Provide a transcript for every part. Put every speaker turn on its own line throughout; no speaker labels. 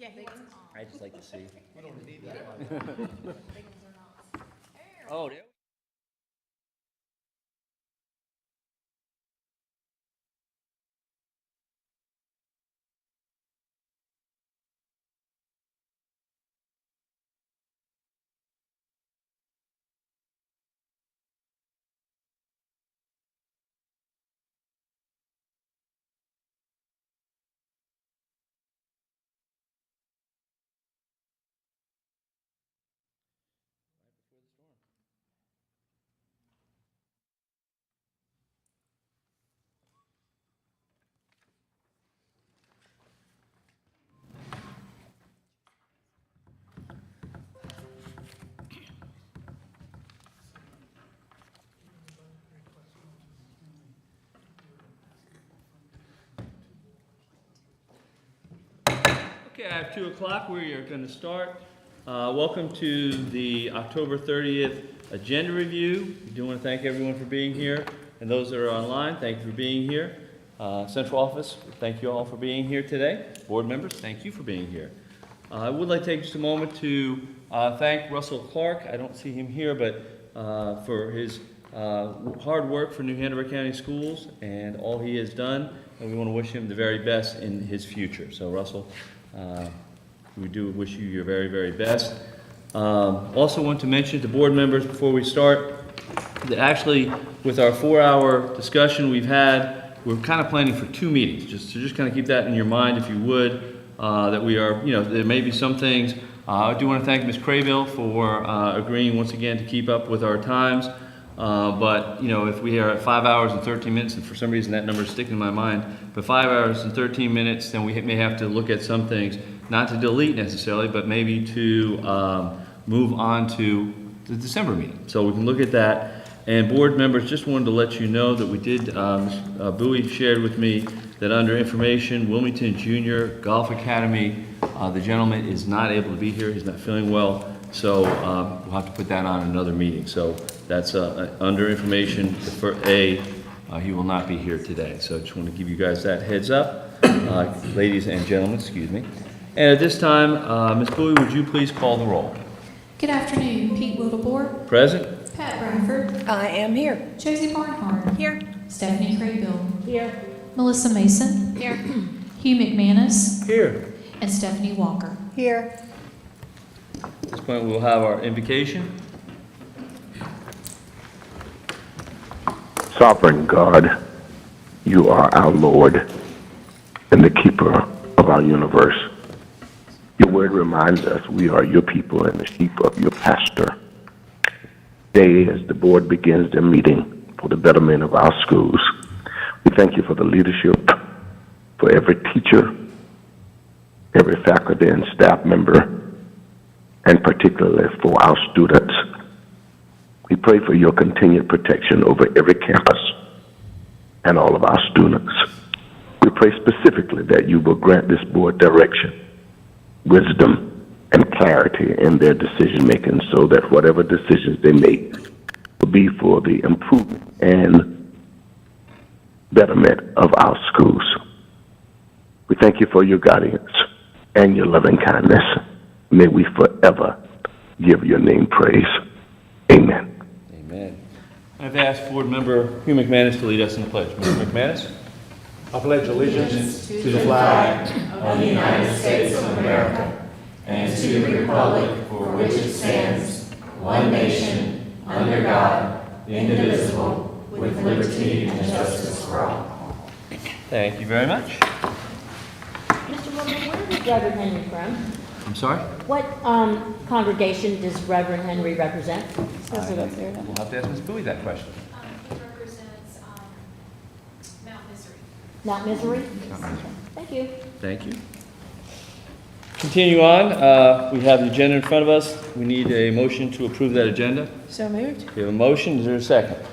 Yeah, he wants them on.
I just like to see.
We don't need that.
Big ones are not.
Oh, there. Okay, I have 2 o'clock. We are going to start. Welcome to the October 30th agenda review. We do want to thank everyone for being here, and those that are online, thank you for being here. Central office, thank you all for being here today. Board members, thank you for being here. I would like to take just a moment to thank Russell Clark. I don't see him here, but for his hard work for New Hanover County Schools and all he has done, and we want to wish him the very best in his future. So Russell, we do wish you your very, very best. Also want to mention to board members before we start that actually with our 4-hour discussion we're kind of planning for 2 meetings. Just kind of keep that in your mind if you would, that we are, there may be some things. I do want to thank Ms. Craybill for agreeing once again to keep up with our times. But if we are at 5 hours and 13 minutes, and for some reason that number is sticking in my mind, but 5 hours and 13 minutes, then we may have to look at some things, not to delete necessarily, but maybe to move on to the December meeting. So we can look at that. And board members, just wanted to let you know that we did, Bowie shared with me that under information, Wilmington Junior Golf Academy, the gentleman is not able to be here. He's not feeling well. So we'll have to put that on another meeting. So that's under information for he will not be here today. So I just want to give you guys that heads up, ladies and gentlemen, excuse me. And at this time, Ms. Bowie, would you please call the roll?
Good afternoon. Pete Wildebohr.
Present.
Pat Bradford.
I am here.
Josie Barnhart.
Here.
Stephanie Craybill.
Here.
Melissa Mason.
Here.
Hugh McManus.
Here.
And Stephanie Walker.
Here.
At this point, we'll have our invocation.
Sovereign God, you are our Lord and the keeper of our universe. Your word reminds us we are your people and the sheep of your pasture. Today, as the board begins their meeting for the betterment of our schools, we thank you for the leadership, for every teacher, every faculty and staff member, and particularly for our students. We pray for your continued protection over every campus and all of our students. We pray specifically that you will grant this board direction, wisdom, and clarity in their decision-making so that whatever decisions they make will be for the improvement and betterment of our schools. We thank you for your guidance and your loving kindness. May we forever give your name praise. Amen.
Amen. I've asked board member Hugh McManus to lead us in the pledge. Mr. McManus?
I pledge allegiance to the flag of the United States of America and to the republic for which it stands, one nation, under God, indivisible, with liberty and justice for all.
Thank you very much.
Mr. Wilbur, where is Reverend Henry from?
I'm sorry?
What congregation does Reverend Henry represent?
We'll have to ask Ms. Bowie that question.
He represents Mount Misery.
Mount Misery?
Mount Misery.
Thank you.
Thank you. Continue on. We have the agenda in front of us. We need a motion to approve that agenda.
So moved.
We have a motion. Is there a second?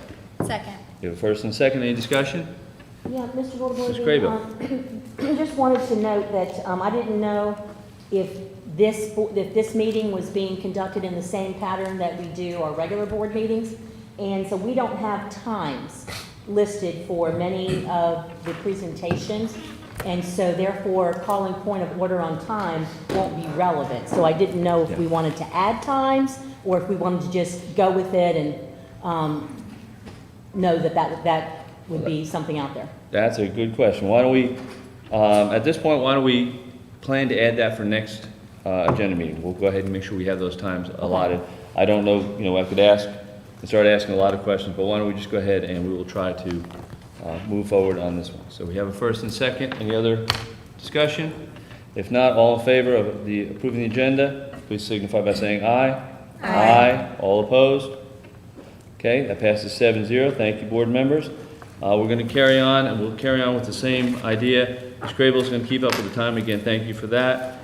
Second.
We have a first and a second. Any discussion?
Yeah, Mr. Wildebohr,
Ms. Craybill.
I just wanted to note that I didn't know if this meeting was being conducted in the same pattern that we do our regular board meetings. And so we don't have times listed for many of the presentations. And so therefore, calling point of order on time won't be relevant. So I didn't know if we wanted to add times or if we wanted to just go with it and know that would be something out there.
That's a good question. Why don't we, at this point, why don't we plan to add that for next agenda meeting? We'll go ahead and make sure we have those times allotted. I don't know, I could ask and start asking a lot of questions, but why don't we just go ahead and we will try to move forward on this one. So we have a first and second. Any other discussion? If not, all in favor of approving the agenda, please signify by saying aye. Aye. All opposed? Okay, that passes 7-0. Thank you, board members. We're going to carry on, and we'll carry on with the same idea. Ms. Crable is going to keep up with the time. Again, thank you for that.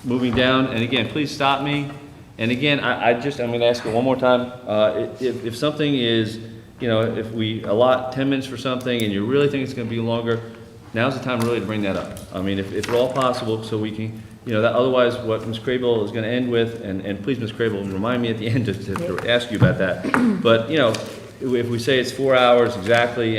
Moving down, and again, please stop me. And again, I'm going to ask it one more time. If something is, if we allot 10 minutes for something and you really think it's going to be longer, now's the time really to bring that up. I mean, if at all possible, so we can, that otherwise what Ms. Crable is going to end with, and please, Ms. Crable, remind me at the end to ask you about that. But, if we say it's 4 hours exactly,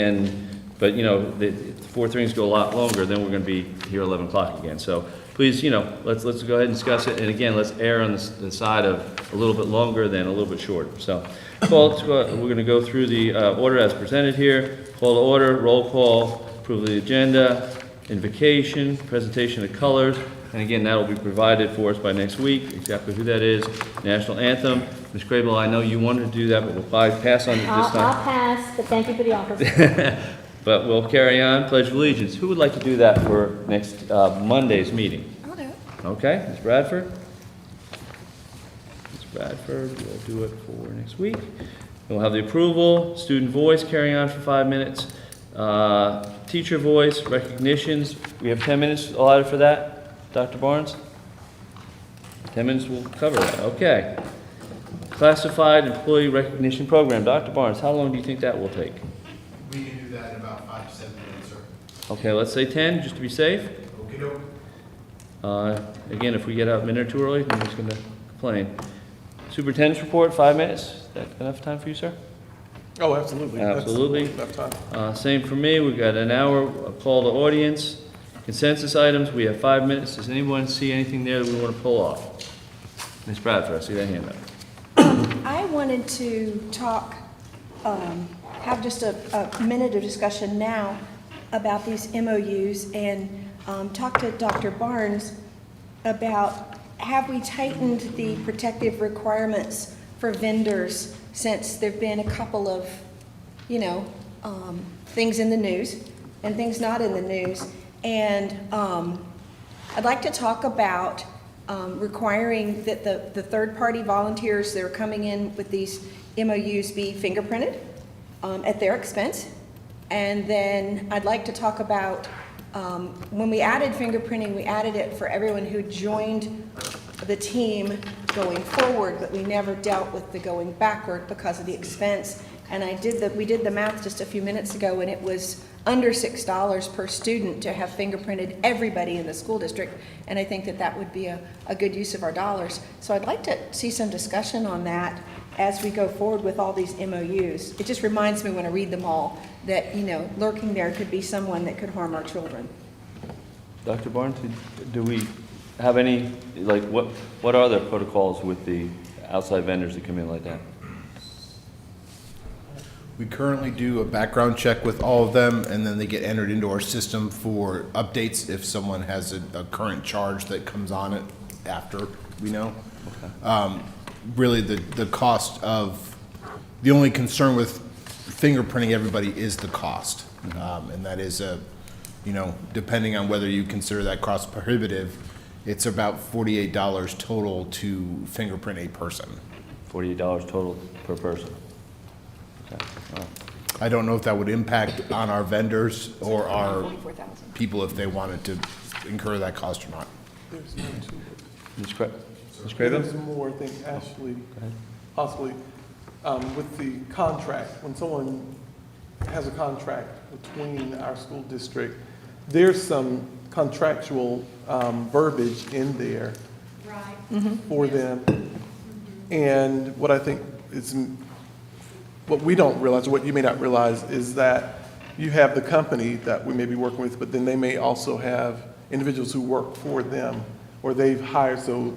but the 4 things go a lot longer, then we're going to be here 11 o'clock again. So please, let's go ahead and discuss it. And again, let's err on the side of a little bit longer than a little bit shorter. So we're going to go through the order as presented here. Call to order, roll call, approval of the agenda, invocation, presentation of colors. And again, that will be provided for us by next week, exactly who that is. National anthem. Ms. Crable, I know you wanted to do that, but we'll probably pass on it this time.
I'll pass, but thank you for the offer.
But we'll carry on. Pledge of Allegiance. Who would like to do that for next Monday's meeting?
I'll do it.
Okay, Ms. Bradford. Ms. Bradford will do it for next week. We'll have the approval, student voice carrying on for 5 minutes. Teacher voice, recognitions. We have 10 minutes allotted for that. Dr. Barnes? 10 minutes will cover that. Okay. Classified Employee Recognition Program. Dr. Barnes, how long do you think that will take?
We can do that in about 5 to 7 minutes, sir.
Okay, let's say 10, just to be safe.
Okey-doke.
Again, if we get out a minute or two early, nobody's going to complain. Superintendent's report, 5 minutes. Is that enough time for you, sir?
Oh, absolutely.
Absolutely.
That's enough time.
Same for me. We've got an hour, a call to audience. Consensus items, we have 5 minutes. Does anyone see anything there that we want to pull off? Ms. Bradford, I see that hand up.
I wanted to talk, have just a minute of discussion now about these MOUs and talk to Dr. Barnes about, have we tightened the protective requirements for vendors since there've been a couple of, things in the news and things not in the news. And I'd like to talk about requiring that the third-party volunteers that are coming in with these MOUs be fingerprinted at their expense. And then I'd like to talk about when we added fingerprinting, we added it for everyone who joined the team going forward, but we never dealt with the going backward because of the expense. And we did the math just a few minutes ago, and it was under $6 per student to have fingerprinted everybody in the school district, and I think that would be a good use of our dollars. So I'd like to see some discussion on that as we go forward with all these MOUs. It just reminds me when I read them all that, lurking there could be someone that could harm our children.
Dr. Barnes, do we have any, what are the protocols with the outside vendors that come in like that?
We currently do a background check with all of them, and then they get entered into our system for updates if someone has a current charge that comes on it after we know. Okay. Really, the cost of, the only concern with fingerprinting everybody is the cost. And that is depending on whether you consider that cost prohibitive, it's about $48 total to fingerprint a person.
$48 total per person. Okay. All right.
I don't know if that would impact on our vendors or our people if they wanted to incur that cost or not.
There's more to it.
Ms. Craven?
There's more, I think, Ashley, possibly, with the contract. When someone has a contract between our school district, there's some contractual verbiage in there for them. And what I think is, what we don't realize, or what you may not realize, is that you have the company that we may be working with, but then they may also have individuals who work for them, or they've hired, so,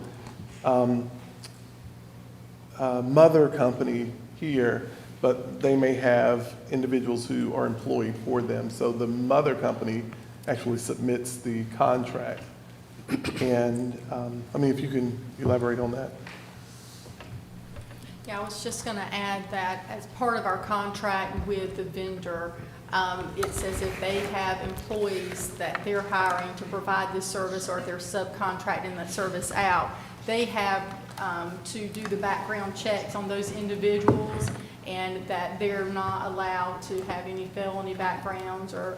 mother company here, but they may have individuals who are employed for them. So the mother company actually submits the contract. And, I mean, if you can elaborate on that.
Yeah, I was just going to add that as part of our contract with the vendor, it says if they have employees that they're hiring to provide this service, or if they're subcontracting the service out, they have to do the background checks on those individuals, and that they're not allowed to have any felony backgrounds, or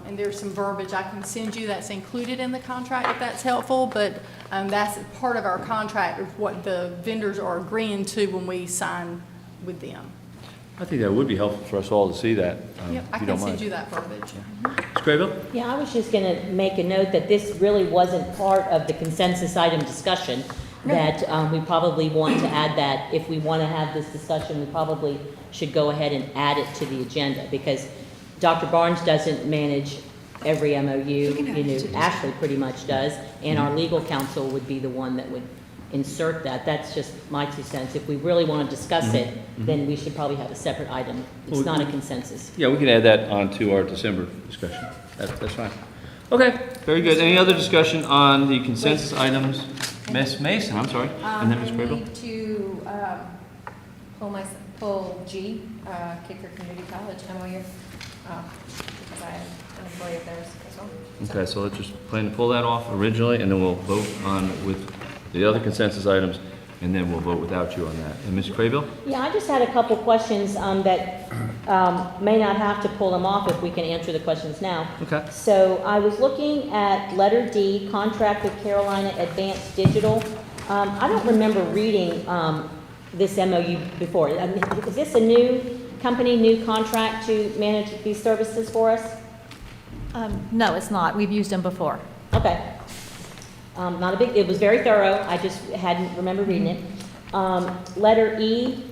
and there's some verbiage I can send you that's included in the contract if that's helpful, but that's part of our contract of what the vendors are agreeing to when we sign with them.
I think that would be helpful for us all to see that,
Yep, I
if you
can
don't
send
mind.
you that verbiage.
Ms. Craybill?
Yeah, I was just going to make a note that this really wasn't part of the consensus item discussion, that we probably want to add that. If we want to have this discussion, we probably should go ahead and add it to the agenda, because Dr. Barnes doesn't manage every MOU. You know, Ashley pretty much does, and our legal counsel would be the one that would insert that. That's just my 2 cents. If we really want to discuss it, then we should probably have a separate item. It's not a consensus.
Yeah, we can add that on to our December discussion. That's fine. Okay, very good. Any other discussion on the consensus items? Ms. Mason, I'm sorry, and then Ms.
I
Craybill?
need to pull G, Kicker Community College MOU, because I am an employee of theirs as well.
Okay, so let's just plan to pull that off originally, and then we'll vote on with the other consensus items, and then we'll vote without you on that. And Ms. Craybill?
Yeah, I just had a couple questions that may not have to pull them off if we can answer the questions now.
Okay.
So I was looking at letter D, contract with Carolina Advanced Digital. I don't remember reading this MOU before. I mean, is this a new company, new contract to manage these services for us?
No, it's not. We've used them before.
Okay. Not a big, it was very thorough, I just hadn't remember reading it. Letter E,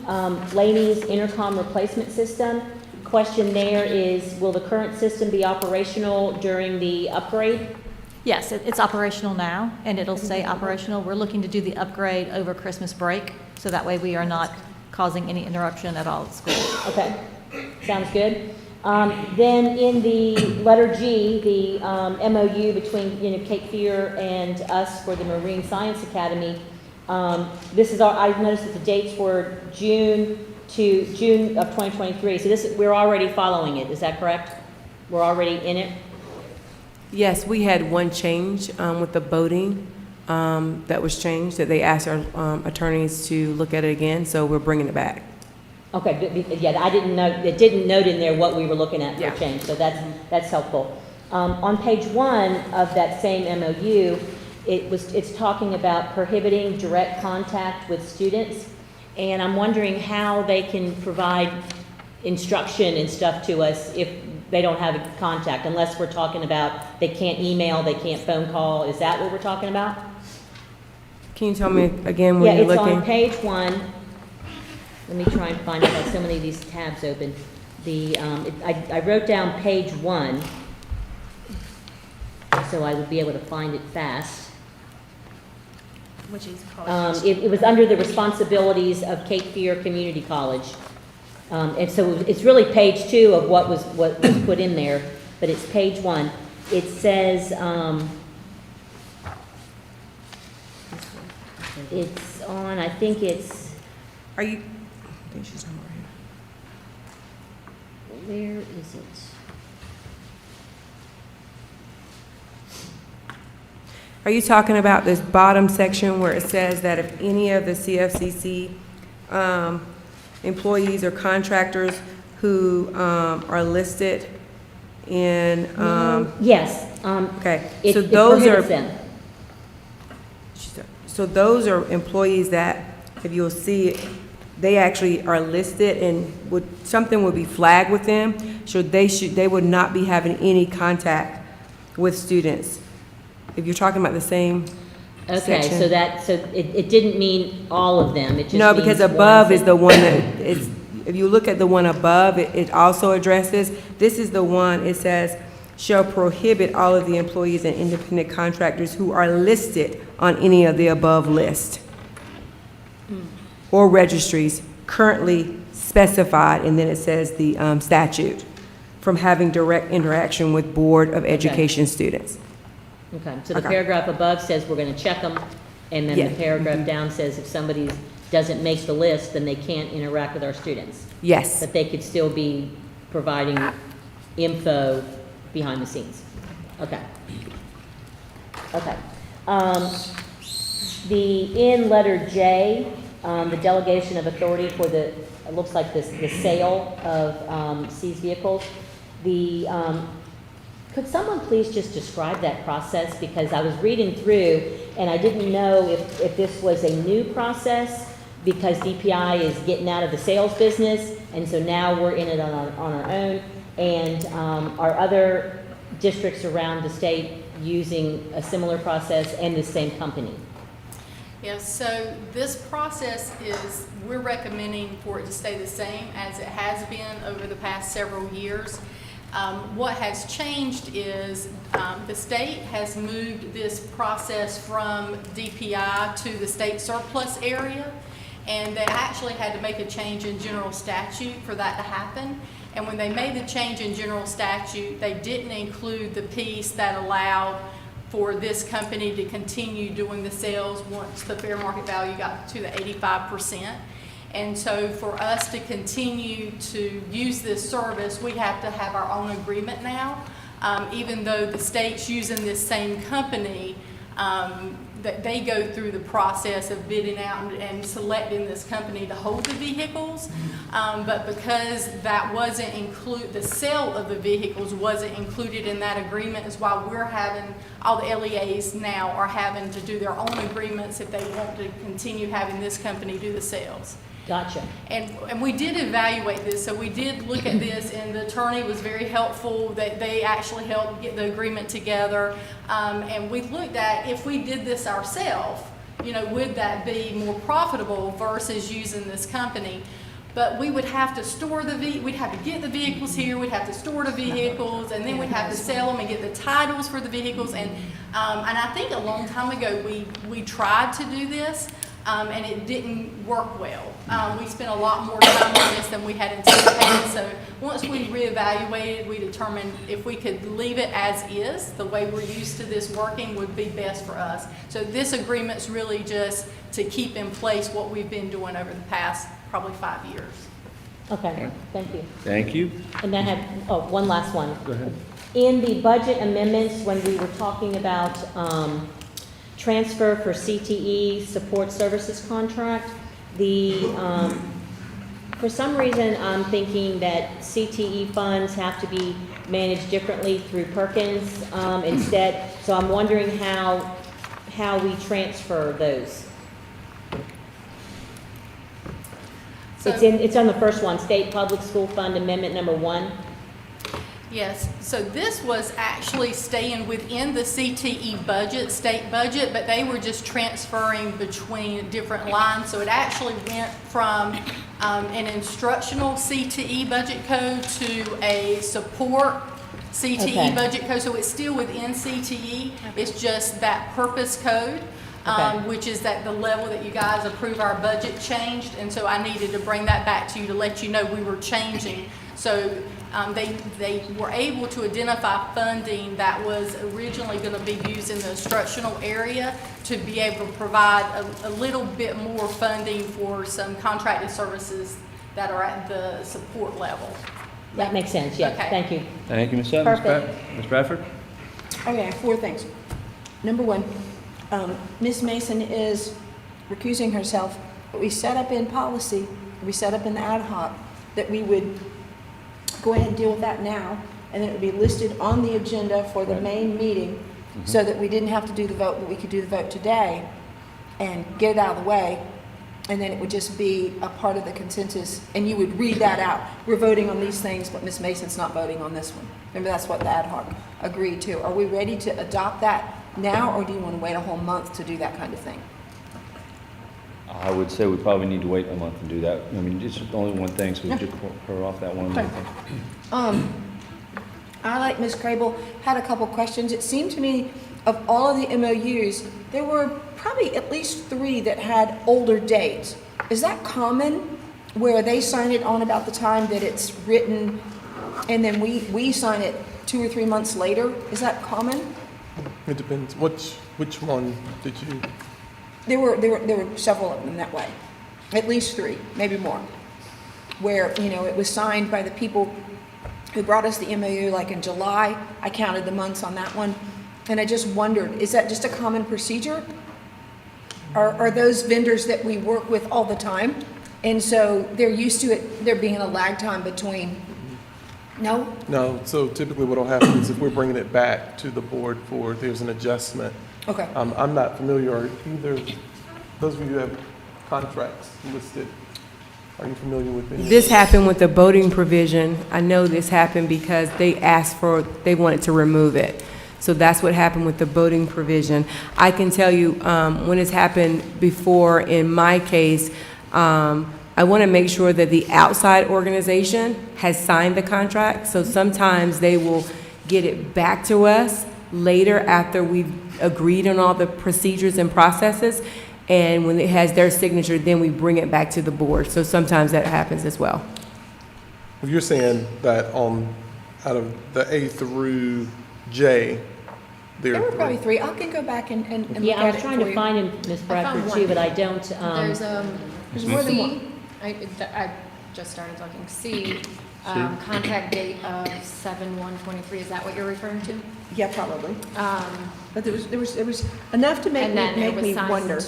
Laney's intercom replacement system. Question there is, will the current system be operational during the upgrade?
Yes, it's operational now, and it'll stay operational. We're looking to do the upgrade over Christmas break, so that way we are not causing any interruption at all at school.
Okay, sounds good. Then in the letter G, the MOU between, Cape Fear and us for the Marine Science Academy, this is I noticed that the dates were June of 2023. So we're already following it, is that correct? We're already in it?
Yes, we had one change with the boating that was changed, that they asked our attorneys to look at it again, so we're bringing it back.
Okay, yeah, I didn't know, it didn't note in there what we were looking at
Yeah.
for change, so that's helpful. On page 1 of that same MOU, it's talking about prohibiting direct contact with students, and I'm wondering how they can provide instruction and stuff to us if they don't have a contact, unless we're talking about they can't email, they can't phone call. Is that what we're talking about?
Can you tell me again when you're
Yeah, it's
looking?
on page 1. Let me try and find it. I have so many of these tabs open. I wrote down page 1, so I would be able to find it fast.
Which is college.
It was under the responsibilities of Cape Fear Community College. And so it's really page 2 of what was put in there, but it's page 1. It says, it's on, I think it's,
Are you? I think she's somewhere here.
where is it?
Are you talking about this bottom section where it says that if any of the CFCC employees or contractors who are listed in,
Yes.
okay,
It
so those are,
prohibits them.
so those are employees that, if you'll see, they actually are listed and something would be flagged with them, so they would not be having any contact with students. If you're talking about the same
Okay,
section.
so it didn't mean all of them, it just
No,
means
because
ones
above is
that-
the one that is, If you look at the one above, it also addresses, this is the one, it says, shall prohibit all of the employees and independent contractors who are listed on any of the above list or registries currently specified, and then it says the statute, from having direct interaction with Board of Education students.
Okay, so the
Okay.
paragraph above says we're gonna check them, and then the
Yeah.
paragraph down says if somebody doesn't make the list, then they can't interact with our students.
Yes,
But they could still be providing info behind the scenes. Okay. Okay. In letter J, the delegation of authority for the, it looks like the sale of seized vehicles, could someone please just describe that process? Because I was reading through, and I didn't know if this was a new process, because DPI is getting out of the sales business, and so now we're in it on our own. And are other districts around the state using a similar process and the same company?
Yes, so this process is, we're recommending for it to stay the same as it has been over the past several years. What has changed is the state has moved this process from DPI to the state surplus area, and they actually had to make a change in general statute for that to happen. And when they made the change in general statute, they didn't include the piece that allowed for this company to continue doing the sales once the fair market value got to the 85%. And so for us to continue to use this service, we have to have our own agreement now. Even though the state's using this same company, that they go through the process of bidding out and selecting this company to hold the vehicles. But because that wasn't the sale of the vehicles wasn't included in that agreement, is why we're having, all the LEAs now are having to do their own agreements if they want to continue having this company do the sales.
Gotcha.
And we did evaluate this, so we did look at this, and the attorney was very helpful. They actually helped get the agreement together. And we looked at, if we did this ourselves, would that be more profitable versus using this company? But we would have to store we'd have to get the vehicles here, we'd have to store the vehicles, and then we'd have to sell them and get the titles for the vehicles. And I think a long time ago, we tried to do this, and it didn't work well. We spent a lot more time on this than we had anticipated. So once we reevaluated, we determined if we could leave it as is, the way we're used to this working would be best for us. So this agreement's really just to keep in place what we've been doing over the past probably 5 years.
Okay, thank you.
Thank you.
And I had, one last one.
Go ahead.
In the budget amendments, when we were talking about transfer for CTE support services contract, for some reason, I'm thinking that CTE funds have to be managed differently through Perkins instead. So I'm wondering how we transfer those.
So-
It's on the first one, State Public School Fund Amendment number 1.
Yes, so this was actually staying within the CTE budget, state budget, but they were just transferring between different lines. So it actually went from an instructional CTE budget code to a support CTE
Okay.
budget code. So it's still within CTE, it's just that purpose code.
Okay.
Which is at the level that you guys approve our budget changed, and so I needed to bring that back to you to let you know we were changing. So they were able to identify funding that was originally going to be used in the instructional area to be able to provide a little bit more funding for some contracted services that are at the support level.
That makes sense, yes,
Okay.
thank you.
Thank you, Ms. Sutton.
Perfect.
Ms. Bradford?
Okay, 4 things. Number 1, Ms. Mason is recusing herself. We set up in policy, we set up in the ad hoc, that we would go ahead and deal with that now, and then it would be listed on the agenda for the main meeting, so that we didn't have to do the vote, but we could do the vote today and get it out of the way, and then it would just be a part of the consensus, and you would read that out. We're voting on these things, but Ms. Mason's not voting on this one. Remember, that's what the ad hoc agreed to. Are we ready to adopt that now, or do you want to wait a whole month to do that kind of thing?
I would say we probably need to wait a month and do that. I mean, it's only one thing, so we just her off that one thing.
I, like Ms. Crable, had a couple questions. It seemed to me of all of the MOUs, there were probably at least 3 that had older dates. Is that common, where they sign it on about the time that it's written, and then we sign it 2 or 3 months later? Is that common?
It depends. Which one did you?
There were several of them that way, at least 3, maybe more, where, you know, it was signed by the people who brought us the MOU, like in July. I counted the months on that one, and I just wondered, is that just a common procedure? Are those vendors that we work with all the time, and so they're used to it, there being a lag time between? No?
No, so typically what'll happen is if we're bringing it back to the board for, there's an adjustment.
Okay.
I'm not familiar, or either, those of you who have contracts listed, are you familiar with any?
This happened with the voting provision. I know this happened because they asked for, they wanted to remove it. So that's what happened with the voting provision. I can tell you, when it's happened before, in my case, I want to make sure that the outside organization has signed the contract. So sometimes they will get it back to us later after we've agreed on all the procedures and processes. And when it has their signature, then we bring it back to the board. So sometimes that happens as well.
Well, you're saying that out of the A through J,
There were probably 3. I can go back and look
Yeah, I
at
was
it
trying
for
to
you.
find him, Ms. Bradford,
one.
too, but I don't,
There's more than one. I just started looking. C, contact date of 7/1/23. Is that what you're referring to?
Yeah, probably. But there was enough to make
And then it
me
was signed
wonder.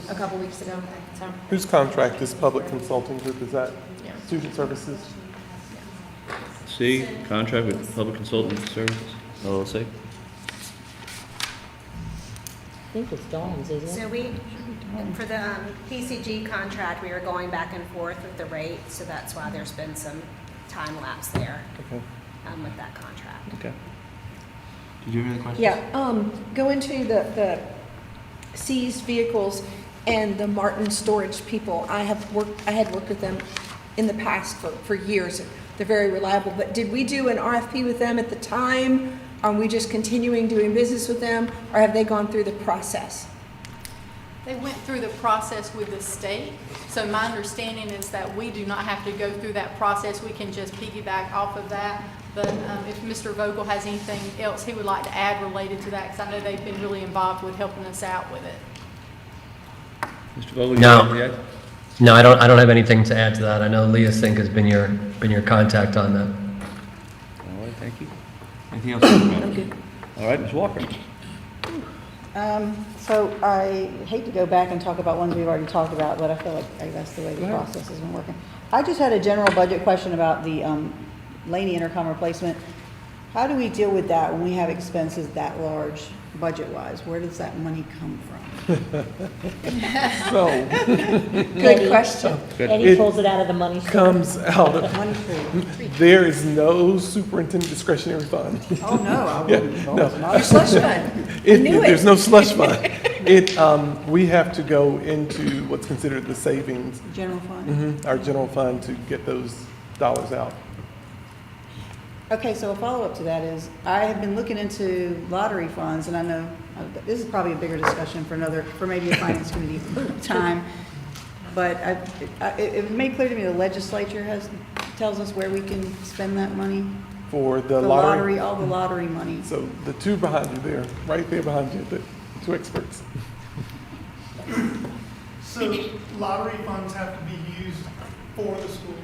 a couple weeks ago, so,
whose contract is Public Consulting Group? Is that
yeah.
Student Services?
C, contract with Public Consultant Services, LLC.
I think it's Dawn's, isn't it?
So we, for the PCG contract, we were going back and forth with the rate, so that's why there's been some time lapse there
Okay.
with that contract.
Okay. Did you have any questions?
Yeah, go into the seized vehicles and the Martin storage people. I had worked with them in the past for years. They're very reliable, but did we do an RFP with them at the time? Are we just continuing doing business with them, or have they gone through the process?
They went through the process with the state, so my understanding is that we do not have to go through that process. We can just piggyback off of that. But if Mr. Vogel has anything else he would like to add related to that, because I know they've been really involved with helping us out with it.
Mr. Vogel, you
No.
have anything to add?
No, I don't have anything to add to that. I know Leah Sink has been your contact on that.
All right, thank you. Anything else? I'm good. All right, Ms. Walker.
So I hate to go back and talk about ones we've already talked about, but I feel like that's the way the process has been working. I just had a general budget question about the Laney intercom replacement. How do we deal with that when we have expenses that large budget-wise? Where does that money come from?
So,
Good question.
Eddie pulls it out of the money store.
comes out of,
Money tree.
there is no superintendent discretionary fund.
Oh, no, I wouldn't.
no.
It's not.
Slush fund. I knew it.
There's no slush fund. We have to go into what's considered the savings,
General fund.
our general fund, to get those dollars out.
Okay, so a follow-up to that is, I have been looking into lottery funds, and I know, this is probably a bigger discussion for maybe a finance committee time, but it made clear to me the legislature tells us where we can spend that money.
For the lottery.
All the lottery money.
So the two behind you there, right there behind you, the two experts.
So lottery funds have to be used for the schools.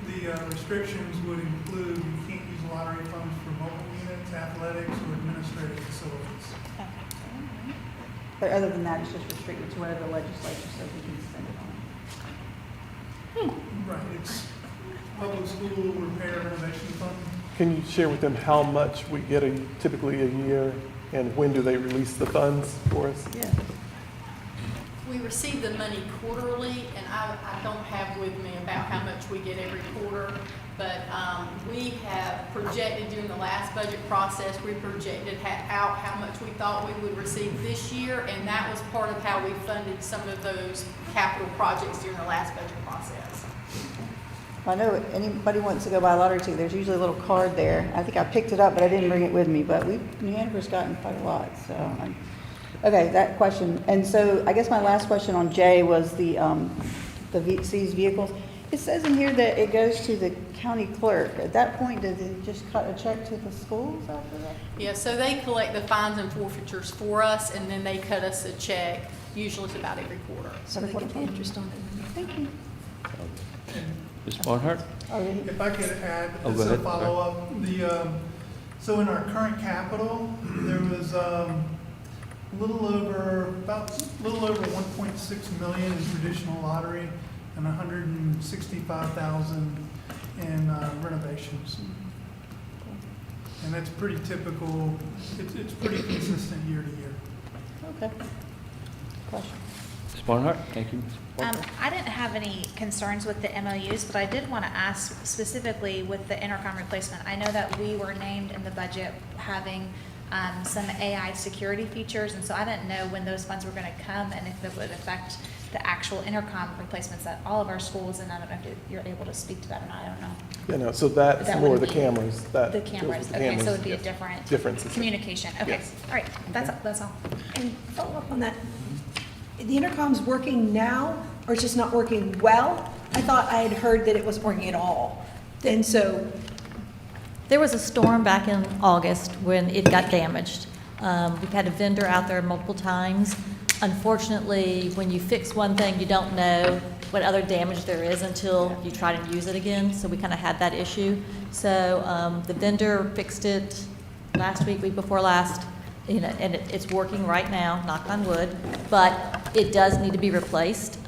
The restrictions would include you can't use lottery funds for mobile units, athletics, or administrative facilities.
But other than that, it's just restricted to whatever the legislature says we can spend it on.
Right, it's public school repair renovation fund.
Can you share with them how much we get typically a year, and when do they release the funds for us?
Yeah.
we receive the money quarterly, and I don't have with me about how much we get every quarter, but we have projected during the last budget process, we projected out how much we thought we would receive this year, and that was part of how we funded some of those capital projects during the last budget process.
I know if anybody wants to go buy a lottery ticket, there's usually a little card there. I think I picked it up, but I didn't bring it with me, but New Hanover's gotten quite a lot, so. Okay, that question. And so I guess my last question on J was the seized vehicles. It says in here that it goes to the county clerk. At that point, does it just cut a check to the schools after that?
Yeah, so they collect the fines and forfeitures for us, and then they cut us a check, usually it's about every quarter.
So they get the interest on it.
Thank you.
Ms. Barnhart?
If I could add,
Oh,
as
go
a
ahead.
follow-up, so in our current capital, there was a little over 1.6 million in traditional lottery and 165,000 in renovations. And that's pretty typical, it's pretty consistent year to year.
Okay. Question.
Ms. Barnhart? Thank you, Ms. Barnhart.
I didn't have any concerns with the MOUs, but I did want to ask specifically with the intercom replacement. I know that we were named in the budget having some AI security features, and so I didn't know when those funds were going to come and if it would affect the actual intercom replacements at all of our schools, and I don't know if you're able to speak to that or not, I don't know.
Yeah, no, so that's
That
more
would
the
be
cameras. That
The
deals with
cameras,
the
okay, so it would be a
yes.
different
Differences.
communication, okay,
Yes.
all right, that's all.
And follow up on that, the intercom's working now, or it's just not working well? I thought I had heard that it wasn't working at all. And so,
There was a storm back in August when it got damaged. We've had a vendor out there multiple times. Unfortunately, when you fix one thing, you don't know what other damage there is until you try to use it again. So we kind of had that issue. So the vendor fixed it last week before last, and it's working right now, knock on wood. But it does need to be replaced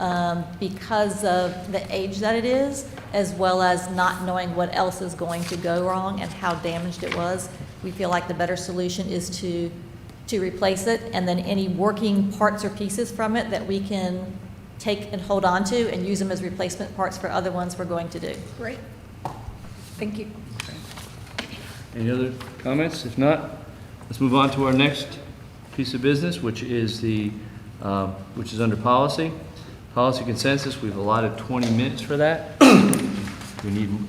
because of the age that it is, as well as not knowing what else is going to go wrong and how damaged it was. We feel like the better solution is to replace it, and then any working parts or pieces from it that we can take and hold on to and use them as replacement parts for other ones we're going to do.
great. Thank you.
Any other comments? If not, let's move on to our next piece of business, which is under policy. Policy consensus, we've allotted 20 minutes for that.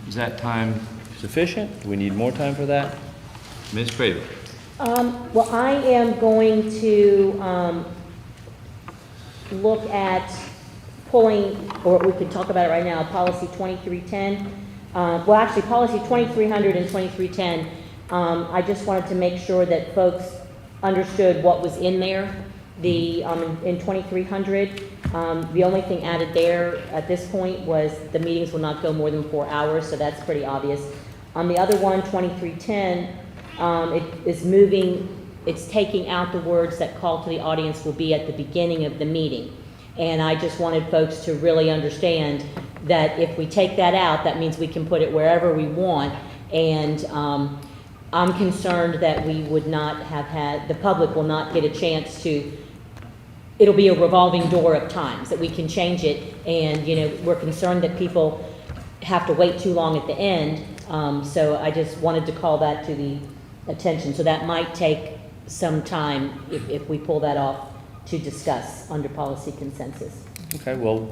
Is that time sufficient? Do we need more time for that? Ms. Craven?
Well, I am going to look at pulling, or we could talk about it right now, policy 2310. Well, actually, policy 2300 and 2310. I just wanted to make sure that folks understood what was in there. In 2300, the only thing added there at this point was the meetings will not go more than 4 hours, so that's pretty obvious. On the other one, 2310, it is moving, it's taking out the words that call to the audience will be at the beginning of the meeting. And I just wanted folks to really understand that if we take that out, that means we can put it wherever we want. And I'm concerned that we would not have had, the public will not get a chance to, it'll be a revolving door of times that we can change it. And, we're concerned that people have to wait too long at the end. So I just wanted to call that to the attention. So that might take some time if we pull that off to discuss under policy consensus.
Okay, well,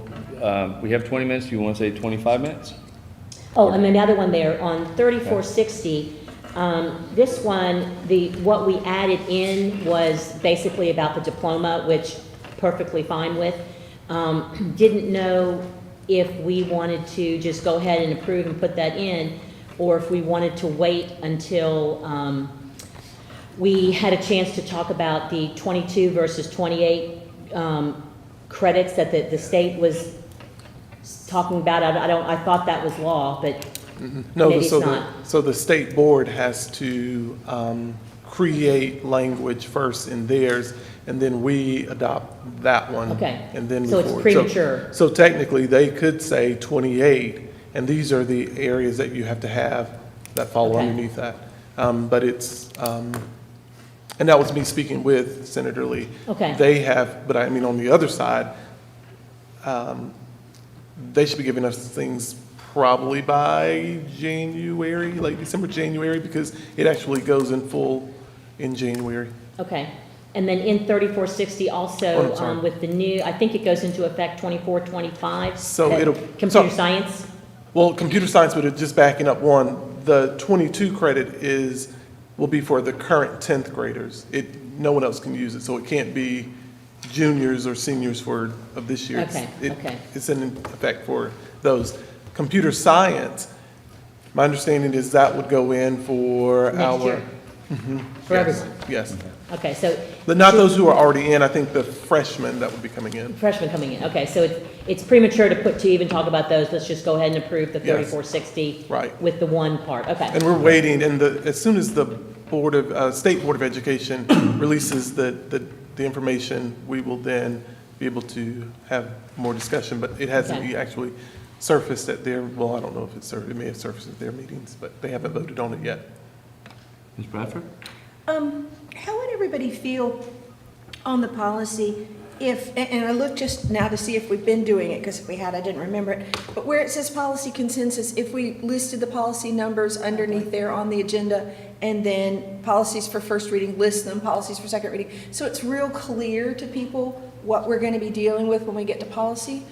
we have 20 minutes. Do you want to say 25 minutes?
Oh, and then the other one there, on 3460, this one, what we added in was basically about the diploma, which perfectly fine with. Didn't know if we wanted to just go ahead and approve and put that in, or if we wanted to wait until we had a chance to talk about the 22 versus 28 credits that the state was talking about. I thought that was law, but
No,
maybe it's not.
so the state board has to create language first in theirs, and then we adopt that one.
Okay.
And then
So
move
it's
forward.
premature.
So technically, they could say 28, and these are the areas that you have to have that fall
Okay.
underneath that. But it's, and that was me speaking with Senator Lee.
Okay.
They have, but I mean, on the other side, They should be giving us things probably by January, late December, January, because it actually goes in full in January.
Okay. And then in 3460
Oh,
also,
I'm sorry.
with the new, I think it goes into effect 24-25.
So
that
it'll-
Computer
so-
science?
Well, computer science, but just backing up one, the 22 credit will be for the current 10th graders. No one else can use it, so it can't be juniors or seniors of this year.
Okay, okay.
It's in effect for those. Computer science, my understanding is that would go in for
Next
our.
year.
Mhm,
For
yes,
everyone?
Yes.
Okay, so.
But not those who are already in, I think the freshmen that would be coming in.
Freshmen coming in, okay, so it's premature to even talk about those, let's just go ahead and approve the
Yes.
3460.
Right.
With the one part, okay.
And we're waiting, and as soon as the State Board of Education releases the information, we will then be able to have more discussion, but it hasn't
Okay.
actually surfaced at their, well, I don't know if it may have surfaced at their meetings, but they haven't voted on it yet.
Ms. Bradford?
How would everybody feel on the policy if, and I looked just now to see if we've been doing it, because if we had, I didn't remember it, but where it says policy consensus, if we listed the policy numbers underneath there on the agenda, and then policies for first reading, list them, policies for second reading, so it's real clear to people what we're going to be dealing with when we get to policy.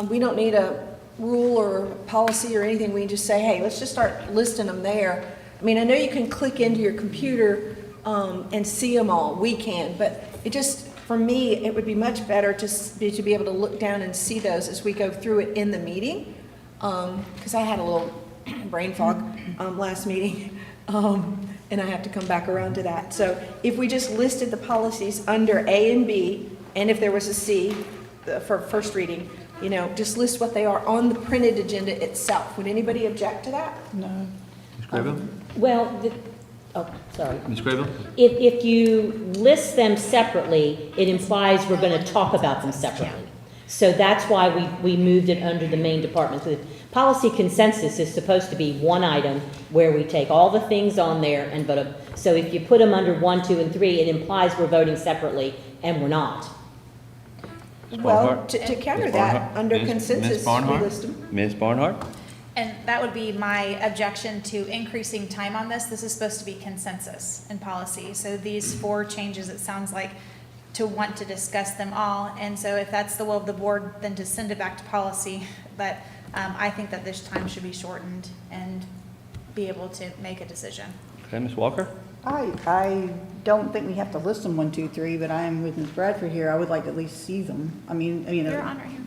We don't need a rule or a policy or anything, we can just say, hey, let's just start listing them there. I mean, I know you can click into your computer and see them all, we can, but it just, for me, it would be much better to be able to look down and see those as we go through it in the meeting, because I had a little brain fog last meeting, and I have to come back around to that. So if we just listed the policies under A and B, and if there was a C for first reading, you know, just list what they are on the printed agenda itself. Would anybody object to that?
No.
Ms. Graybill?
Well, sorry.
Ms. Graybill?
If you list them separately, it implies we're going to talk about them separately. So that's why we moved it under the main department. The policy consensus is supposed to be one item where we take all the things on there and vote them. So if you put them under 1, 2, and 3, it implies we're voting separately, and we're not.
Well,
Barnhart?
to counter
Ms.
that,
Barnhart?
under
Ms.
consensus, we
Barnhart?
list them.
Ms. Barnhart?
And that would be my objection to increasing time on this. This is supposed to be consensus in policy. So these 4 changes, it sounds like, to want to discuss them all. And so if that's the will of the board, then to send it back to policy. But I think that this time should be shortened and be able to make a decision.
Okay, Ms. Walker?
I don't think we have to list them 1, 2, 3, but I am with Ms. Bradford here. I would like to at least see them. I mean,
They're on right here.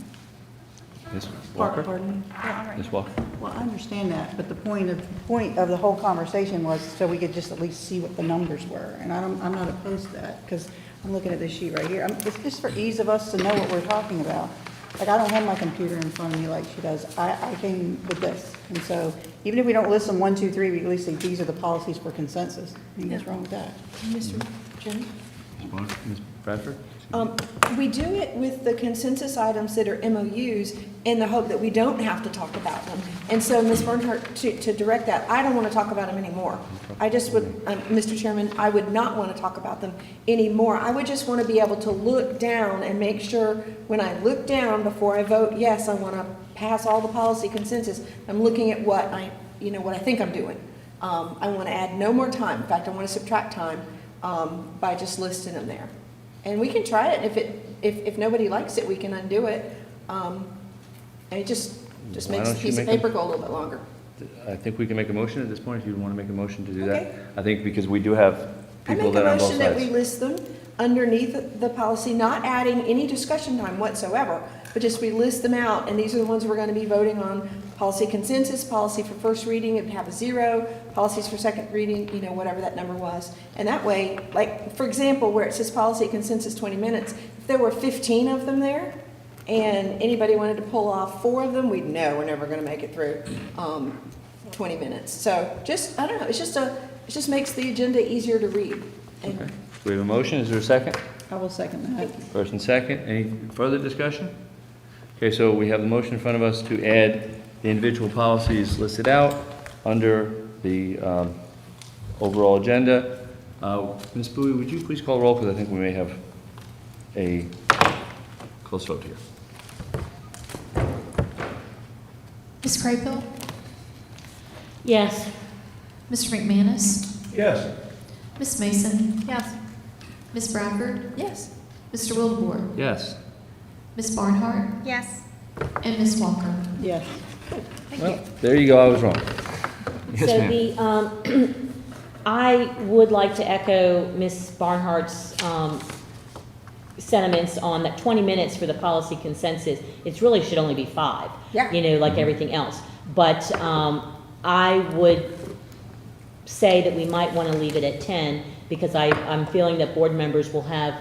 Ms. Walker?
Pardon me?
They're on right
Ms.
here.
Walker?
Well, I understand that, but the point of the whole conversation was so we could just at least see what the numbers were. And I'm not opposed to that, because I'm looking at this sheet right here. It's just for ease of us to know what we're talking about. Like, I don't have my computer in front of me like she does. I came with this. And so even if we don't list them 1, 2, 3, we at least say these are the policies for consensus. I mean, what's wrong with that?
Mr. Jim?
Ms. Bradford?
We do it with the consensus items that are MOUs in the hope that we don't have to talk about them. And so, Ms. Bernhardt, to direct that, I don't want to talk about them anymore. I just would, Mr. Chairman, I would not want to talk about them anymore. I would just want to be able to look down and make sure when I look down before I vote, yes, I want to pass all the policy consensus, I'm looking at what I think I'm doing. I want to add no more time. In fact, I want to subtract time by just listing them there. And we can try it. If nobody likes it, we can undo it. And it just
Why
makes the
don't you
piece of
make a-
paper go a little bit longer.
I think we can make a motion at this point, if you want to make a motion to do
Okay.
that. I think because we do have
I
people
make a
that are on both
motion that we
sides.
list them underneath the policy, not adding any discussion time whatsoever, but just we list them out, and these are the ones we're going to be voting on. Policy consensus, policy for first reading, it'd have a 0, policies for second reading, whatever that number was. And that way, like, for example, where it says policy consensus 20 minutes, if there were 15 of them there, and anybody wanted to pull off 4 of them, we'd know we're never going to make it through 20 minutes. So just, I don't know, it just makes the agenda easier to read. And
Okay. We have a motion, is there a second?
I will second that.
First and second, any further discussion? Okay, so we have the motion in front of us to add the individual policies listed out under the overall agenda. Ms. Bowie, would you please call roll, because I think we may have a close vote here.
Ms. Craybill?
Yes.
Mr. McManus?
Yes.
Ms. Mason?
Yes.
Ms. Bradford?
Yes.
Mr. Wildebohr?
Yes.
Ms. Barnhart?
Yes.
And Ms. Walker?
Yes.
Well, there you go, I was wrong. Yes,
So
ma'am.
I would like to echo Ms. Barnhart's sentiments on that 20 minutes for the policy consensus. It really should only be 5.
Yeah.
You know, like everything else. But I would say that we might want to leave it at 10 because I'm feeling that board members will have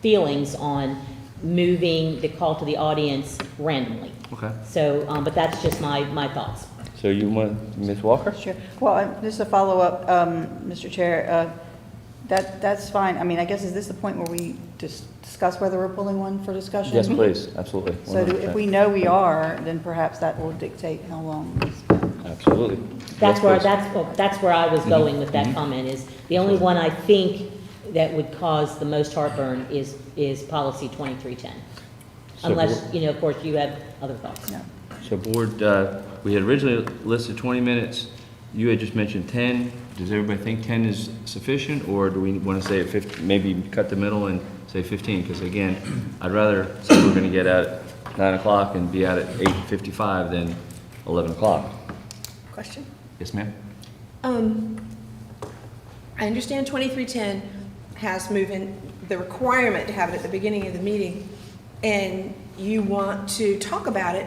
feelings on moving the call to the audience randomly.
Okay.
So, but that's just my thoughts.
So you want Ms. Walker?
Sure. Well, just a follow-up, Mr. Chair, that's fine. I mean, I guess, is this the point where we discuss whether we're pulling one for discussion?
Yes, please, absolutely.
So if we know we are, then perhaps that will dictate how long we spend.
Absolutely.
That's
Yes,
where,
please.
that's where I was going with that comment, is the only one I think that would cause the most heartburn is policy 2310.
So
Unless,
board-
you know, of course, you have other thoughts.
No.
So board, we had originally listed 20 minutes. You had just mentioned 10. Does everybody think 10 is sufficient, or do we want to say at 15, maybe cut the middle and say 15? Because again, I'd rather say we're going to get out at 9 o'clock and be out at 8:55 than 11 o'clock.
Question?
Yes, ma'am?
I understand 2310 has moving the requirement to have it at the beginning of the meeting, and you want to talk about it.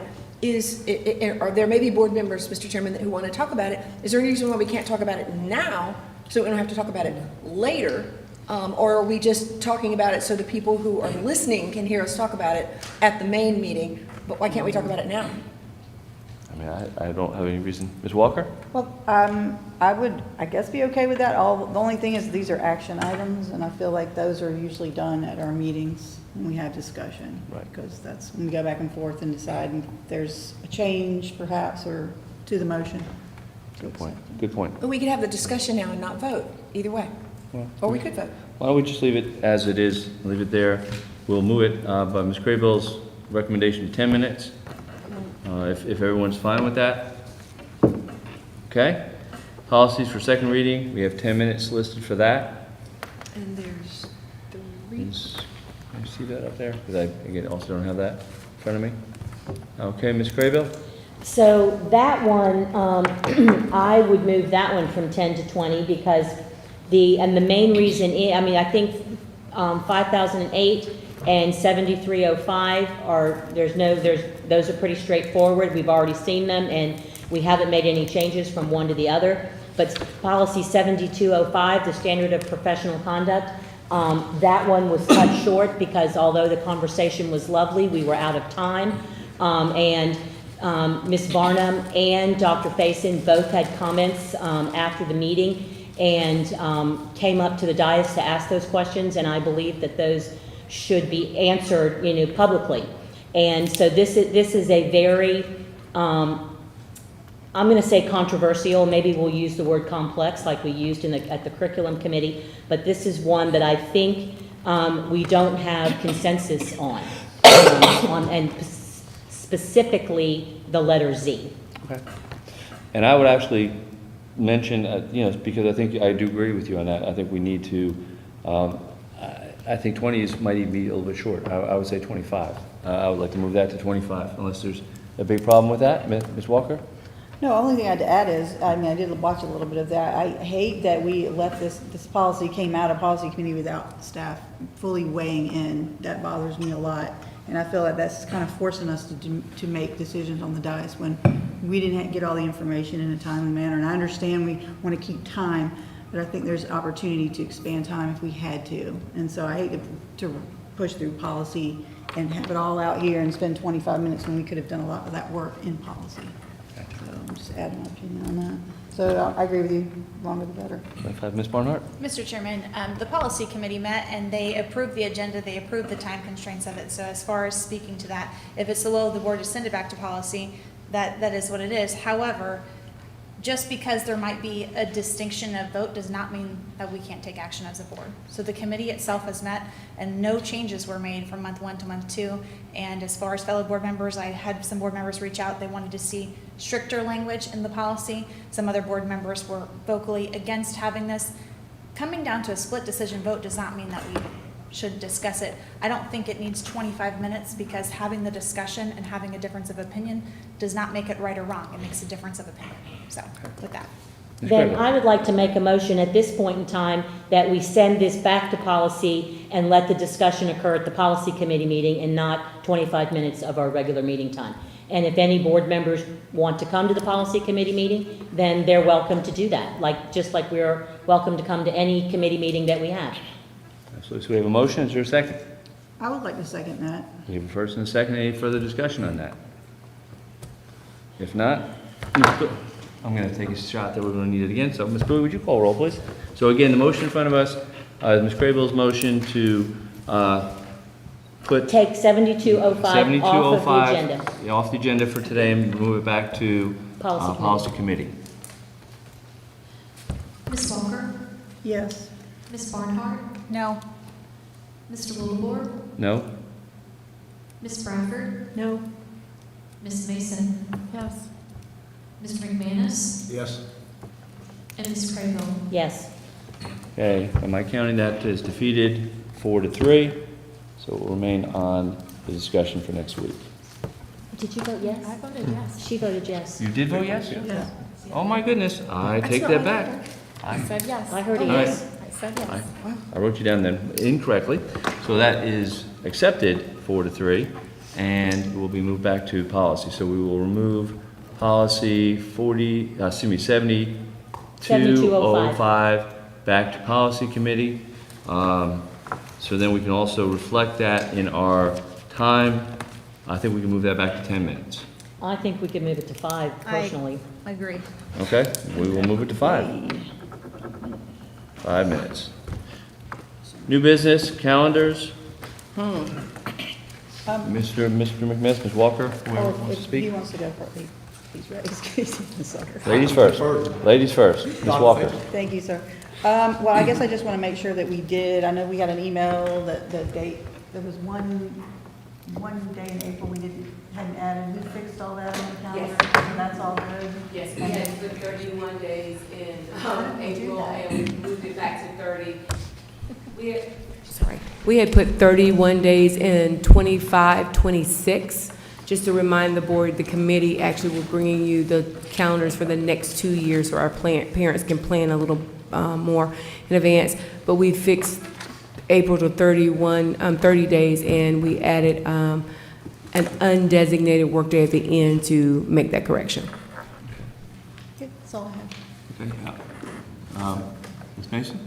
Or there may be board members, Mr. Chairman, who want to talk about it. Is there any reason why we can't talk about it now, so we don't have to talk about it later? Or are we just talking about it so the people who are listening can hear us talk about it at the main meeting? But why can't we talk about it now?
I mean, I don't have any reason. Ms. Walker?
Well, I would, I guess, be okay with that. The only thing is, these are action items, and I feel like those are usually done at our meetings when we have discussion.
Right.
Because that's when we go back and forth and decide if there's a change, perhaps, or to the motion.
Good point. Good point.
But we could have the discussion now and not vote, either way.
Well,
Or we could vote.
why don't we just leave it as it is, leave it there. We'll move it by Ms. Craybill's recommendation to 10 minutes, if everyone's fine with that. Okay? Policies for second reading, we have 10 minutes listed for that.
And there's 3.
Can you see that up there? Because I, again, also don't have that in front of me. Okay, Ms. Craybill?
So that one, I would move that one from 10 to 20 because the main reason I mean, I think 5008 and 7305 those are pretty straightforward. We've already seen them and we haven't made any changes from one to the other. But policy 7205, the standard of professional conduct, that one was cut short because although the conversation was lovely, we were out of time. Ms. Barnum and Dr. Faison both had comments after the meeting and came up to the dais to ask those questions, and I believe that those should be answered, you know, publicly. And so this is a very, I'm going to say controversial, maybe we'll use the word complex like we used at the curriculum committee, but this is one that I think we don't have consensus on and specifically the letter Z.
Okay. And I would actually mention, you know, because I think I do agree with you on that. I think we need to, I think 20 might even be a little bit short. I would say 25. I would like to move that to 25, unless there's a big problem with that. Ms. Walker?
No, only thing I had to add is, I mean, I did watch a little bit of that. I hate that we left this policy came out of policy committee without staff fully weighing in. That bothers me a lot. And I feel like that's kind of forcing us to make decisions on the dais when we didn't get all the information in a timely manner. And I understand we want to keep time, but I think there's opportunity to expand time if we had to. And so I hate to push through policy and have it all out here and spend 25 minutes when we could have done a lot of that work in policy. So I'm just adding my opinion on that. So I agree with you, longer the better.
25, Ms. Barnhart?
Mr. Chairman, the policy committee met and they approved the agenda, they approved the time constraints of it. So as far as speaking to that, if it's the will of the board to send it back to policy, that is what it is. However, just because there might be a distinction of vote does not mean that we can't take action as a board. So the committee itself has met and no changes were made from month 1 to month 2. And as far as fellow board members, I had some board members reach out. They wanted to see stricter language in the policy. Some other board members were vocally against having this. Coming down to a split decision vote does not mean that we should discuss it. I don't think it needs 25 minutes because having the discussion and having a difference of opinion does not make it right or wrong. It makes a difference of opinion. So with that.
Then I would like to make a motion at this point in time that we send this back to policy and let the discussion occur at the policy committee meeting and not 25 minutes of our regular meeting time. And if any board members want to come to the policy committee meeting, then they're welcome to do that, just like we're welcome to come to any committee meeting that we have.
Absolutely. So we have a motion. Is there a second?
I would like to second that.
We have a first and a second. Any further discussion on that? If not, I'm going to take a shot that we're going to need it again. So, Ms. Bowie, would you call roll, please? So, again, the motion in front of us, Ms. Crabill's motion to put
Take 7205 off of the agenda.
Off the agenda for today and move it back to policy committee.
Ms. Walker?
Yes.
Ms. Barnhart?
No.
Mr. Wildebohr?
No?
Ms. Bradford?
No.
Ms. Mason?
Yes.
Mr. McManus?
Yes.
And Ms. Craybill?
Yes.
Okay, am I counting that as defeated 4-3? So it will remain on the discussion for next week.
Did you vote yes?
I voted yes.
She voted yes.
You did vote yes?
Yes.
Oh, my goodness. I take that back.
I said yes.
I heard a
All right.
yes.
I said yes.
I wrote you down then incorrectly. So that is accepted 4-3 and will be moved back to policy. So we will remove policy 7205 back to policy committee. So then we can also reflect that in our time. I think we can move that back to 10 minutes.
I think we could move it to 5 personally.
I agree.
Okay, we will move it to 5. 5 minutes. New business, calendars. Mr. McManus, Ms. Walker, whoever wants to
If he
speak.
wants to go first, he's ready. He's a sucker.
Ladies first. Ladies first. Ms. Walker.
Thank you, sir. Well, I guess I just want to make sure that we did, I know we got an email that the date, there was one day in April we hadn't added. We fixed all that on the calendar, so that's all good?
Yes, we had put 31 days in April, and we moved it back to 30.
We had put 31 days in 25, 26. Just to remind the board, the committee actually will bringing you the calendars for the next 2 years so our parents can plan a little more in advance. But we fixed April to 30 days, and we added an undesignated workday at the end to make that correction.
That's all I have.
Okay. Ms. Mason?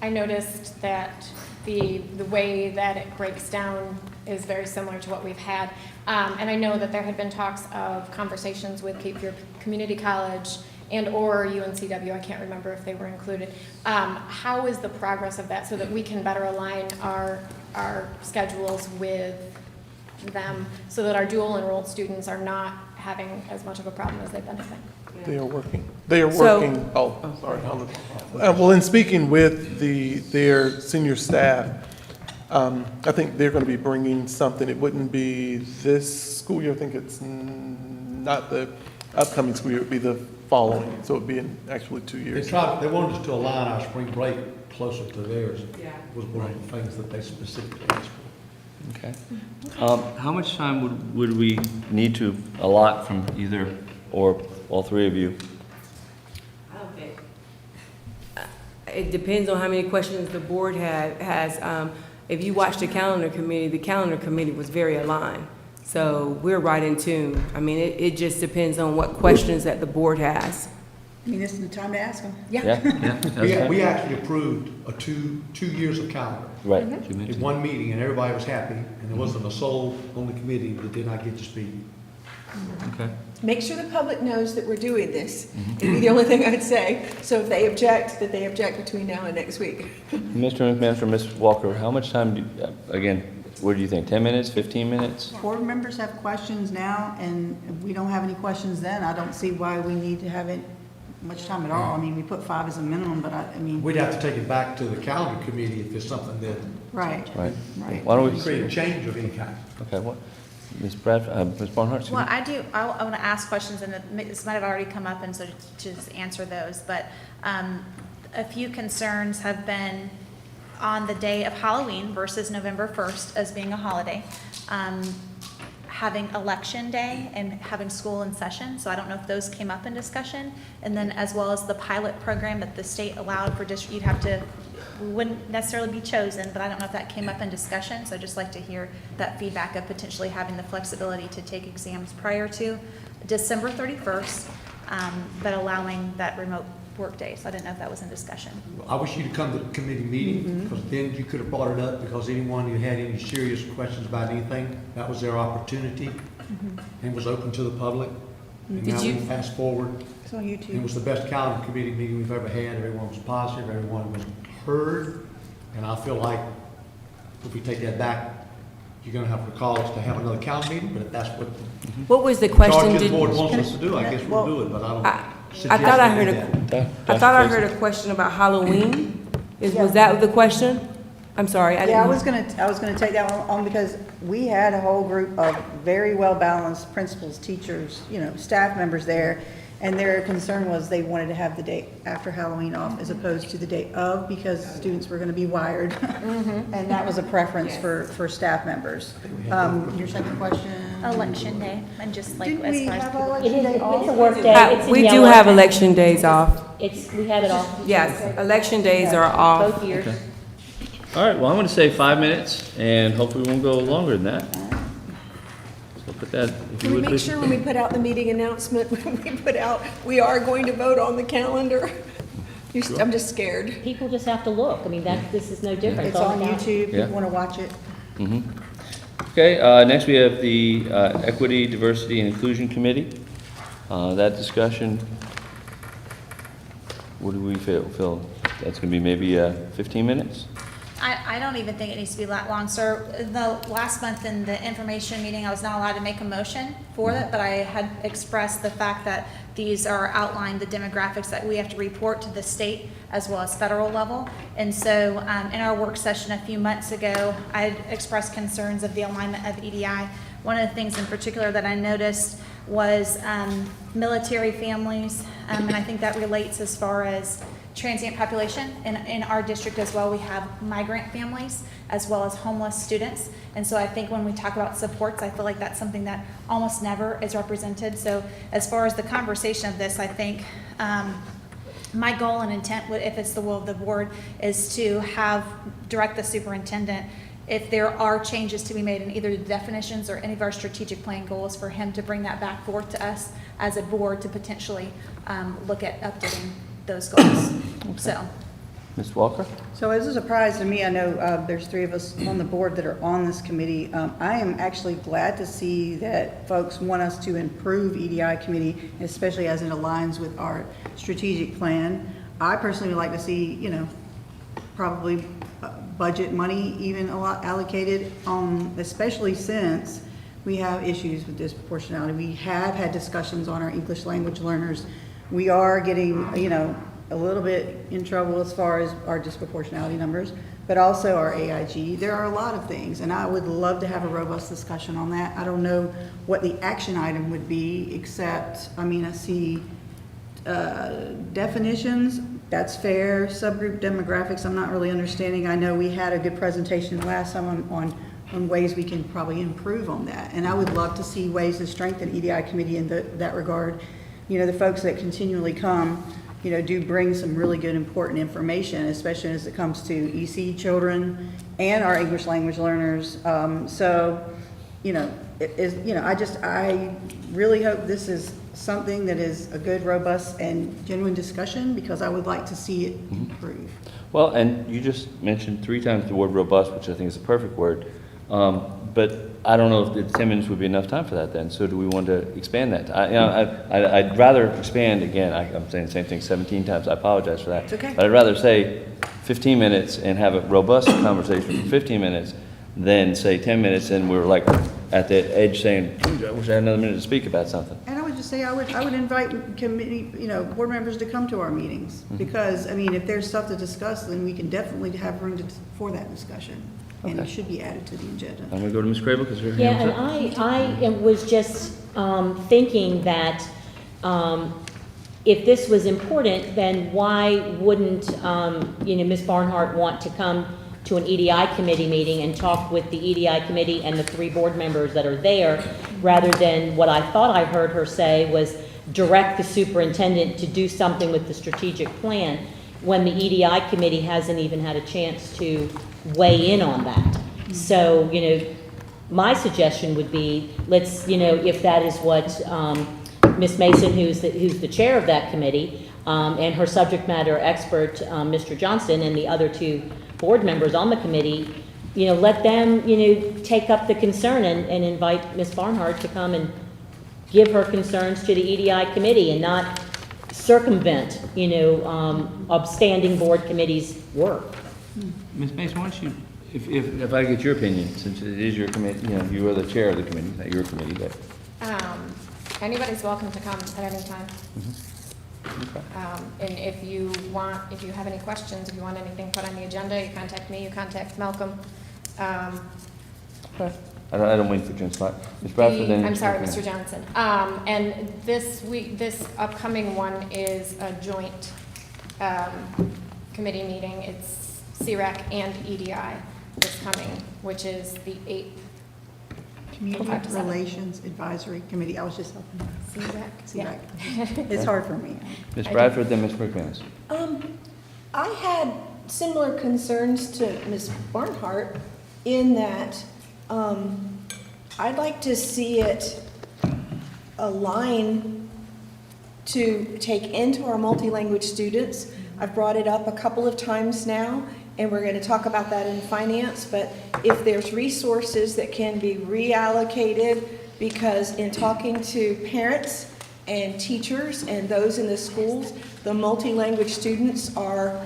I noticed that the way that it breaks down is very similar to what we've had. And I know that there had been talks of conversations with Cape Fear Community College and/or UNCW, I can't remember if they were included. How is the progress of that so that we can better align our schedules with them so that our dual enrolled students are not having as much of a problem as they've been having?
They are working. Well, in speaking with their senior staff, I think they're going to be bringing something. It wouldn't be this school year. I think it's not the upcoming school year. It would be the following. So it would be in actually 2 years.
They wanted us to align our spring break closer to theirs. Was one of the things that they specifically asked for.
Okay. How much time would we need to allot from either or all three of you?
It depends on how many questions the board has. If you watch the calendar committee was very aligned. So we're right in tune. I mean, it just depends on what questions that the board has.
I mean, this is the time to ask them.
We actually approved two years of calendar.
Right.
In one meeting, and everybody was happy, and there wasn't a soul on the committee that did not get to speak.
Okay.
Make sure the public knows that we're doing this. It'd be the only thing I'd say. So if they object, that they object between now and next week.
Mr. McManus or Ms. Walker, how much time again, what do you think, 10 minutes, 15 minutes?
Board members have questions now, and if we don't have any questions then, I don't see why we need to have it much time at all. I mean, we put 5 as a minimum, but I mean.
We'd have to take it back to the calendar committee if it's something that
Right.
Right.
Right.
Why don't we?
create a change of any kind.
Okay, what, Ms. Ms. Barnhart? excuse
Well,
me?
I want to ask questions, and this might have already come up, and so to just answer those, but a few concerns have been on the day of Halloween versus November 1st as being a holiday, having election day and having school in session, so I don't know if those came up in discussion, and then as well as the pilot program that the state allowed for district, you'd have to, wouldn't necessarily be chosen, but I don't know if that came up in discussion, so I'd just like to hear that feedback of potentially having the flexibility to take exams prior to December 31st, but allowing that remote work day, so I didn't know if that was in discussion.
I wish you'd come to the committee meeting, because then you could have brought it up, because anyone who had any serious questions about anything, that was their opportunity, and was open to the public. And
Did
now
you-
we fast forward.
It's on YouTube.
It was the best calendar committee meeting we've ever had. Everyone was positive, everyone was heard, and I feel like if we take that back, you're gonna have to call us to have another calendar meeting, but if that's what
What was the
the
question?
charge of the
Did-
board wants us to do, I guess we'll do it, but I don't
I thought I
suggest we
heard
do that.
I thought I heard a question about Halloween. Was that the question? I'm sorry, I
Yeah,
didn't.
I was gonna take that one on because we had a whole group of very well-balanced principals, teachers, staff members there. And their concern was they wanted to have the day after Halloween off as opposed to the day of because students were gonna be wired. And that was a preference for staff members. Your second question?
Election day, and just like
Didn't
as
we
far as
have
people.
election day off?
It's a work day. It's in
We do
yellow.
have election days off.
We have it off.
Yes, election days are off.
Both years.
All right, well, I'm going to say 5 minutes, and hopefully we won't go longer than that. So put that, if
Can
you
we
would,
make
please.
sure when we put out the meeting announcement, when we put out, we are going to vote on the calendar? I'm just scared.
People just have to look. I mean, this is no different.
It's on YouTube if
Yeah.
you wanna watch it.
Okay, next we have the Equity, Diversity, and Inclusion Committee. That discussion, what do we feel? That's going to be maybe 15 minutes?
I don't even think it needs to be that long, sir. The last month in the information meeting, I was not allowed to make a motion for it, but I had expressed the fact that these are outlined, the demographics that we have to report to the state as well as federal level. And so in our work session a few months ago, I had expressed concerns of the alignment of EDI. One of the things in particular that I noticed was military families, and I think that relates as far as transient population. In our district as well, we have migrant families as well as homeless students. And so I think when we talk about supports, I feel like that's something that almost never is represented. So as far as the conversation of this, I think my goal and intent, if it's the will of the board, is to direct the superintendent if there are changes to be made in either the definitions or any of our strategic plan goals, for him to bring that back forth to us as a board to potentially look at updating those goals. So,
Ms. Walker?
So as a surprise to me, I know there's 3 of us on the board that are on this committee. I am actually glad to see that folks want us to improve EDI committee, especially as it aligns with our strategic plan. I personally would like to see, probably budget money even allocated, especially since we have issues with disproportionality. We have had discussions on our English language learners. We are getting, a little bit in trouble as far as our disproportionality numbers, but also our AIG. There are a lot of things, and I would love to have a robust discussion on that. I don't know what the action item would be, except, I see definitions, that's fair. Subgroup demographics, I'm not really understanding. I know we had a good presentation last time on ways we can probably improve on that. And I would love to see ways to strengthen EDI committee in that regard. The folks that continually come, do bring some really good important information, especially as it comes to EC children and our English language learners. I really hope this is something that is a good, robust, and genuine discussion, because I would like to see it improve.
Well, and you just mentioned 3 times the word robust, which I think is a perfect word. But I don't know if the 10 minutes would be enough time for that then. So do we want to expand that? I'd rather expand, again, I'm saying the same thing 17 times. I apologize for that.
It's okay.
But I'd rather say 15 minutes and have a robust conversation for 15 minutes then say 10 minutes, and we're like at that edge saying, "Ooh, I wish I had another minute to speak about something."
And I would just say, I would invite committee, board members to come to our meetings.
Mhm.
Because, I mean, if there's stuff to discuss, then we can definitely have room for that discussion. And it
Okay.
should be added to the agenda.
I'm gonna go to Ms. Crable, because her
Yeah,
hand
and
was up.
I was just thinking that if this was important, then why wouldn't, Ms. Barnhart want to come to an EDI committee meeting and talk with the EDI committee and the 3 board members that are there, rather than what I thought I heard her say was direct the superintendent to do something with the strategic plan, when the EDI committee hasn't even had a chance to weigh in on that. So, my suggestion would be, let's, if that is what Ms. Mason, who's the chair of that committee, and her subject matter expert, Mr. Johnson, and the other 2 board members on the committee, let them, take up the concern and invite Ms. Barnhart to come and give her concerns to the EDI committee and not circumvent, upstanding board committee's work.
Ms. Mason, why don't you, if I get your opinion, since it is your committee, you are the chair of the committee, not your committee, but.
Anybody's welcome to come at any time.
Okay.
And if you have any questions, if you want anything put on the agenda, you contact me, you contact Malcolm.
Okay. I don't mean for Jim Spot. Ms. Bradford, then.
I'm sorry, Mr. Johnson. And this upcoming one is a joint committee meeting. It's CREC and EDI this coming, which is the 8th.
Community Relations Advisory Committee, I was just helping.
CREC? Yeah.
It's hard for me.
Ms. Bradford, then Ms. McManus.
I had similar concerns to Ms. Barnhart in that I'd like to see it align to take into our multi-language students. I've brought it up a couple of times now, and we're going to talk about that in finance, but if there's resources that can be reallocated, because in talking to parents and teachers and those in the schools, the multi-language students are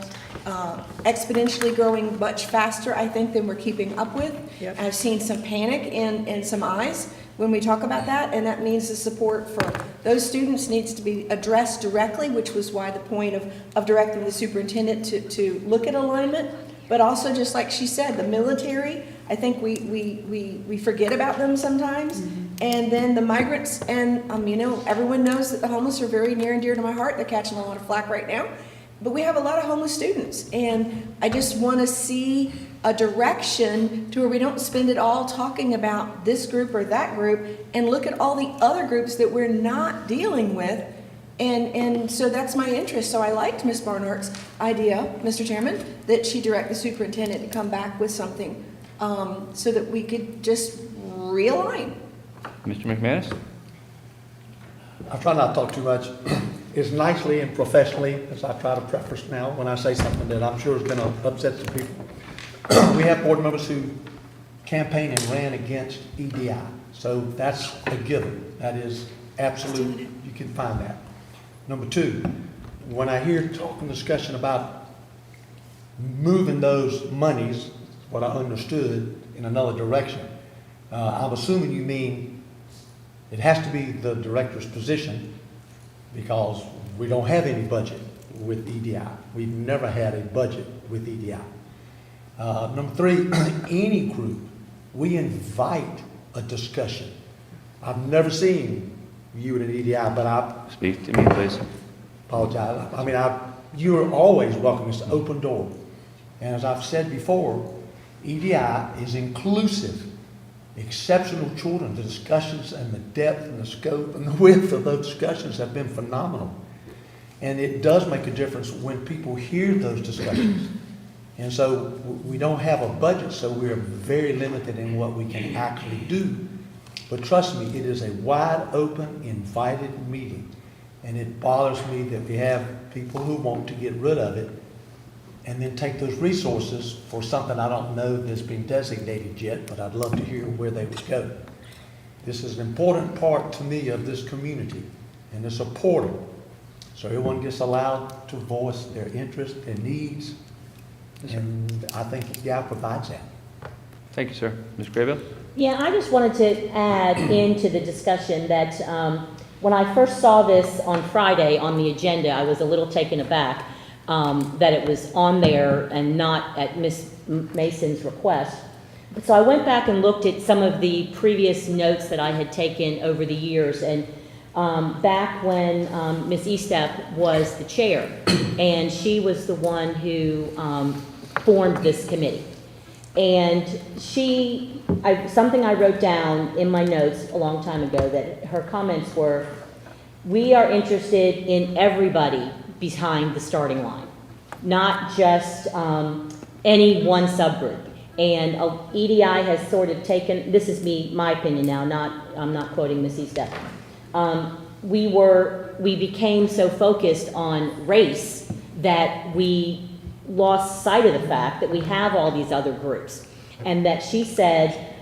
exponentially growing much faster, I think, than we're keeping up with.
Yep.
I've seen some panic in some eyes when we talk about that, and that means the support for those students needs to be addressed directly, which was why the point of directing the superintendent to look at alignment. But also, just like she said, the military, I think we forget about them sometimes.
Mm-hmm.
And then the migrants, and everyone knows that the homeless are very near and dear to my heart. They're catching a lot of flack right now. But we have a lot of homeless students, and I just want to see a direction to where we don't spend it all talking about this group or that group, and look at all the other groups that we're not dealing with. And so that's my interest. So I liked Ms. Barnhart's idea, Mr. Chairman, that she direct the superintendent to come back with something so that we could just realign.
Mr. McManus?
I try not to talk too much. As nicely and professionally as I try to preface now when I say something that I'm sure is going to upset some people. We have board members who campaigned and ran against EDI. So that's a given. That is absolute. You can find that. Number 2, when I hear talk and discussion about moving those monies, what I understood, in another direction, I'm assuming you mean it has to be the director's position, because we don't have any budget with EDI. We've never had a budget with EDI. Number 3, any group, we invite a discussion. I've never seen you at an EDI, but I
Speak to me, please.
apologize. I mean, you are always welcome. It's an open door. And as I've said before, EDI is inclusive. Exceptional children. The discussions and the depth and the scope and the width of those discussions have been phenomenal. And it does make a difference when people hear those discussions. And so we don't have a budget, so we're very limited in what we can actually do. But trust me, it is a wide open, invited meeting. And it bothers me that we have people who want to get rid of it and then take those resources for something I don't know that's been designated yet, but I'd love to hear where they would go. This is an important part to me of this community, and it's important. So everyone gets allowed to voice their interests, their needs, and I think EDI provides that.
Thank you, sir. Ms. Graybill?
Yeah, I just wanted to add into the discussion that when I first saw this on Friday on the agenda, I was a little taken aback that it was on there and not at Ms. Mason's request. So I went back and looked at some of the previous notes that I had taken over the years, and back when Ms. Estep was the chair, and she was the one who formed this committee. And something I wrote down in my notes a long time ago, that her comments were, we are interested in everybody behind the starting line, not just any one subgroup. And EDI has sort of taken, this is my opinion now, I'm not quoting Ms. Estep. We became so focused on race that we lost sight of the fact that we have all these other groups. And that she said,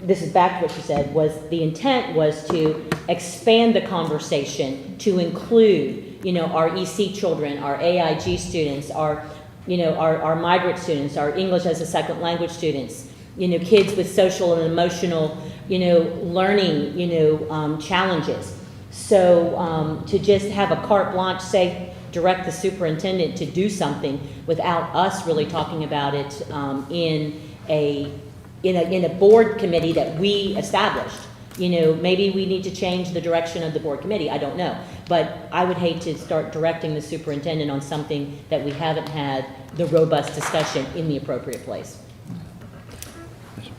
this is back to what she said, was the intent was to expand the conversation to include, our EC children, our AIG students, our migrant students, our English as a second language students, kids with social and emotional, learning, challenges. So to just have a carte blanche, say, direct the superintendent to do something without us really talking about it in a board committee that we established. Maybe we need to change the direction of the board committee, I don't know. But I would hate to start directing the superintendent on something that we haven't had the robust discussion in the appropriate place.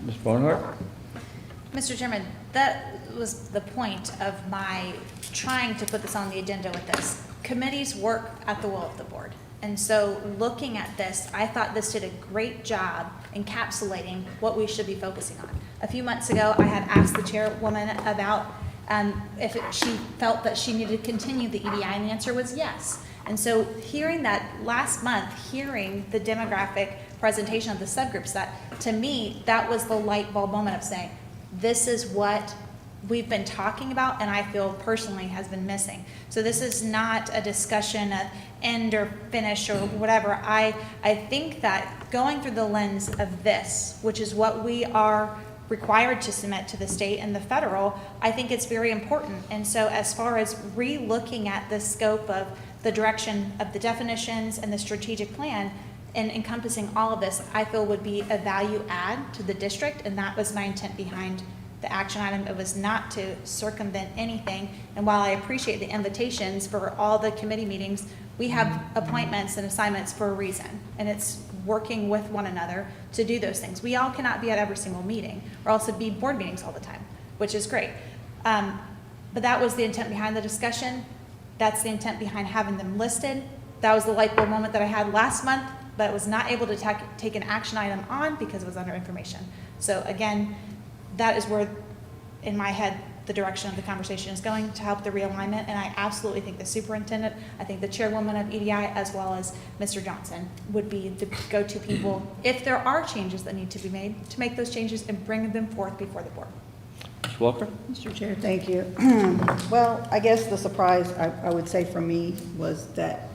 Ms. Barnhart?
Mr. Chairman, that was the point of my trying to put this on the agenda with this. Committees work at the will of the board. And so looking at this, I thought this did a great job encapsulating what we should be focusing on. A few months ago, I had asked the chairwoman about if she felt that she needed to continue the EDI, and the answer was yes. And so hearing that last month, hearing the demographic presentation of the subgroups, that to me, that was the light bulb moment of saying, this is what we've been talking about, and I feel personally has been missing. So this is not a discussion of end or finish or whatever. I think that going through the lens of this, which is what we are required to submit to the state and the federal, I think it's very important. And so as far as re-looking at the scope of the direction of the definitions and the strategic plan and encompassing all of this, I feel would be a value add to the district, and that was my intent behind the action item. It was not to circumvent anything. And while I appreciate the invitations for all the committee meetings, we have appointments and assignments for a reason. And it's working with one another to do those things. We all cannot be at every single meeting or else it'd be board meetings all the time, which is great. But that was the intent behind the discussion. That's the intent behind having them listed. That was the light bulb moment that I had last month, but was not able to take an action item on because it was under information. So again, that is where, in my head, the direction of the conversation is going to help the realignment. And I absolutely think the superintendent, I think the chairwoman of EDI, as well as Mr. Johnson, would be the go-to people if there are changes that need to be made, to make those changes and bring them forth before the board.
Ms. Walker?
Mr. Chair, thank you. Well, I guess the surprise, I would say for me, was that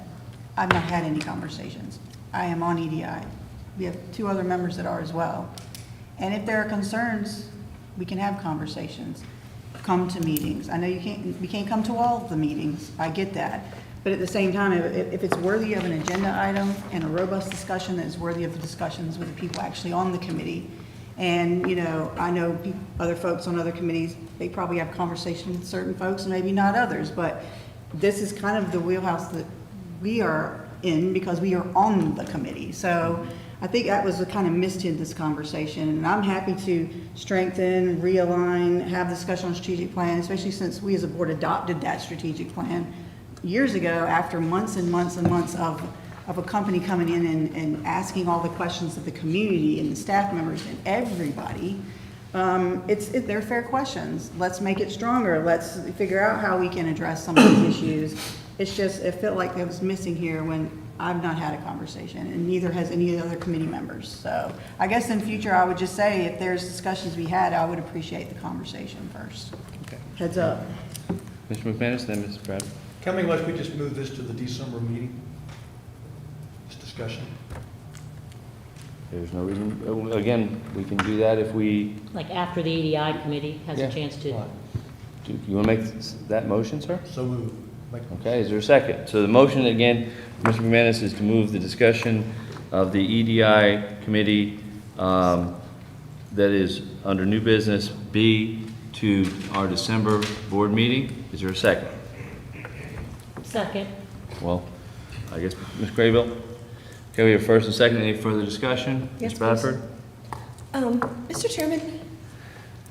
I've not had any conversations. I am on EDI. We have 2 other members that are as well. And if there are concerns, we can have conversations, come to meetings. I know we can't come to all of the meetings, I get that. But at the same time, if it's worthy of an agenda item and a robust discussion that is worthy of the discussions with the people actually on the committee, and I know other folks on other committees, they probably have conversations with certain folks and maybe not others, but this is kind of the wheelhouse that we are in because we are on the committee. So I think that was kind of missed in this conversation, and I'm happy to strengthen, realign, have discussion on strategic plan, especially since we as a board adopted that strategic plan years ago after months and months and months of a company coming in and asking all the questions of the community and the staff members and everybody. They're fair questions. Let's make it stronger. Let's figure out how we can address some of these issues. It's just, it felt like it was missing here when I've not had a conversation, and neither has any other committee members. So I guess in future, I would just say if there's discussions we had, I would appreciate the conversation first.
Okay.
Heads up.
Mr. McManus, then Mrs. Bradford.
Can we let we just move this to the December meeting? This discussion?
There's no reason, again, we can do that if we,
Like after the EDI committee has
Yeah.
a chance to.
you want to make that motion, sir?
So moved.
Okay, is there a second? So the motion, again, Mr. McManus, is to move the discussion of the EDI committee that is under new business B to our December board meeting. Is there a second?
Second.
Well, I guess, Ms. Graybill? Okay, we have first and second. Any further discussion?
Yes,
Ms. Bradford?
Mr. Chairman,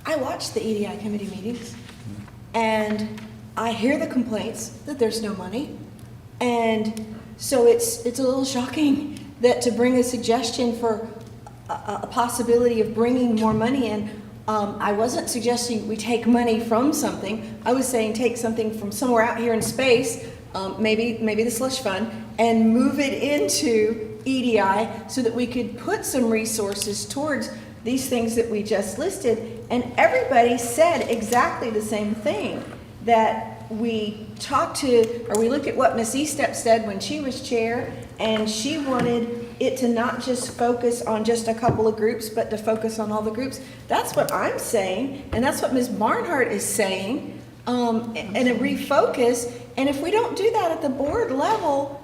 I watch the EDI committee meetings, and I hear the complaints that there's no money. And so it's a little shocking that to bring a suggestion for a possibility of bringing more money in, I wasn't suggesting we take money from something. I was saying take something from somewhere out here in space, maybe the slush fund, and move it into EDI so that we could put some resources towards these things that we just listed. And everybody said exactly the same thing, that we talked to, or we look at what Ms. Estep said when she was chair, and she wanted it to not just focus on just a couple of groups, but to focus on all the groups. That's what I'm saying, and that's what Ms. Barnhart is saying, and a refocus. And if we don't do that at the board level,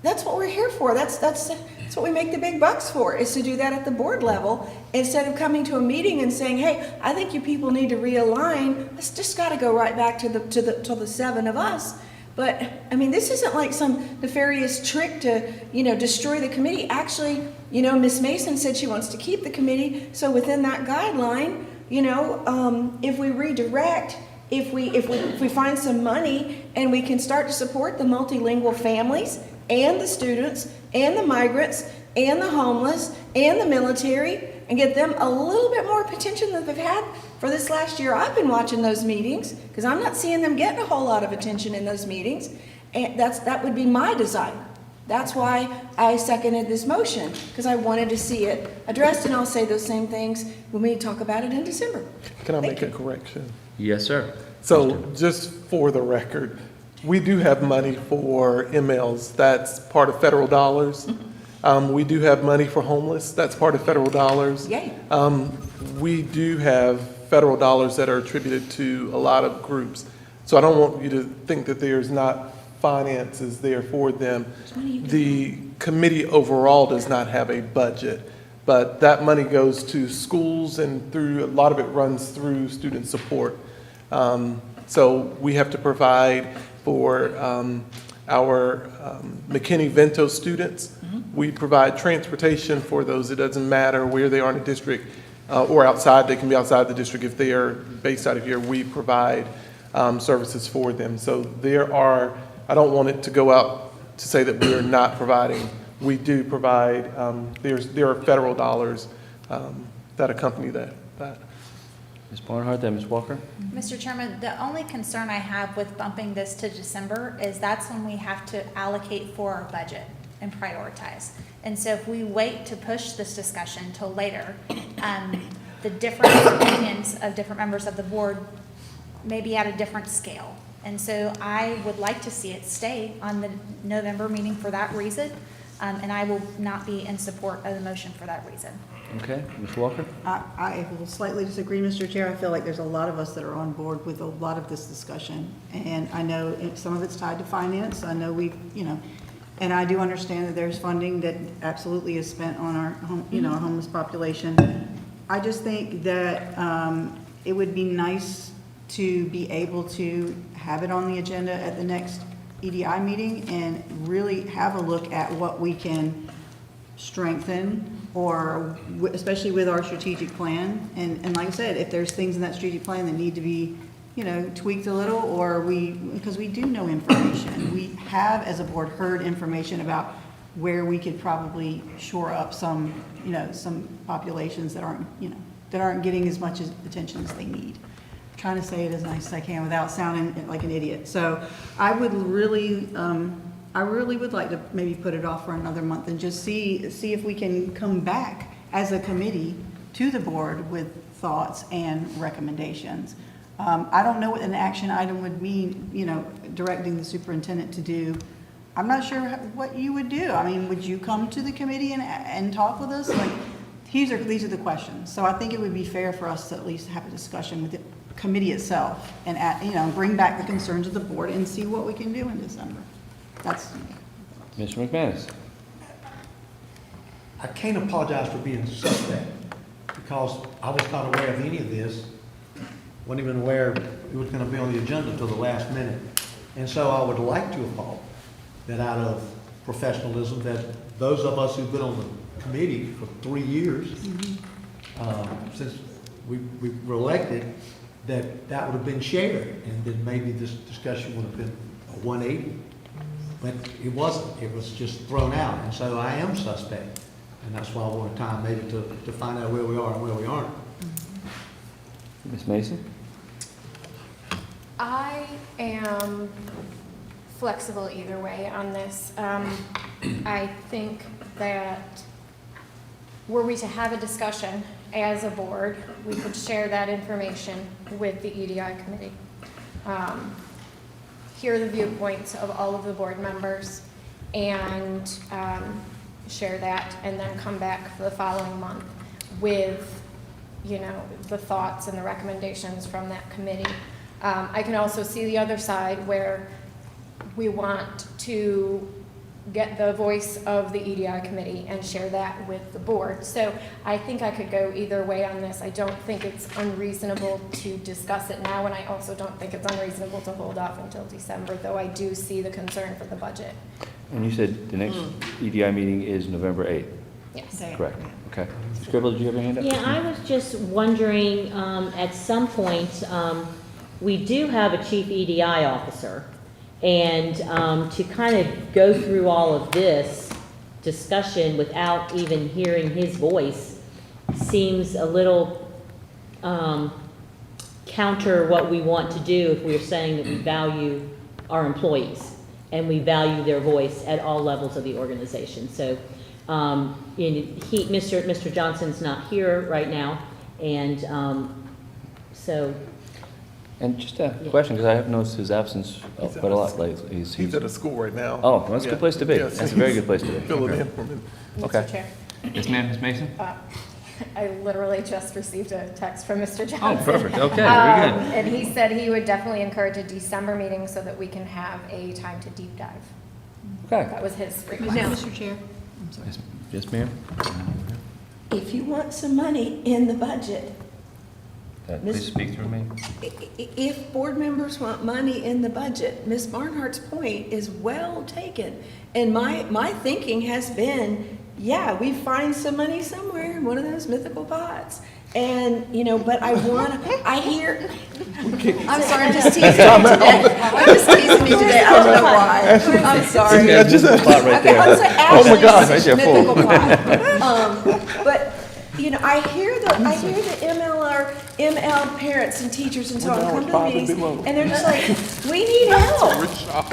that's what we're here for. That's what we make the big bucks for, is to do that at the board level, instead of coming to a meeting and saying, hey, I think you people need to realign. It's just got to go right back to the seven of us. But I mean, this isn't like some nefarious trick to, destroy the committee. Actually, Ms. Mason said she wants to keep the committee. So within that guideline, if we redirect, if we find some money and we can start to support the multilingual families and the students and the migrants and the homeless and the military, and get them a little bit more attention than they've had for this last year. I've been watching those meetings because I'm not seeing them getting a whole lot of attention in those meetings, and that would be my desire. That's why I seconded this motion, because I wanted to see it addressed, and I'll say those same things when we talk about it in December.
Can I make a correction?
Yes, sir.
So just for the record, we do have money for MLs. That's part of federal dollars. We do have money for homeless. That's part of federal dollars.
Yay.
We do have federal dollars that are attributed to a lot of groups. So I don't want you to think that there's not finances there for them. The committee overall does not have a budget, but that money goes to schools, and a lot of it runs through student support. So we have to provide for our McKinney-Vento students. We provide transportation for those. It doesn't matter where they are in the district or outside. They can be outside the district. If they are based out of here, we provide services for them. So I don't want it to go out to say that we are not providing. We do provide. There are federal dollars that accompany that.
Ms. Barnhart, then Ms. Walker?
Mr. Chairman, the only concern I have with bumping this to December is that's when we have to allocate for our budget and prioritize. And so if we wait to push this discussion till later, the different opinions of different members of the board may be at a different scale. And so I would like to see it stay on the November meeting for that reason, and I will not be in support of the motion for that reason.
Okay, Ms. Walker?
I will slightly disagree, Mr. Chair. I feel like there's a lot of us that are on board with a lot of this discussion. And I know some of it's tied to finance. I know and I do understand that there's funding that absolutely is spent on our homeless population. I just think that it would be nice to be able to have it on the agenda at the next EDI meeting and really have a look at what we can strengthen, or especially with our strategic plan. And like I said, if there's things in that strategic plan that need to be, tweaked a little, or because we do know information. We have, as a board, heard information about where we could probably shore up some populations that aren't getting as much attention as they need. I'm trying to say it as nice as I can without sounding like an idiot. So I really would like to maybe put it off for another month and just see if we can come back as a committee to the board with thoughts and recommendations. I don't know what an action item would mean, directing the superintendent to do I'm not sure what you would do. I mean, would you come to the committee and talk with us? Like, these are the questions. So I think it would be fair for us to at least have a discussion with the committee itself and, bring back the concerns of the board and see what we can do in December. That's me.
Mr. McManus.
I can't apologize for being suspect, because I was not aware of any of this. Wasn't even aware it was going to be on the agenda until the last minute. And so I would like to have thought that out of professionalism, that those of us who've been on the committee for 3 years, since we were elected, that would have been shared, and then maybe this discussion would have been a 180. But it wasn't. It was just thrown out. And so I am suspect. And that's why I wanted time maybe to find out where we are and where we aren't.
Ms. Mason?
I am flexible either way on this. I think that were we to have a discussion as a board, we could share that information with the EDI committee. Hear the viewpoints of all of the board members and share that, and then come back for the following month with, the thoughts and the recommendations from that committee. I can also see the other side where we want to get the voice of the EDI committee and share that with the board. So I think I could go either way on this. I don't think it's unreasonable to discuss it now, and I also don't think it's unreasonable to hold off until December, though I do see the concern for the budget.
And you said the next EDI meeting is November 8th?
Yes.
Correct. Okay. Mr. Scribble, did you have your hand up?
Yeah, I was just wondering, at some point, we do have a chief EDI officer. And to kind of go through all of this discussion without even hearing his voice seems a little counter what we want to do if we're saying that we value our employees and we value their voice at all levels of the organization. So Mr. Johnson's not here right now, and so.
And just a question, because I have noticed his absence quite a lot lately.
He's at a school right now.
Oh, well, that's a good place to be.
Yes,
That's a very good place to be.
Filling in for me.
Okay.
Mr. Chair.
Yes, ma'am, Ms. Mason?
I literally just received a text from Mr. Johnson.
Oh, perfect. Okay, very good.
And he said he would definitely encourage a December meeting so that we can have a time to deep dive.
Okay.
That was his request.
Now, Mr. Chair, I'm sorry.
Yes, ma'am?
If you want some money in the budget,
Please speak through me.
if board members want money in the budget, Ms. Barnhart's point is well taken. And my thinking has been, yeah, we find some money somewhere in one of those mythical pots. And, but I hear, I'm sorry, I'm just teasing you today. I'm just teasing you today, I don't know why. I'm sorry.
Yeah, just a pot right there.
I'll say
Oh my God, right
Ashley's
there, full.
mythical pot. But, I hear the ML parents and teachers and so on come to the meetings, and they're just like, we need help.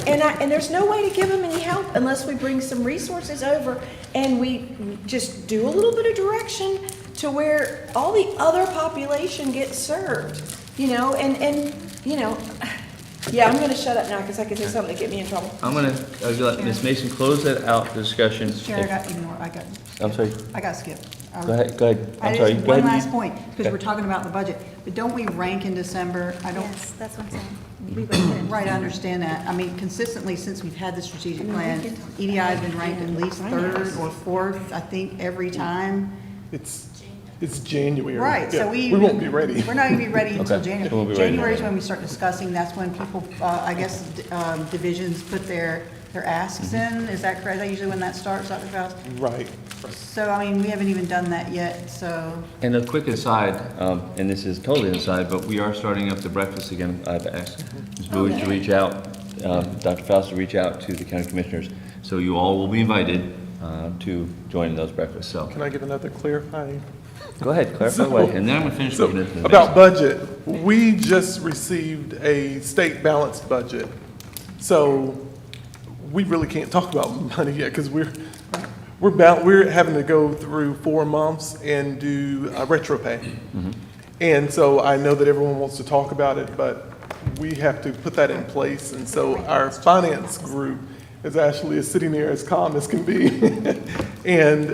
And there's no way to give them any help unless we bring some resources over and we just do a little bit of direction to where all the other population gets served, yeah, I'm gonna shut up now because I can say something to get me in trouble.
I'm going to let Ms. Mason close that out, the discussion.
Mr. Chair,
I'm sorry.
I got skipped.
Go ahead. I'm sorry. Go
One
ahead.
last point, because we're talking about the budget, but don't we rank in December? I don't.
Yes, that's what I'm saying. We would put it in
Right, I understand that. I mean, consistently since we've had the strategic plan, EDI has been ranked at least third or fourth, I think, every time.
It's January.
Right, so
we won't be ready.
We're not gonna be ready until
Okay,
January.
so we'll be ready.
January is when we start discussing, that's when people, I guess, divisions put their asks in. Is that correct? Is that usually when that starts, Dr. Faust?
Right.
So, I mean, we haven't even done that yet, so.
And a quick aside, and this is totally an aside, but we are starting up the breakfast again. I've asked Ms. Bowie to reach out, Dr. Faust to reach out to the county commissioners. So you all will be invited to join those breakfasts. So
Can I get another clarifying?
go ahead, clarify away, and then I'm going to finish
So,
looking at the
about budget, we just received a state balanced budget. So we really can't talk about money yet because we're having to go through 4 months and do retro pay.
Mm-hmm.
And so I know that everyone wants to talk about it, but we have to put that in place. And so our finance group as Ashley is sitting there as calm as can be. And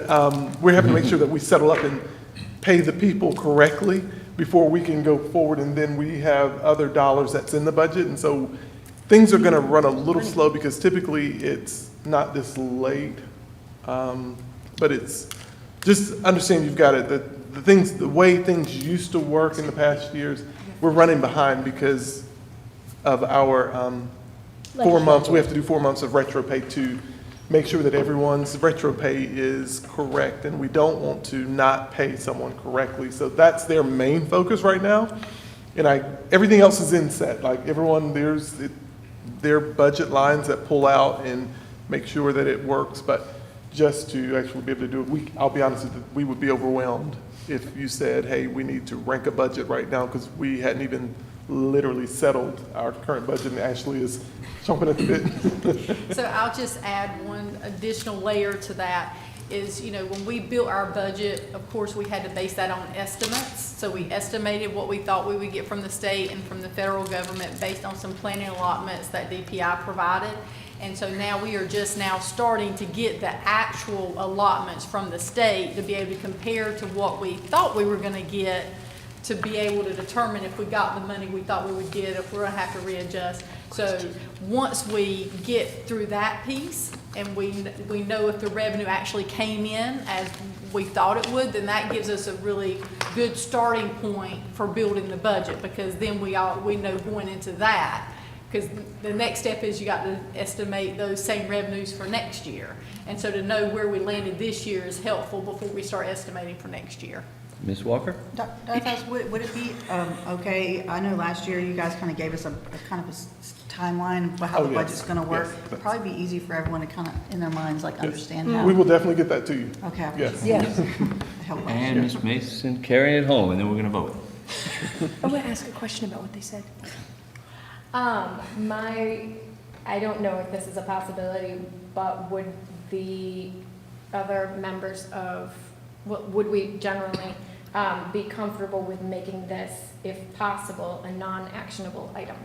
we're having to make sure that we settle up and pay the people correctly before we can go forward, and then we have other dollars that's in the budget. And so things are gonna run a little slow because typically it's not this late. But it's, just understand you've got it, the way things used to work in the past years, we're running behind because of our 4 months. We have to do 4 months of retro pay to make sure that everyone's retro pay is correct, and we don't want to not pay someone correctly. So that's their main focus right now. And everything else is in set, like everyone, their budget lines that pull out and make sure that it works. But just to actually be able to do it, I'll be honest with you, we would be overwhelmed if you said, hey, we need to rank a budget right now, because we hadn't even literally settled our current budget, and Ashley is chomping at the bit.
So I'll just add one additional layer to that is, when we built our budget, of course, we had to base that on estimates. So we estimated what we thought we would get from the state and from the federal government based on some planning allotments that DPI provided. And so now we are just now starting to get the actual allotments from the state to be able to compare to what we thought we were gonna get, to be able to determine if we got the money we thought we would get, if we're gonna have to readjust. So once we get through that piece and we know if the revenue actually came in as we thought it would, then that gives us a really good starting point for building the budget, because then we know going into that. Because the next step is you got to estimate those same revenues for next year. And so to know where we landed this year is helpful before we start estimating for next year.
Ms. Walker?
Dr. Faust, would it be okay, I know last year you guys kind of gave us a kind of a timeline of how the budget's going to work. It'd probably be easy for everyone to kind of, in their minds, like understand how.
We will definitely get that to you.
Okay.
Yes.
Help us.
And Ms. Mason carrying it home, and then we're gonna vote.
I want to ask a question about what they said.
I don't know if this is a possibility, but would the other members would we generally be comfortable with making this, if possible, a non-actionable item?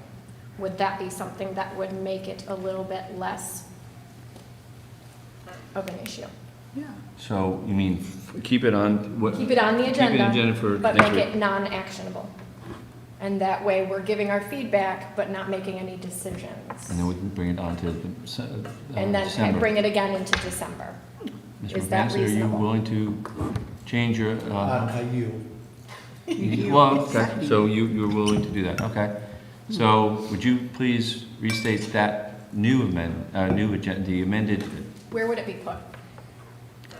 Would that be something that would make it a little bit less of an issue?
Yeah.
So you mean keep it on what?
Keep it on the agenda.
Keep it on the agenda for
but
next
make
week.
it non-actionable. And that way, we're giving our feedback, but not making any decisions.
And then we can bring it on to
And then
December.
bring it again into December.
Mr.
Is that
McManus, are you
reasonable?
willing to change your?
I yield.
Well, okay, so you're willing to do that, okay. So would you please restate that new agenda, the amended?
Where would it be put?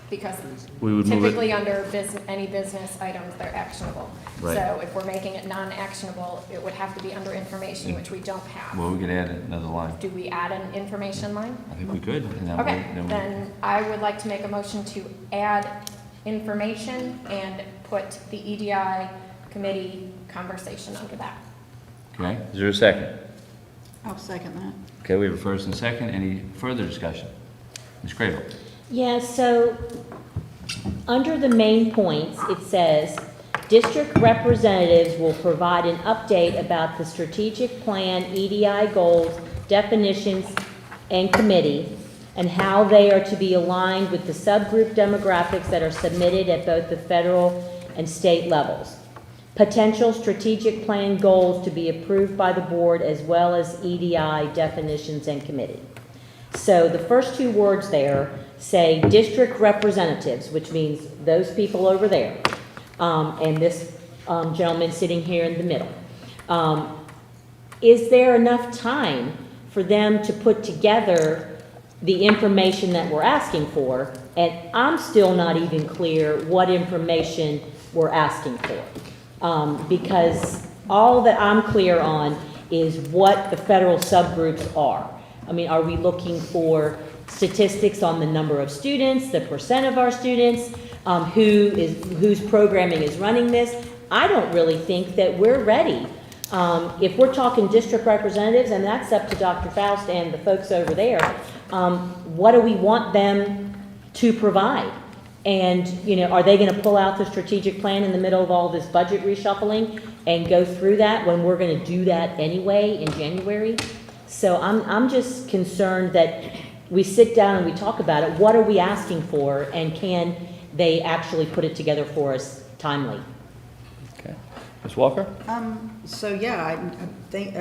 Because
We would move it.
typically under any business items, they're actionable.
Right.
So if we're making it non-actionable, it would have to be under information, which we don't have.
Well, we could add another line.
Do we add an information line?
I think we could. And that
Okay,
way- then we-
then I would like to make a motion to add information and put the EDI committee conversation under that.
Okay, is there a second?
I'll second that.
Okay, we have a first and second. Any further discussion? Ms. Cravel?
Yeah, so under the main points, it says, district representatives will provide an update about the strategic plan, EDI goals, definitions, and committee, and how they are to be aligned with the subgroup demographics that are submitted at both the federal and state levels. Potential strategic plan goals to be approved by the board, as well as EDI definitions and committee. So the first two words there say district representatives, which means those people over there, and this gentleman sitting here in the middle. Is there enough time for them to put together the information that we're asking for? And I'm still not even clear what information we're asking for. Because all that I'm clear on is what the federal subgroups are. I mean, are we looking for statistics on the number of students, the percent of our students, whose programming is running this? I don't really think that we're ready. If we're talking district representatives, and that's up to Dr. Faust and the folks over there, what do we want them to provide? And, are they going to pull out the strategic plan in the middle of all this budget reshuffling and go through that when we're going to do that anyway in January? So I'm just concerned that we sit down and we talk about it, what are we asking for, and can they actually put it together for us timely?
Okay. Ms. Walker?
So yeah, I think,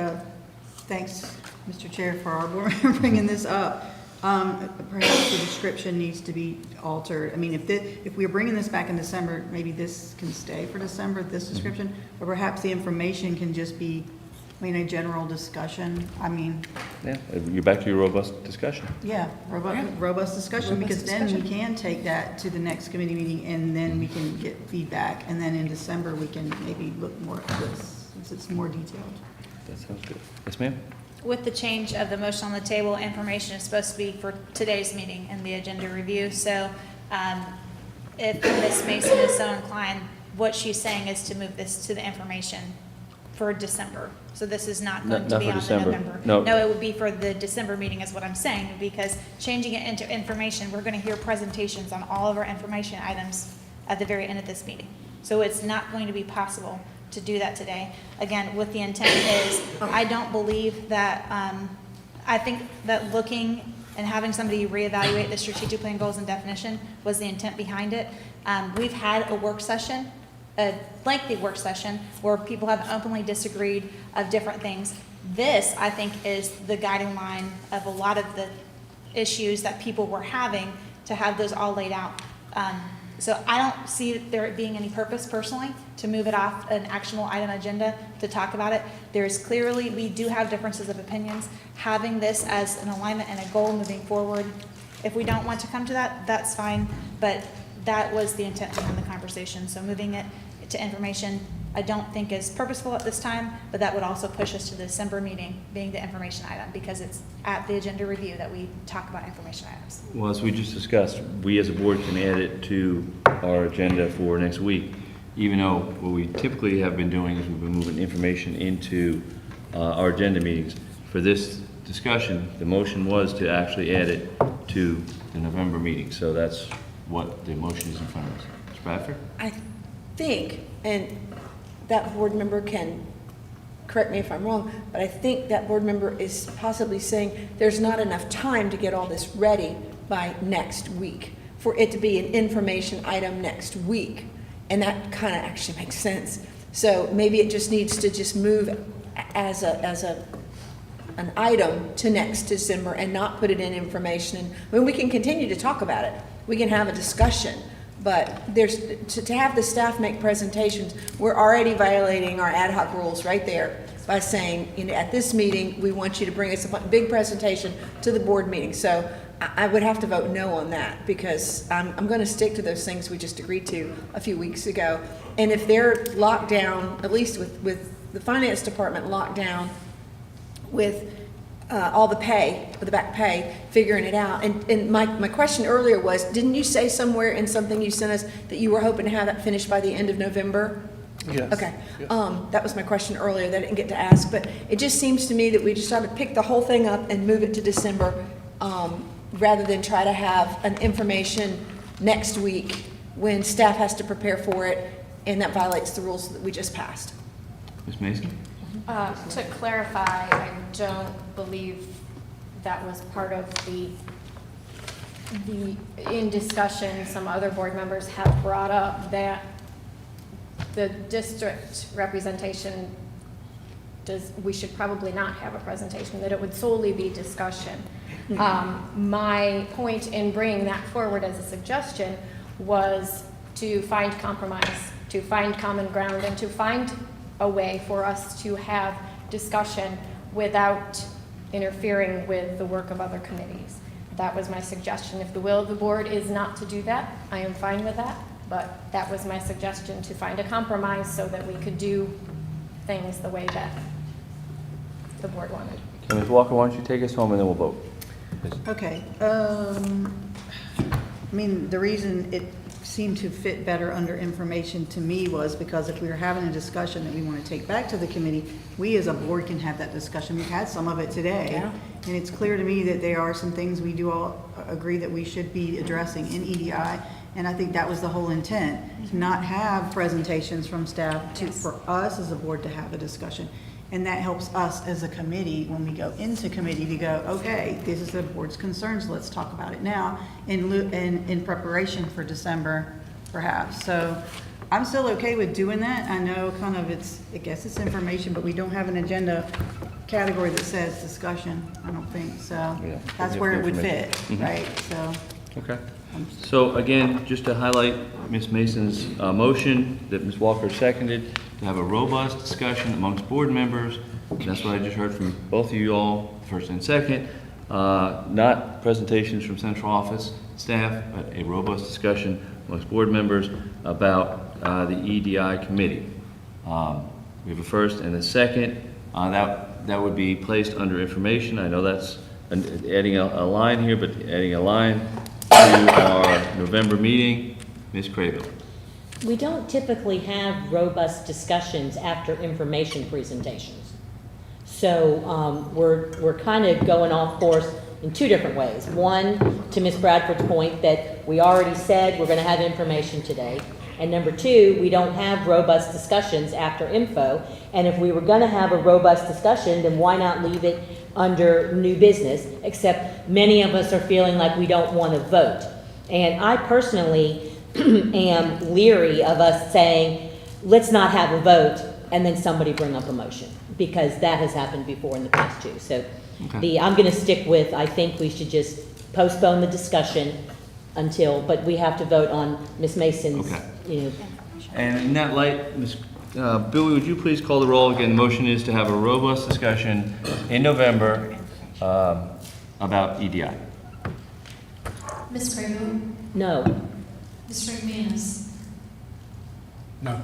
thanks, Mr. Chair, for our board member bringing this up. Perhaps the description needs to be altered. I mean, if we're bringing this back in December, maybe this can stay for December, this description, or perhaps the information can just be, a general discussion. I mean.
Yeah, you're back to your robust discussion.
Yeah, robust discussion, because then we can take that to the next committee meeting, and then we can get feedback, and then in December, we can maybe look more at this, since it's more detailed.
That sounds good. Yes, ma'am?
With the change of the motion on the table, information is supposed to be for today's meeting and the agenda review. So if Ms. Mason is so inclined, what she's saying is to move this to the information for December. So this is not going to be on the November.
No,
it would be for the December meeting is what I'm saying, because changing it into information, we're going to hear presentations on all of our information items at the very end of this meeting. So it's not going to be possible to do that today. Again, with the intent is, I don't believe that, I think that looking and having somebody reevaluate the strategic plan goals and definition was the intent behind it. We've had a work session, a lengthy work session, where people have openly disagreed of different things. This, I think, is the guiding line of a lot of the issues that people were having, to have those all laid out. So I don't see there being any purpose personally to move it off an actionable item agenda to talk about it. There's clearly, we do have differences of opinions. Having this as an alignment and a goal moving forward, if we don't want to come to that, that's fine, but that was the intent behind the conversation. So moving it to information, I don't think is purposeful at this time, but that would also push us to the December meeting being the information item, because it's at the agenda review that we talk about information items.
Well, as we just discussed, we as a board can add it to our agenda for next week, even though what we typically have been doing is we've been moving information into our agenda meetings. For this discussion, the motion was to actually add it to the November meeting, so that's what the motion is in front of us. Ms. Bradford?
I think, and that board member can correct me if I'm wrong, but I think that board member is possibly saying there's not enough time to get all this ready by next week, for it to be an information item next week. And that kind of actually makes sense. So maybe it just needs to just move as an item to next December and not put it in information. And I mean, we can continue to talk about it. We can have a discussion. But there's, to have the staff make presentations, we're already violating our ad hoc rules right there by saying, at this meeting, we want you to bring us a big presentation to the board meeting. So I would have to vote no on that, because I'm going to stick to those things we just agreed to a few weeks ago. And if they're locked down, at least with the finance department locked down with all the pay, or the back pay, figuring it out. And my question earlier was, didn't you say somewhere in something you sent us that you were hoping to have that finished by the end of November?
Yes.
Okay.
Yes.
That was my question earlier that I didn't get to ask, but it just seems to me that we just ought to pick the whole thing up and move it to December, rather than try to have an information next week when staff has to prepare for it, and that violates the rules that we just passed.
Ms. Mason?
To clarify, I don't believe that was part of in discussion, some other board members have brought up that the district representation we should probably not have a presentation, that it would solely be discussion. My point in bringing that forward as a suggestion was to find compromise, to find common ground, and to find a way for us to have discussion without interfering with the work of other committees. That was my suggestion. If the will of the board is not to do that, I am fine with that, but that was my suggestion, to find a compromise so that we could do things the way that the board wanted.
Okay, Ms. Walker, why don't you take us home and then we'll vote.
Okay. I mean, the reason it seemed to fit better under information to me was because if we were having a discussion that we want to take back to the committee, we as a board can have that discussion. We've had some of it today.
Yeah.
And it's clear to me that there are some things we do all agree that we should be addressing in EDI. And I think that was the whole intent, to not have presentations from staff, for us as a board to have a discussion. And that helps us as a committee, when we go into committee, to go, okay, this is the board's concerns, let's talk about it now, in preparation for December, perhaps. So I'm still okay with doing that. I know kind of I guess it's information, but we don't have an agenda category that says discussion, I don't think, so
Yeah,
that's where it would fit,
Mhm.
right? So,
Okay. So again, just to highlight Ms. Mason's motion that Ms. Walker seconded, to have a robust discussion amongst board members. That's what I just heard from both of you all, first and second. Not presentations from central office staff, but a robust discussion amongst board members about the EDI committee. We have a first and a second. That would be placed under information. I know that's adding a line here, but adding a line to our November meeting. Ms. Craybill.
We don't typically have robust discussions after information presentations. So we're kind of going off course in two different ways. One, to Ms. Bradford's point, that we already said we're going to have information today. And number two, we don't have robust discussions after info. And if we were going to have a robust discussion, then why not leave it under new business? Except many of us are feeling like we don't want to vote. And I personally am leery of us saying, let's not have a vote, and then somebody bring up a motion, because that has happened before in the past too. So I'm going to stick with, I think we should just postpone the discussion until, but we have to vote on Ms. Mason's, you know.
And in that light, Ms. Billy, would you please call the roll again? The motion is to have a robust discussion in November about EDI.
Ms. Craybill?
No.
Mr. McManus?
No.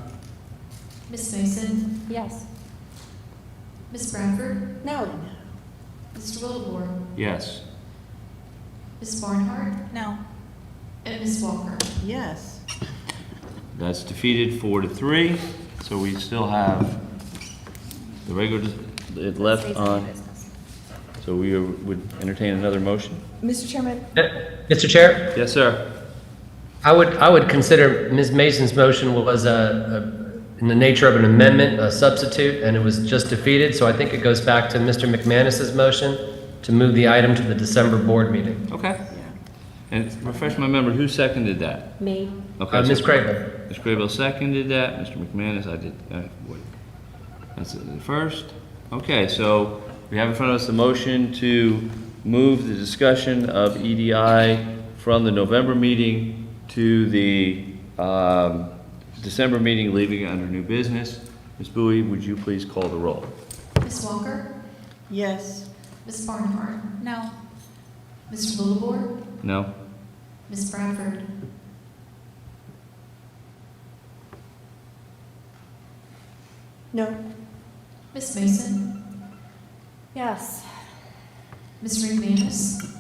Ms. Mason?
Yes.
Ms. Bradford?
No.
Mr. Wildebohr?
Yes.
Ms. Barnhart?
No.
And Ms. Walker?
yes.
That's defeated 4-3. So we still have the regular it left on. So we would entertain another motion.
Mr. Chairman?
Mr. Chair,
Yes, sir.
I would consider Ms. Mason's motion was in the nature of an amendment, a substitute, and it was just defeated. So I think it goes back to Mr. McManus's motion to move the item to the December board meeting.
Okay. And refresh my memory, who seconded that?
Me.
Okay.
Ms. Craybill.
Ms. Craybill seconded that. Mr. McManus, I did. Wait. That's the first. Okay, so we have in front of us the motion to move the discussion of EDI from the November meeting to the December meeting, leaving it under new business. Ms. Bowie, would you please call the roll?
Ms. Walker?
Yes.
Ms. Barnhart?
No.
Mr. Wildebohr?
No?
Ms. Bradford?
No.
Ms. Mason?
Yes.
Mr. McManus?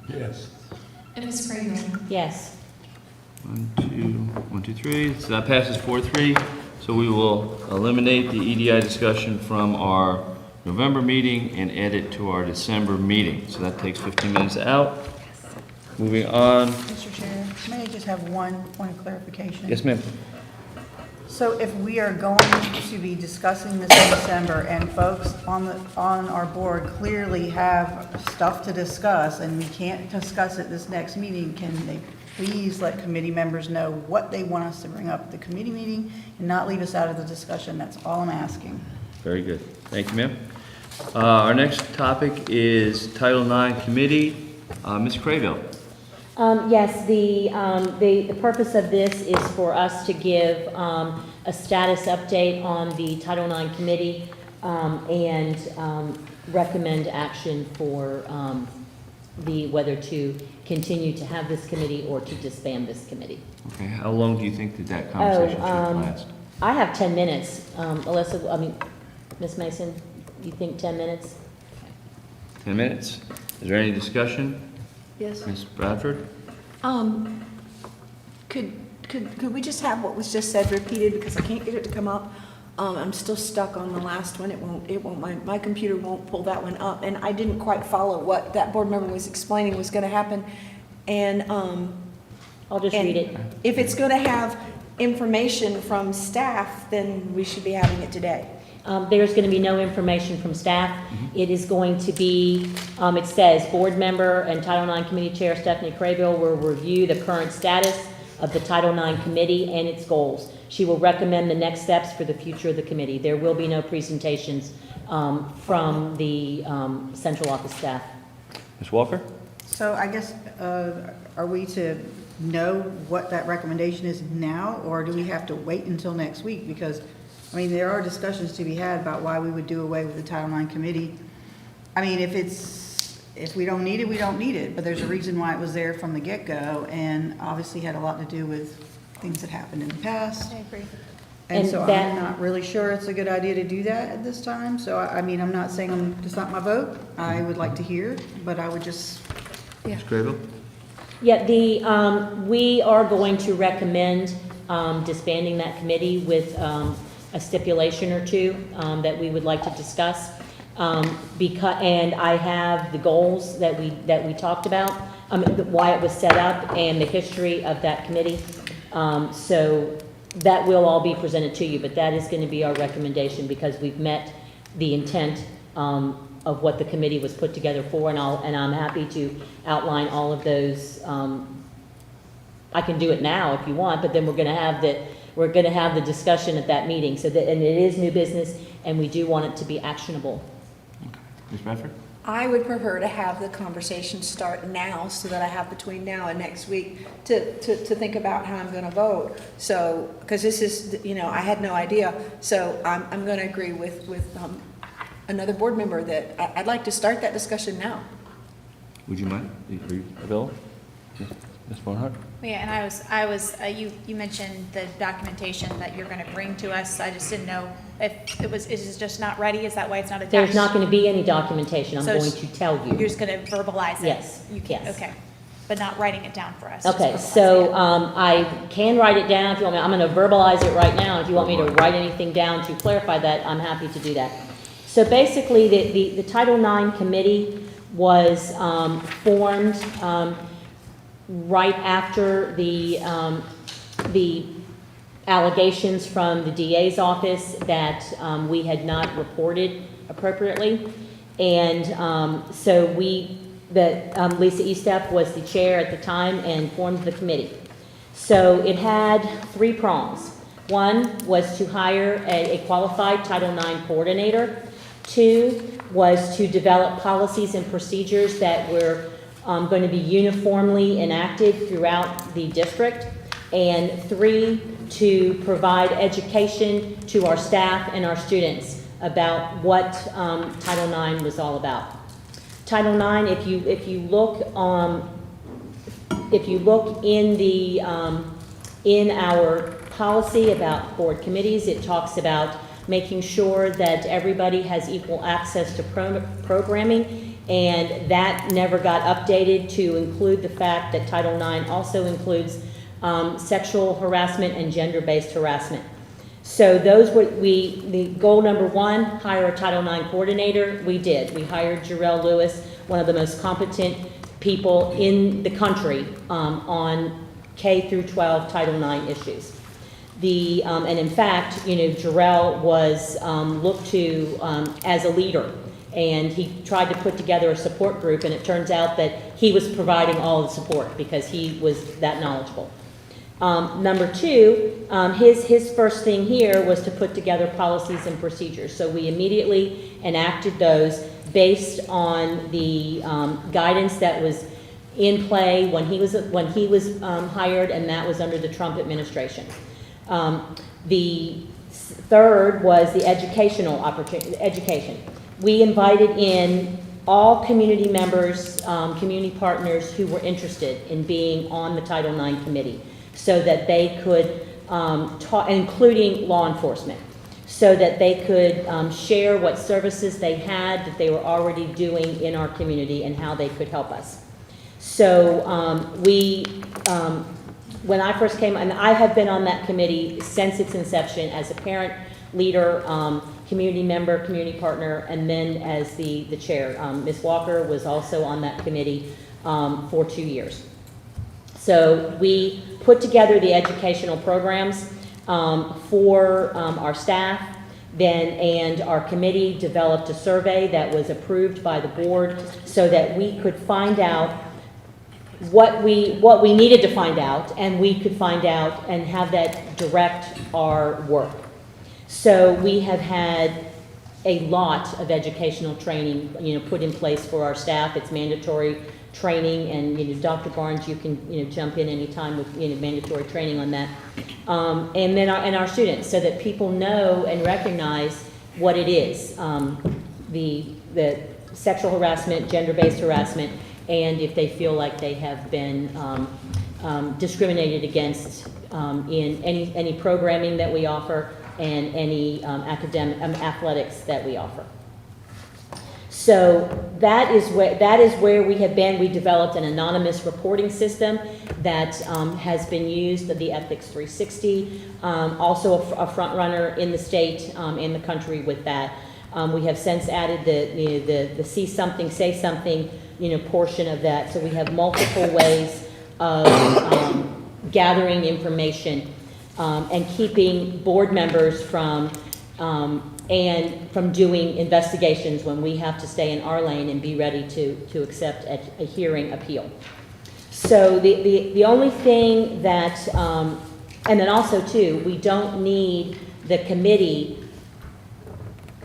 Yes.
And Ms. Craybill?
Yes.
1, 2, 3. So that passes 4-3. So we will eliminate the EDI discussion from our November meeting and add it to our December meeting. So that takes 15 minutes out. Moving on.
Mr. Chair, may I just have one point of clarification?
Yes, ma'am.
So if we are going to be discussing this in December and folks on our board clearly have stuff to discuss and we can't discuss it this next meeting, can they please let committee members know what they want us to bring up at the committee meeting and not leave us out of the discussion? That's all I'm asking.
Very good. Thank you, ma'am. Our next topic is Title IX Committee. Ms. Craybill.
Yes, the purpose of this is for us to give a status update on the Title IX Committee and recommend action for whether to continue to have this committee or to disband this committee.
Okay, how long do you think that conversation should last?
I have 10 minutes. Alyssa, Ms. Mason, you think 10 minutes?
10 minutes. Is there any discussion?
Yes.
Ms. Bradford?
Could we just have what was just said repeated, because I can't get it to come up? I'm still stuck on the last one. It won't, my computer won't pull that one up, and I didn't quite follow what that board member was explaining was gonna happen. And,
I'll just read it.
if it's gonna have information from staff, then we should be having it today.
There's going to be no information from staff. It is going to be, it says, board member and Title IX Committee Chair Stephanie Craybill will review the current status of the Title IX Committee and its goals. She will recommend the next steps for the future of the committee. There will be no presentations from the central office staff.
Ms. Walker?
So I guess, are we to know what that recommendation is now, or do we have to wait until next week? Because, I mean, there are discussions to be had about why we would do away with the Title IX committee. I mean, if we don't need it, we don't need it, but there's a reason why it was there from the get-go, and obviously had a lot to do with things that happened in the past.
I agree.
And
And
so
that-
I'm not really sure it's a good idea to do that at this time. So, I mean, I'm not saying it's not my vote. I would like to hear, but I would just,
Ms. Craybill?
Yeah, we are going to recommend disbanding that committee with a stipulation or two that we would like to discuss. And I have the goals that we talked about, why it was set up and the history of that committee. So that will all be presented to you, but that is going to be our recommendation because we've met the intent of what the committee was put together for, and I'm happy to outline all of those. I can do it now if you want, but then we're going to have the discussion at that meeting. So that, and it is new business, and we do want it to be actionable.
Ms. Bradford?
I would prefer to have the conversation start now so that I have between now and next week to think about how I'm going to vote. So, because this is, I had no idea. So I'm going to agree with another board member that I'd like to start that discussion now.
Would you mind? Are you available? Ms. Barnhart?
Yeah, and I was, you mentioned the documentation that you're gonna bring to us. I just didn't know if is it just not ready? Is that why it's not attached?
There's not going to be any documentation. I'm
So
going to tell you.
You're just gonna verbalize it?
Yes,
You can,
yes.
okay. But not writing it down for us? just
Okay,
verbalizing
so
it.
I can write it down if you want me. I'm going to verbalize it right now. If you want me to write anything down to clarify that, I'm happy to do that. So basically, the Title IX committee was formed right after the allegations from the DA's office that we had not reported appropriately. And so Lisa Estep was the chair at the time and formed the committee. So it had 3 prongs. One was to hire a qualified Title IX coordinator. 2 was to develop policies and procedures that were going to be uniformly enacted throughout the district. And 3, to provide education to our staff and our students about what Title IX was all about. Title IX, if you look in our policy about board committees, it talks about making sure that everybody has equal access to programming, and that never got updated to include the fact that Title IX also includes sexual harassment and gender-based harassment. So those were, the goal number 1, hire a Title IX coordinator. We did. We hired Jarrell Lewis, one of the most competent people in the country on K through 12 Title IX issues. And in fact, Jarrell was looked to as a leader, and he tried to put together a support group, and it turns out that he was providing all the support because he was that knowledgeable. Number 2, his first thing here was to put together policies and procedures. So we immediately enacted those based on the guidance that was in play when he was hired, and that was under the Trump administration. The 3rd was the education. We invited in all community members, community partners who were interested in being on the Title IX committee, so that they could talk, including law enforcement, so that they could share what services they had that they were already doing in our community and how they could help us. So when I first came, and I have been on that committee since its inception as a parent, leader, community member, community partner, and then as the chair. Ms. Walker was also on that committee for 2 years. So we put together the educational programs for our staff, and our committee developed a survey that was approved by the board so that we could find out what we needed to find out, and we could find out and have that direct our work. So we have had a lot of educational training, put in place for our staff. It's mandatory training, and, Dr. Barnes, you can, jump in anytime with, mandatory training on that. And then our students, so that people know and recognize what it is, the sexual harassment, gender-based harassment, and if they feel like they have been discriminated against in any programming that we offer and any academic athletics that we offer. So that is where we have been. We developed an anonymous reporting system that has been used, the Ethics 360, also a front runner in the state and the country with that. We have since added the see something, say something, portion of that. So we have multiple ways of gathering information and keeping board members from doing investigations when we have to stay in our lane and be ready to accept a hearing appeal. So the only thing that, and then also too, we don't need the committee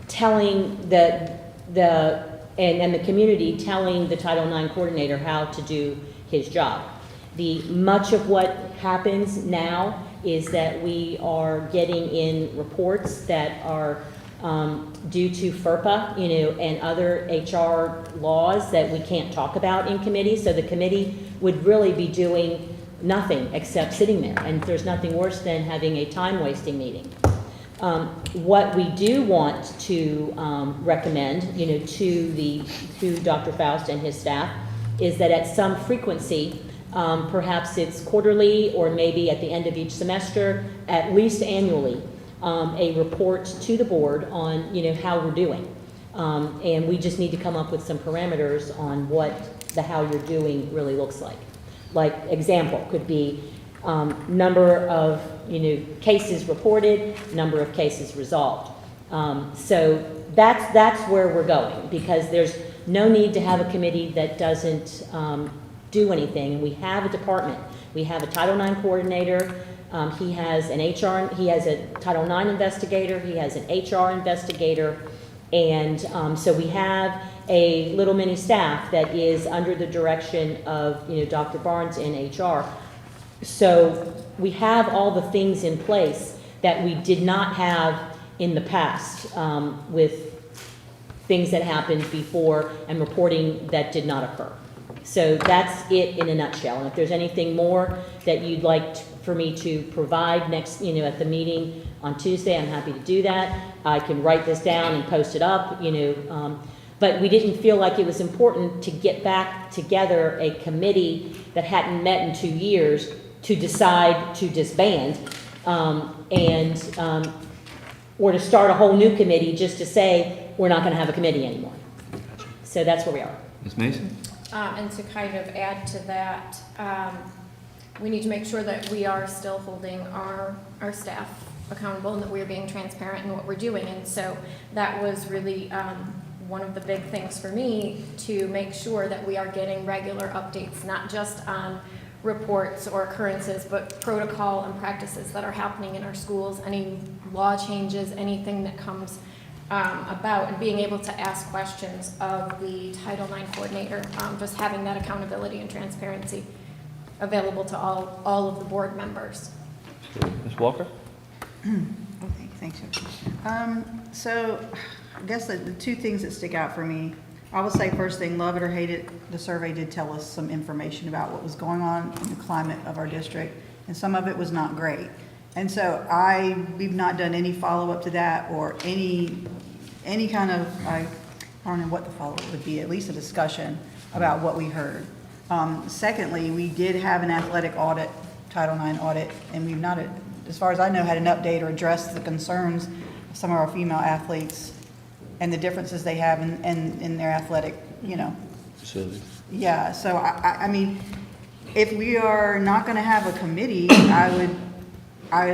telling and the community telling the Title IX coordinator how to do his job. Much of what happens now is that we are getting in reports that are due to FERPA, and other HR laws that we can't talk about in committee. So the committee would really be doing nothing except sitting there, and there's nothing worse than having a time-wasting meeting. What we do want to recommend, to Dr. Faust and his staff, is that at some frequency, perhaps it's quarterly or maybe at the end of each semester, at least annually, a report to the board on, how we're doing. And we just need to come up with some parameters on what the how you're doing really looks like. Like, example could be number of, cases reported, number of cases resolved. So that's where we're going, because there's no need to have a committee that doesn't do anything. And we have a department. We have a Title IX coordinator. He has an HR, he has a Title IX investigator, he has an HR investigator, and so we have a little mini staff that is under the direction of, Dr. Barnes in HR. So we have all the things in place that we did not have in the past with things that happened before and reporting that did not occur. So that's it in a nutshell. And if there's anything more that you'd like for me to provide next, at the meeting on Tuesday, I'm happy to do that. I can write this down and post it up, but we didn't feel like it was important to get back together a committee that hadn't met in 2 years to decide to disband, or to start a whole new committee just to say, we're not going to have a committee anymore. So that's where we are.
Ms. Mason?
And to kind of add to that, we need to make sure that we are still holding our staff accountable and that we are being transparent in what we're doing. And so that was really one of the big things for me, to make sure that we are getting regular updates, not just on reports or occurrences, but protocol and practices that are happening in our schools, any law changes, anything that comes about, and being able to ask questions of the Title IX coordinator, just having that accountability and transparency available to all of the board members.
Ms. Walker?
Okay, thanks. So I guess the two things that stick out for me, I will say first thing, love it or hate it, the survey did tell us some information about what was going on in the climate of our district, and some of it was not great. And so we've not done any follow-up to that, or any kind of, I don't know what the follow-up would be, at least a discussion about what we heard. Secondly, we did have an athletic audit, Title IX audit, and we've not, as far as I know, had an update or addressed the concerns of some of our female athletes and the differences they have in their athletic,
Facilities.
Yeah, so I mean, if we are not gonna have a committee, I would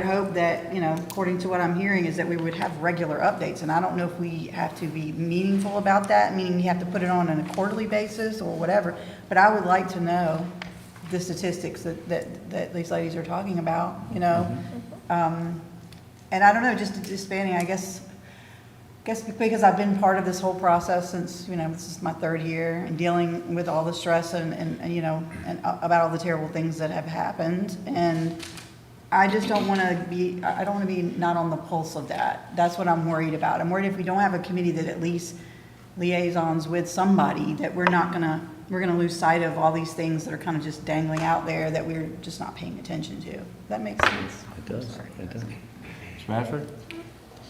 hope that, you know, according to what I'm hearing, is that we would have regular updates. And I don't know if we have to be meaningful about that, meaning we have to put it on a quarterly basis or whatever. But I would like to know the statistics that these ladies are talking about, you know? And I don't know, just disbanding, I guess because I've been part of this whole process since, you know, this is my 3rd year, and dealing with all the stress and you know, and about all the terrible things that have happened. And I just don't want to be, I don't want to be not on the pulse of that. That's what I'm worried about. I'm worried if we don't have a committee that at least liaisons with somebody, that we're gonna lose sight of all these things that are kind of just dangling out there that we're just not paying attention to. That makes sense?
It does, it does. Ms. Radford?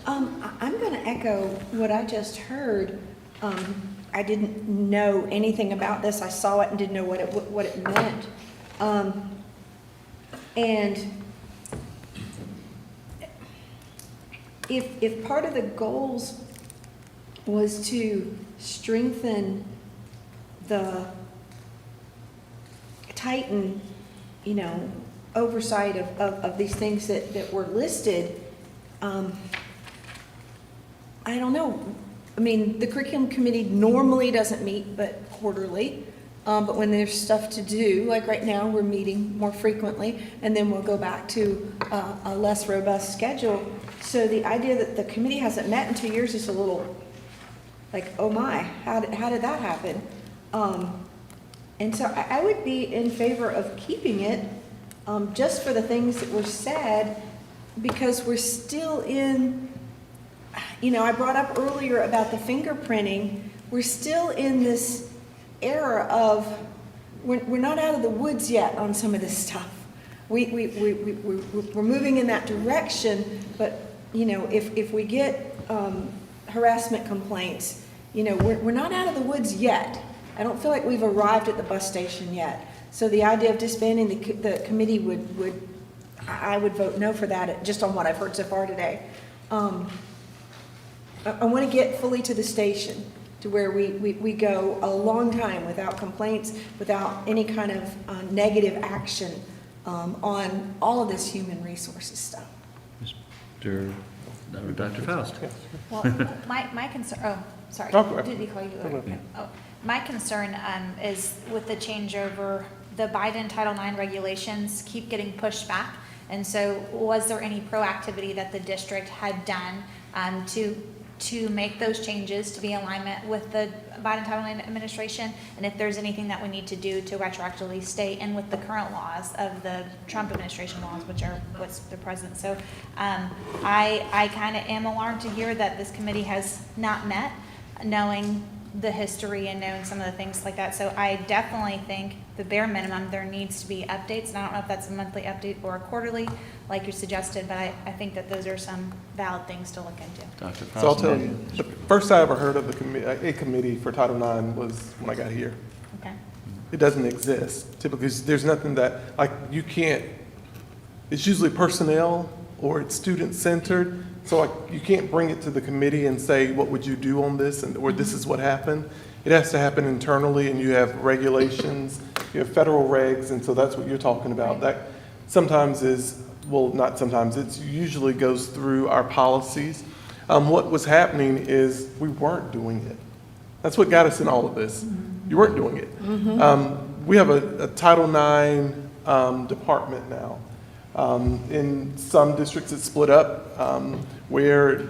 I'm going to echo what I just heard. I didn't know anything about this. I saw it and didn't know what it meant. And if part of the goals was to strengthen tighten, you know, oversight of these things that were listed, I don't know. I mean, the curriculum committee normally doesn't meet but quarterly. But when there's stuff to do, like right now, we're meeting more frequently, and then we'll go back to a less robust schedule. So the idea that the committee hasn't met in 2 years is a little like, oh my, how did that happen? And so I would be in favor of keeping it just for the things that were said, because we're still in, you know, I brought up earlier about the fingerprinting. We're still in this era of, we're not out of the woods yet on some of this stuff. We're moving in that direction, but, you know, if we get harassment complaints, you know, we're not out of the woods yet. I don't feel like we've arrived at the bus station yet. So the idea of disbanding the committee I would vote no for that, just on what I've heard so far today. I want to get fully to the station, to where we go a long time without complaints, without any kind of negative action on all of this human resources stuff.
Dr. Faust.
Well, my concern, oh, sorry. Did he call you? Okay. Oh, my concern is with the changeover, the Biden Title IX regulations keep getting pushed back. And so was there any proactivity that the district had done to make those changes to be in alignment with the Biden Title IX administration? And if there's anything that we need to do to retroactively stay in with the current laws of the Trump administration laws, which are what's the present. So I kind of am alarmed to hear that this committee has not met, knowing the history and knowing some of the things like that. So I definitely think the bare minimum, there needs to be updates. And I don't know if that's a monthly update or a quarterly, like you suggested, but I think that those are some valid things to look into.
Dr. Faust.
So I'll tell you, the first I ever heard of a committee for Title IX was when I got here.
Okay.
It doesn't exist. Typically, there's nothing that, like, you can't, it's usually personnel or it's student-centered. So like, you can't bring it to the committee and say, what would you do on this, or this is what happened. It has to happen internally, and you have regulations, you have federal regs, and so that's what you're talking about. That sometimes is, well, not sometimes, it usually goes through our policies. What was happening is we weren't doing it. That's what got us in all of this. You weren't doing it. We have a Title IX department now. In some districts, it's split up, where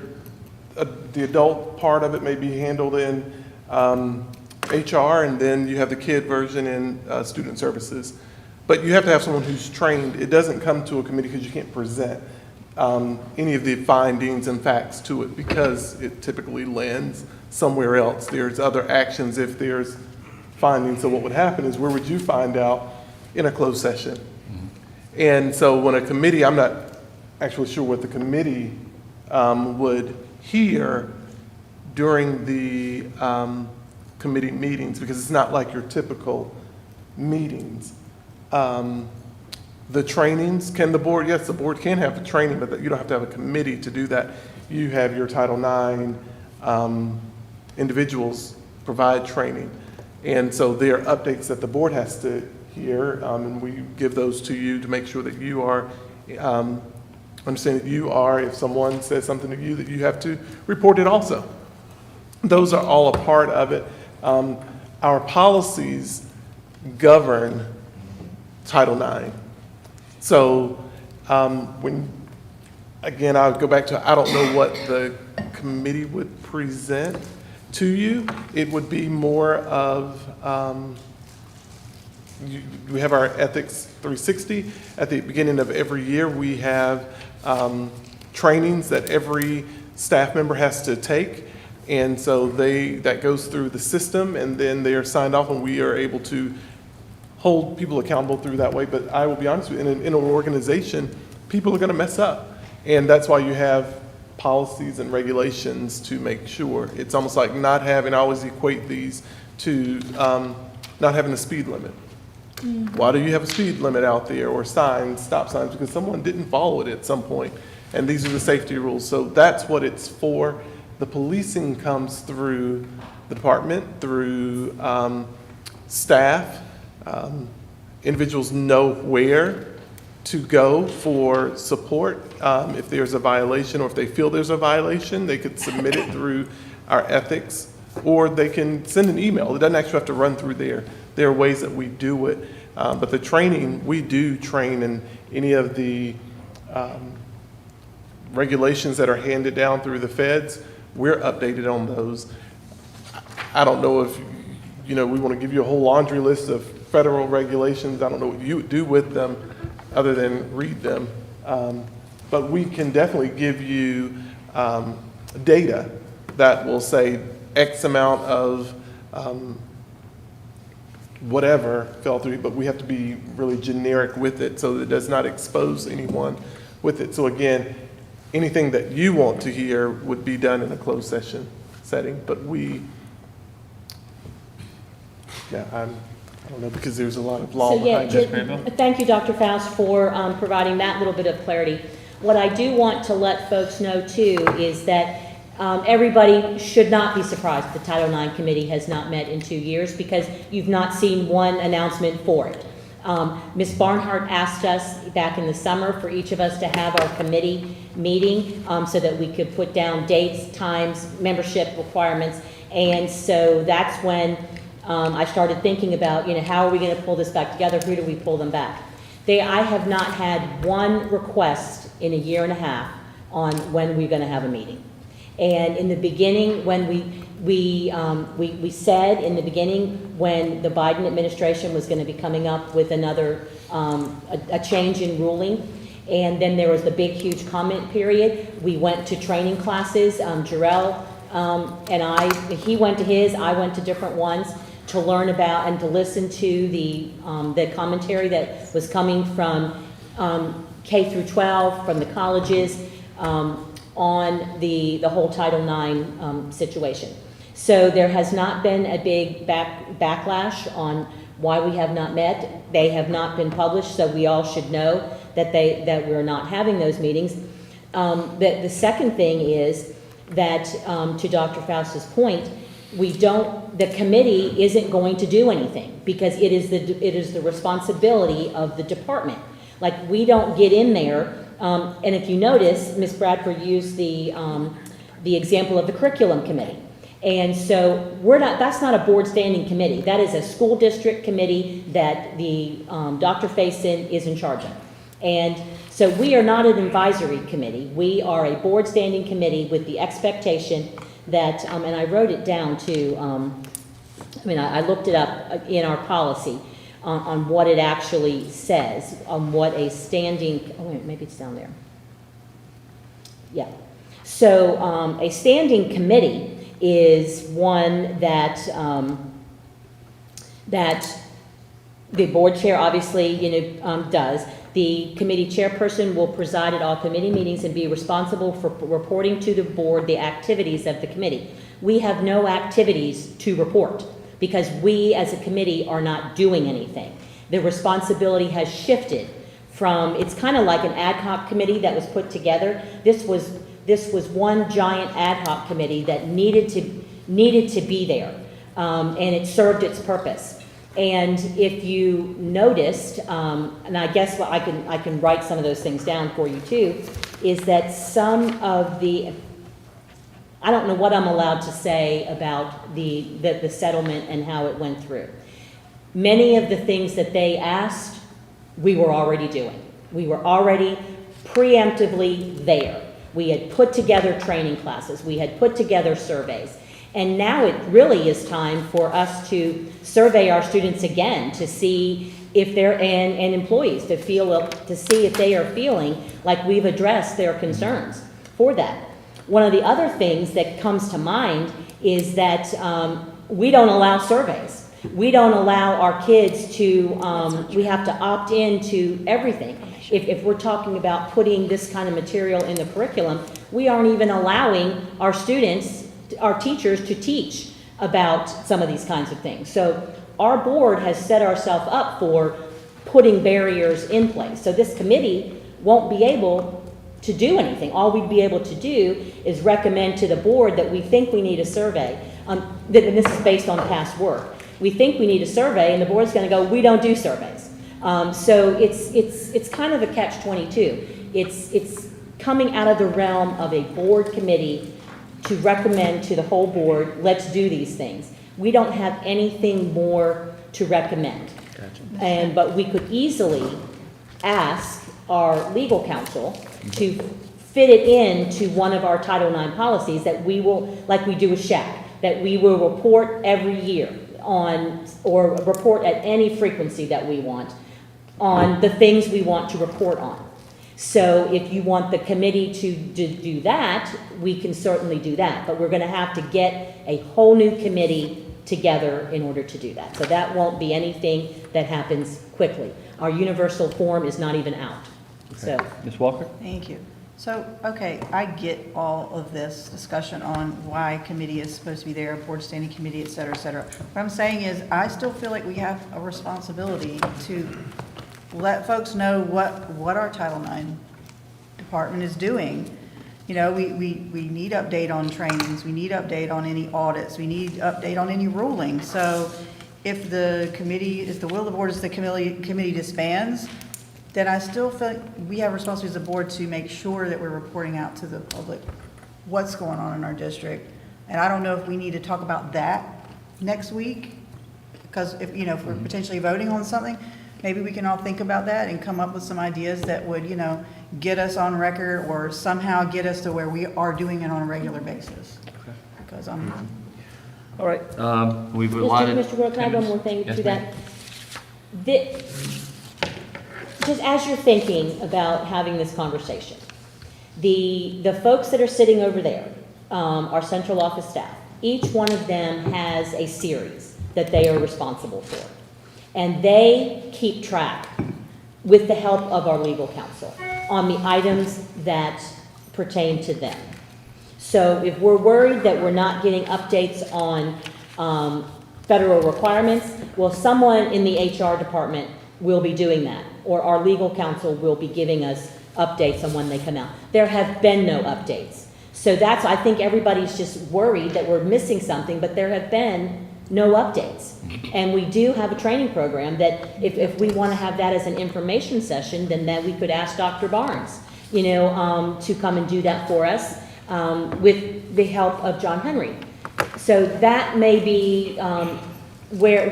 the adult part of it may be handled in HR, and then you have the kid version in student services. But you have to have someone who's trained. It doesn't come to a committee because you can't present any of the findings and facts to it, because it typically lands somewhere else. There's other actions if there's findings. So what would happen is, where would you find out? In a closed session. And so when a committee, I'm not actually sure what the committee would hear during the committee meetings, because it's not like your typical meetings. The trainings, can the board, yes, the board can have the training, but you don't have to have a committee to do that. You have your Title IX individuals provide training. And so there are updates that the board has to here, and we give those to you to make sure that you are, understand that you are, if someone says something to you, that you have to report it also. Those are all a part of it. Our policies govern Title IX. So again, I would go back to, I don't know what the committee would present to you. It would be more of, we have our Ethics 360. At the beginning of every year, we have trainings that every staff member has to take. And so that goes through the system, and then they are signed off, and we are able to hold people accountable through that way. But I will be honest with you, in an organization, people are going to mess up. And that's why you have policies and regulations to make sure. It's almost like not having, I always equate these to not having a speed limit. Why do you have a speed limit out there, or signs, stop signs? Because someone didn't follow it at some point. And these are the safety rules. So that's what it's for. The policing comes through the department, through staff. Individuals know where to go for support. If there's a violation, or if they feel there's a violation, they could submit it through our ethics, or they can send an email. It doesn't actually have to run through there. There are ways that we do it. But the training, we do train in any of the regulations that are handed down through the feds. We're updated on those. I don't know if, we want to give you a whole laundry list of federal regulations. I don't know what you would do with them other than read them. But we can definitely give you data that will say X amount of whatever fell through, but we have to be really generic with it so that it does not expose anyone with it. So again, anything that you want to hear would be done in a closed session setting, but I don't know, because there's a lot of law behind it.
Thank you, Dr. Faust, for providing that little bit of clarity. What I do want to let folks know too is that everybody should not be surprised the Title IX committee has not met in 2 years, because you've not seen one announcement for it. Ms. Barnhart asked us back in the summer for each of us to have our committee meeting so that we could put down dates, times, membership requirements. And so that's when I started thinking about, how are we going to pull this back together? Who do we pull them back? I have not had one request in a year and a half on when we're going to have a meeting. And in the beginning, when we said in the beginning when the Biden administration was going to be coming up with another a change in ruling, and then there was the big huge comment period. We went to training classes. Jarrell and he went to his, I went to different ones to learn about and to listen to the commentary that was coming from K through 12, from the colleges, on the whole Title IX situation. So there has not been a big backlash on why we have not met. They have not been published, so we all should know that we're not having those meetings. The second thing is that, to Dr. Faust's point, the committee isn't going to do anything, because it is the responsibility of the department. Like, we don't get in there. And if you notice, Ms. Bradford used the example of the curriculum committee. And so that's not a board standing committee. That is a school district committee that the Dr. Faison is in charge of. And so we are not an advisory committee. We are a board standing committee with the expectation that, and I wrote it down too, I looked it up in our policy, on what it actually says, on what a standing, maybe it's down there. Yeah. So a standing committee is one that the board chair obviously does. The committee chairperson will preside at all committee meetings and be responsible for reporting to the board the activities of the committee. We have no activities to report, because we as a committee are not doing anything. The responsibility has shifted from, it's kind of like an ad hoc committee that was put together. This was one giant ad hoc committee that needed to be there, and it served its purpose. And if you noticed, and I guess what I can write some of those things down for you too, is that some of the, I don't know what I'm allowed to say about the settlement and how it went through. Many of the things that they asked, we were already doing. We were already preemptively there. We had put together training classes. We had put together surveys. And now it really is time for us to survey our students again to see if they're, and employees to see if they are feeling like we've addressed their concerns for that. One of the other things that comes to mind is that we don't allow surveys. We don't allow our kids to, we have to opt into everything. If we're talking about putting this kind of material in the curriculum, we aren't even allowing our students, our teachers to teach about some of these kinds of things. So our board has set ourselves up for putting barriers in place. So this committee won't be able to do anything. All we'd be able to do is recommend to the board that we think we need a survey. And this is based on past work. We think we need a survey, and the board's going to go, we don't do surveys. So it's kind of a catch-22. It's coming out of the realm of a board committee to recommend to the whole board, let's do these things. We don't have anything more to recommend.
Gotcha.
But we could easily ask our legal counsel to fit it into one of our Title IX policies that we will, like we do with SHAC, that we will report every year on, or report at any frequency that we want on the things we want to report on. So if you want the committee to do that, we can certainly do that. But we're going to have to get a whole new committee together in order to do that. So that won't be anything that happens quickly. Our universal form is not even out.
Okay.
So,
Ms. Walker?
Thank you. So, okay, I get all of this discussion on why committee is supposed to be there, board standing committee, et cetera, et cetera. What I'm saying is, I still feel like we have a responsibility to let folks know what our Title IX department is doing. You know, we need update on trainings, we need update on any audits, we need update on any ruling. So if the committee, if the will of the board is the committee disbands, then I still feel like we have responsibility as a board to make sure that we're reporting out to the public what's going on in our district. And I don't know if we need to talk about that next week, because if we're potentially voting on something, maybe we can all think about that and come up with some ideas that would, get us on record or somehow get us to where we are doing it on a regular basis.
Okay.
Because
All right. We've allotted.
Mr. Rowe, can I add one more thing
Yes,
to
ma'am.
that? Just as you're thinking about having this conversation, the folks that are sitting over there, our central office staff, each one of them has a series that they are responsible for. And they keep track, with the help of our legal counsel, on the items that pertain to them. So if we're worried that we're not getting updates on federal requirements, well, someone in the HR department will be doing that, or our legal counsel will be giving us updates on when they come out. There have been no updates. So I think everybody's just worried that we're missing something, but there have been no updates. And we do have a training program that if we want to have that as an information session, then that we could ask Dr. Barnes, to come and do that for us with the help of John Henry. So that may be where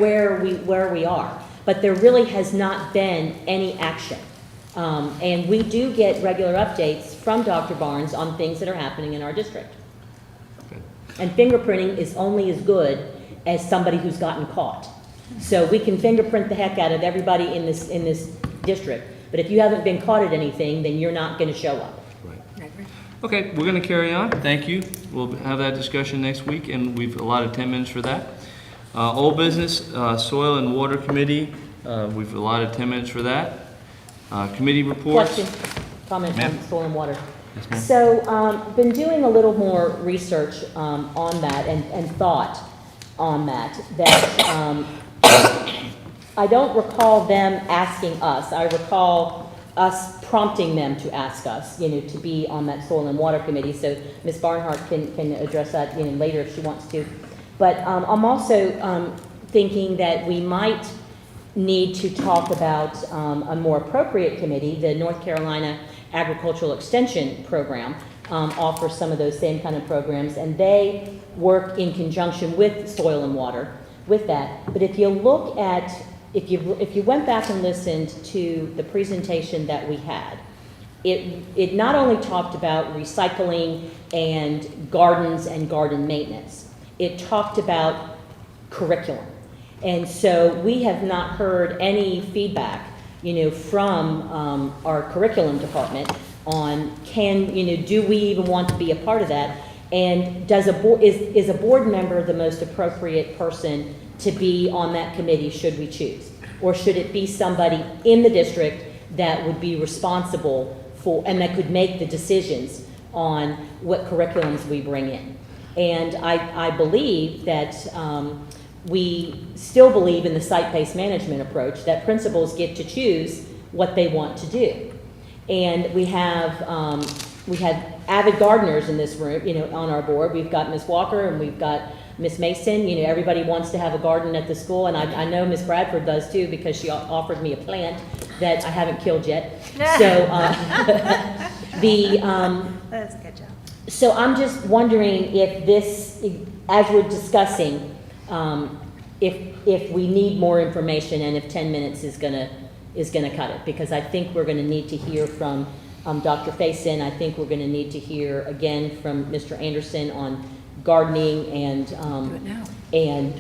we are. But there really has not been any action. And we do get regular updates from Dr. Barnes on things that are happening in our district.
Okay.
And fingerprinting is only as good as somebody who's gotten caught. So we can fingerprint the heck out of everybody in this district, but if you haven't been caught at anything, then you're not going to show up.
Right. Okay, we're going to carry on. Thank you. We'll have that discussion next week, and we've allotted 10 minutes for that. Old business, Soil and Water Committee, we've allotted 10 minutes for that. Committee reports.
Question, comment on soil and water.
Yes, ma'am.
So, been doing a little more research on that and thought on that I don't recall them asking us. I recall us prompting them to ask us, to be on that soil and water committee. So Ms. Barnhart can address that later if she wants to. But I'm also thinking that we might need to talk about a more appropriate committee. The North Carolina Agricultural Extension Program offers some of those same kind of programs, and they work in conjunction with Soil and Water with that. But if you look at, if you went back and listened to the presentation that we had, it not only talked about recycling and gardens and garden maintenance, it talked about curriculum. And so we have not heard any feedback, from our curriculum department on do we even want to be a part of that? And is a board member the most appropriate person to be on that committee should we choose? Or should it be somebody in the district that would be responsible for, and that could make the decisions on what curriculums we bring in? And I believe that we still believe in the site-based management approach, that principals get to choose what they want to do. And we have avid gardeners in this room, on our board. We've got Ms. Walker and we've got Ms. Mason. Everybody wants to have a garden at the school, and I know Ms. Bradford does too, because she offered me a plant that I haven't killed yet. So
That's a good job.
So I'm just wondering if this, as we're discussing, if we need more information and if 10 minutes is gonna cut it, because I think we're gonna need to hear from Dr. Faison. I think we're gonna need to hear again from Mr. Anderson on gardening and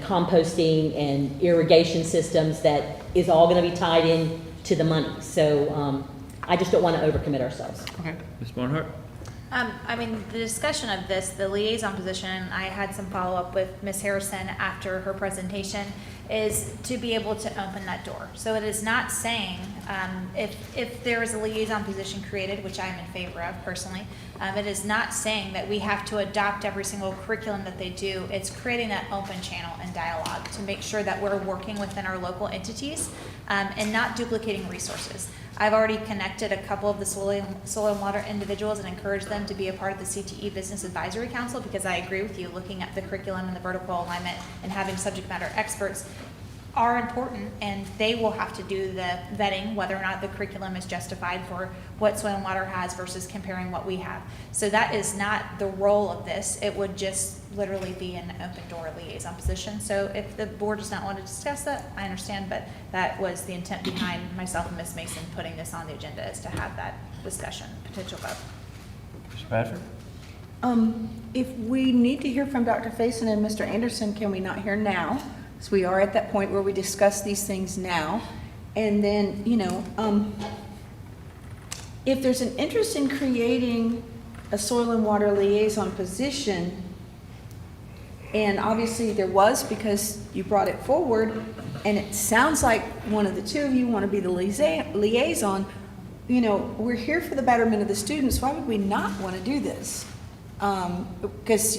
composting and irrigation systems. That is all gonna be tied in to the money. So I just don't want to overcommit ourselves.
Okay. Ms. Barnhart?
The discussion of this, the liaison position, I had some follow-up with Ms. Harrison after her presentation, is to be able to open that door. So it is not saying, if there is a liaison position created, which I am in favor of personally, it is not saying that we have to adopt every single curriculum that they do. It's creating that open channel and dialogue to make sure that we're working within our local entities and not duplicating resources. I've already connected a couple of the soil and water individuals and encouraged them to be a part of the CTE Business Advisory Council, because I agree with you, looking at the curriculum and the vertical alignment and having subject matter experts are important, and they will have to do the vetting whether or not the curriculum is justified for what soil and water has versus comparing what we have. So that is not the role of this. It would just literally be an open door liaison position. So if the board does not want to discuss that, I understand, but that was the intent behind myself and Ms. Mason putting this on the agenda, is to have that discussion, potential vote.
Ms. Bradford?
If we need to hear from Dr. Faison and Mr. Anderson, can we not hear now? So we are at that point where we discuss these things now. And then, if there's an interest in creating a soil and water liaison position, and obviously there was, because you brought it forward, and it sounds like one of the two of you want to be the liaison, we're here for the betterment of the students. Why would we not want to do this? Because,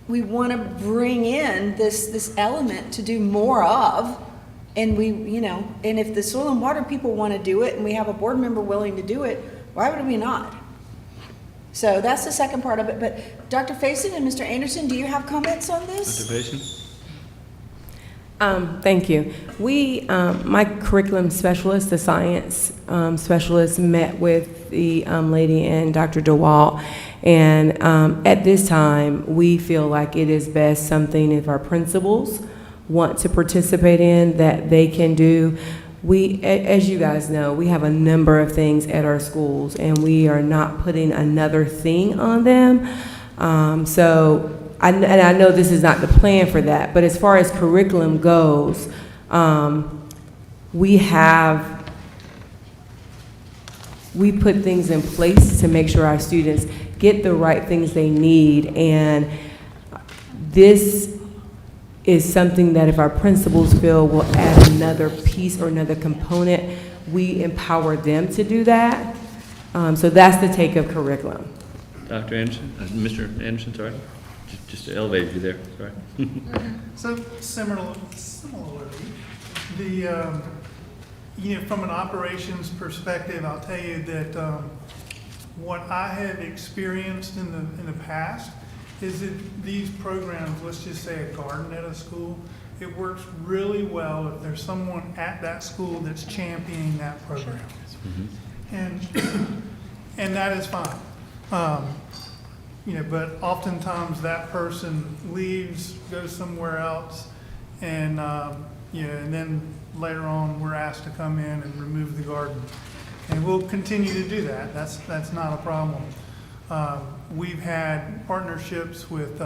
we want to bring in this element to do more of, and and if the soil and water people want to do it and we have a board member willing to do it, why would we not? So that's the second part of it. But Dr. Faison and Mr. Anderson, do you have comments on this?
Dr. Faison?
Thank you. My curriculum specialist, the science specialist, met with the lady and Dr. DeWalt, and at this time, we feel like it is best something if our principals want to participate in, that they can do. As you guys know, we have a number of things at our schools, and we are not putting another thing on them. I know this is not the plan for that, but as far as curriculum goes, we put things in place to make sure our students get the right things they need, and this is something that if our principals feel will add another piece or another component, we empower them to do that. So that's the take of curriculum.
Dr. Anderson, Mr. Anderson, sorry. Just elevated you there, sorry.
So similarly, from an operations perspective, I'll tell you that what I have experienced in the past is that these programs, let's just say a garden at a school, it works really well if there's someone at that school that's championing that program. And that is fine. But oftentimes that person leaves, goes somewhere else, and and then later on we're asked to come in and remove the garden, and we'll continue to do that. That's not a problem. We've had partnerships with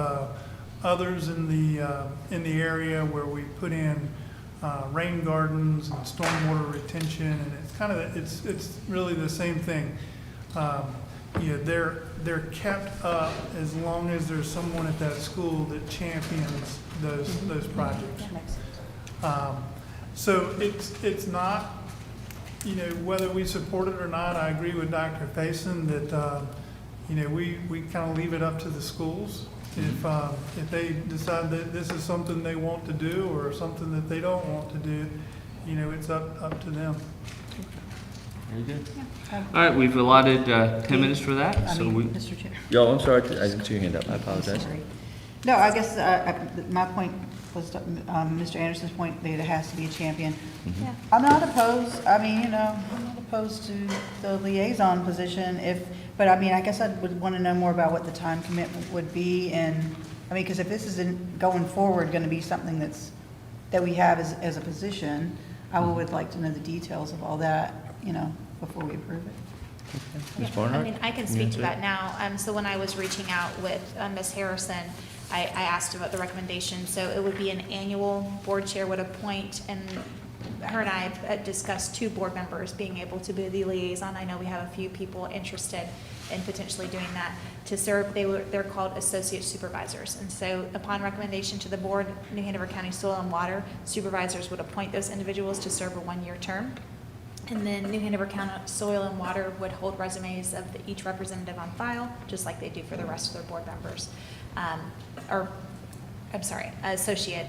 others in the area where we put in rain gardens and stormwater retention, and it's really the same thing. They're kept up as long as there's someone at that school that champions those projects. So it's not, whether we support it or not. I agree with Dr. Faison that we kind of leave it up to the schools. If they decide that this is something they want to do or something that they don't want to do, it's up to them.
Very good. All right, we've allotted 10 minutes for that.
Mr. Chair.
Yo, I'm sorry, I didn't see your hand up. I apologize.
Sorry. No, I guess my point was Mr. Anderson's point that it has to be a champion.
Yeah.
I'm not opposed. I'm not opposed to the liaison position but I guess I would want to know more about what the time commitment would be, and because if this isn't going forward going to be something that we have as a position, I would like to know the details of all that, before we approve it.
Ms. Barnhart?
I can speak to that now. So when I was reaching out with Ms. Harrison, I asked about the recommendation. So it would be an annual board chair would appoint, and her and I have discussed 2 board members being able to be the liaison. I know we have a few people interested in potentially doing that to serve. They're called associate supervisors. And so upon recommendation to the board, New Hanover County Soil and Water supervisors would appoint those individuals to serve a 1-year term. And then New Hanover County Soil and Water would hold resumes of each representative on file, just like they do for the rest of their board members. Associate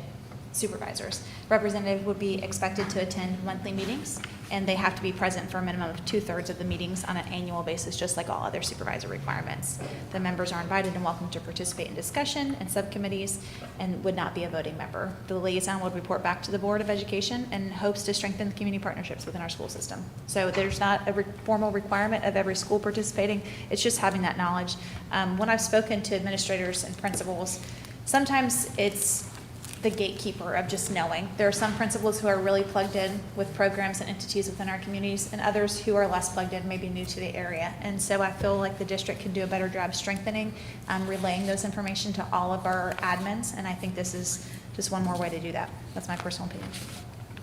supervisors. Representative would be expected to attend monthly meetings, and they have to be present for a minimum of 2/3 of the meetings on an annual basis, just like all other supervisor requirements. The members are invited and welcome to participate in discussion and subcommittees and would not be a voting member. The liaison would report back to the Board of Education and hopes to strengthen the community partnerships within our school system. So there's not a formal requirement of every school participating. It's just having that knowledge. When I've spoken to administrators and principals, sometimes it's the gatekeeper of just knowing. There are some principals who are really plugged in with programs and entities within our communities, and others who are less plugged in, maybe new to the area. And so I feel like the district can do a better job strengthening, relaying those information to all of our admins, and I think this is just one more way to do that. That's my personal opinion.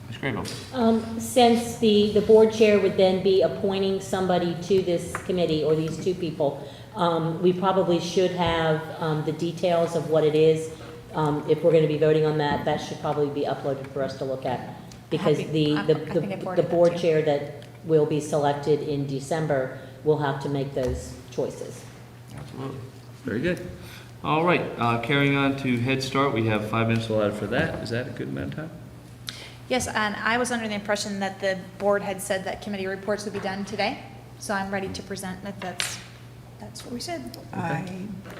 Ms. Grable.
Since the board chair would then be appointing somebody to this committee, or these 2 people, we probably should have the details of what it is. If we're going to be voting on that, that should probably be uploaded for us to look at, because the board chair that will be selected in December will have to make those choices.
Absolutely. Very good. All right, carrying on to Head Start, we have 5 minutes allotted for that. Is that a good amount of time?
Yes, and I was under the impression that the board had said that committee reports would be done today, so I'm ready to present if that's what we said.
I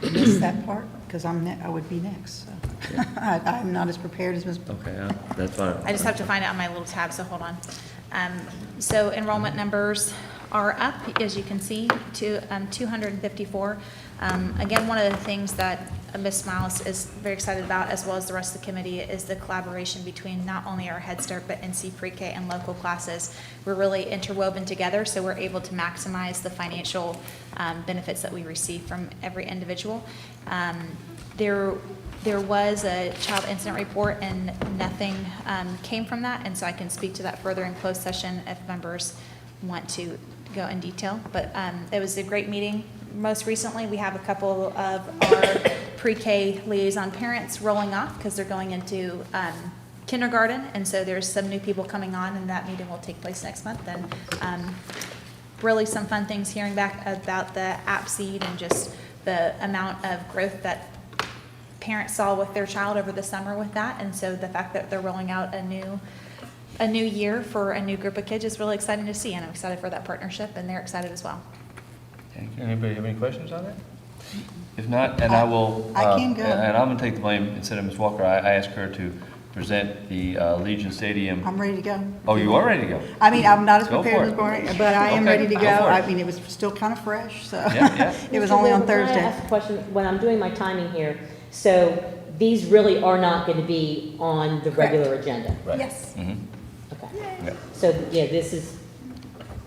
missed that part because I would be next. So. Yeah. I'm not as prepared as Ms.
Okay, that's fine.
I just have to find it on my little tab, so hold on. So enrollment numbers are up, as you can see, to 254. Again, one of the things that Ms. Smiles is very excited about, as well as the rest of the committee, is the collaboration between not only our Head Start but NC Pre-K and local classes. We're really interwoven together, so we're able to maximize the financial benefits that we receive from every individual. There was a child incident report, and nothing came from that, and so I can speak to that further in closed session if members want to go in detail. But it was a great meeting. Most recently, we have a couple of our pre-K liaison parents rolling off because they're going into kindergarten, and so there's some new people coming on, and that meeting will take place next month. And really some fun things hearing back about the app seed and just the amount of growth that parents saw with their child over the summer with that. And so the fact that they're rolling out a new year for a new group of kids is really exciting to see, and I'm excited for that partnership, and they're excited as well.
Thank you. Anybody have any questions on that? If not, and I will,
I can go.
and I'm going to take the blame instead of Ms. Walker. I asked her to present the Legion Stadium.
I'm ready to go.
Oh, you are ready to go?
I mean, I'm not as
Go
prepared
for
as
it.
Barney, but I am
Okay,
ready to
go
go.
for it.
I mean, it was still kind of fresh, so.
Yeah.
It was
Mr.
only on
Wilbur, can I
Thursday.
ask a question? When I'm doing my timing here, so these really are not going to be on the regular agenda?
Right.
Yes.
Mhm.
Okay.
Yeah.
So, yeah, this is,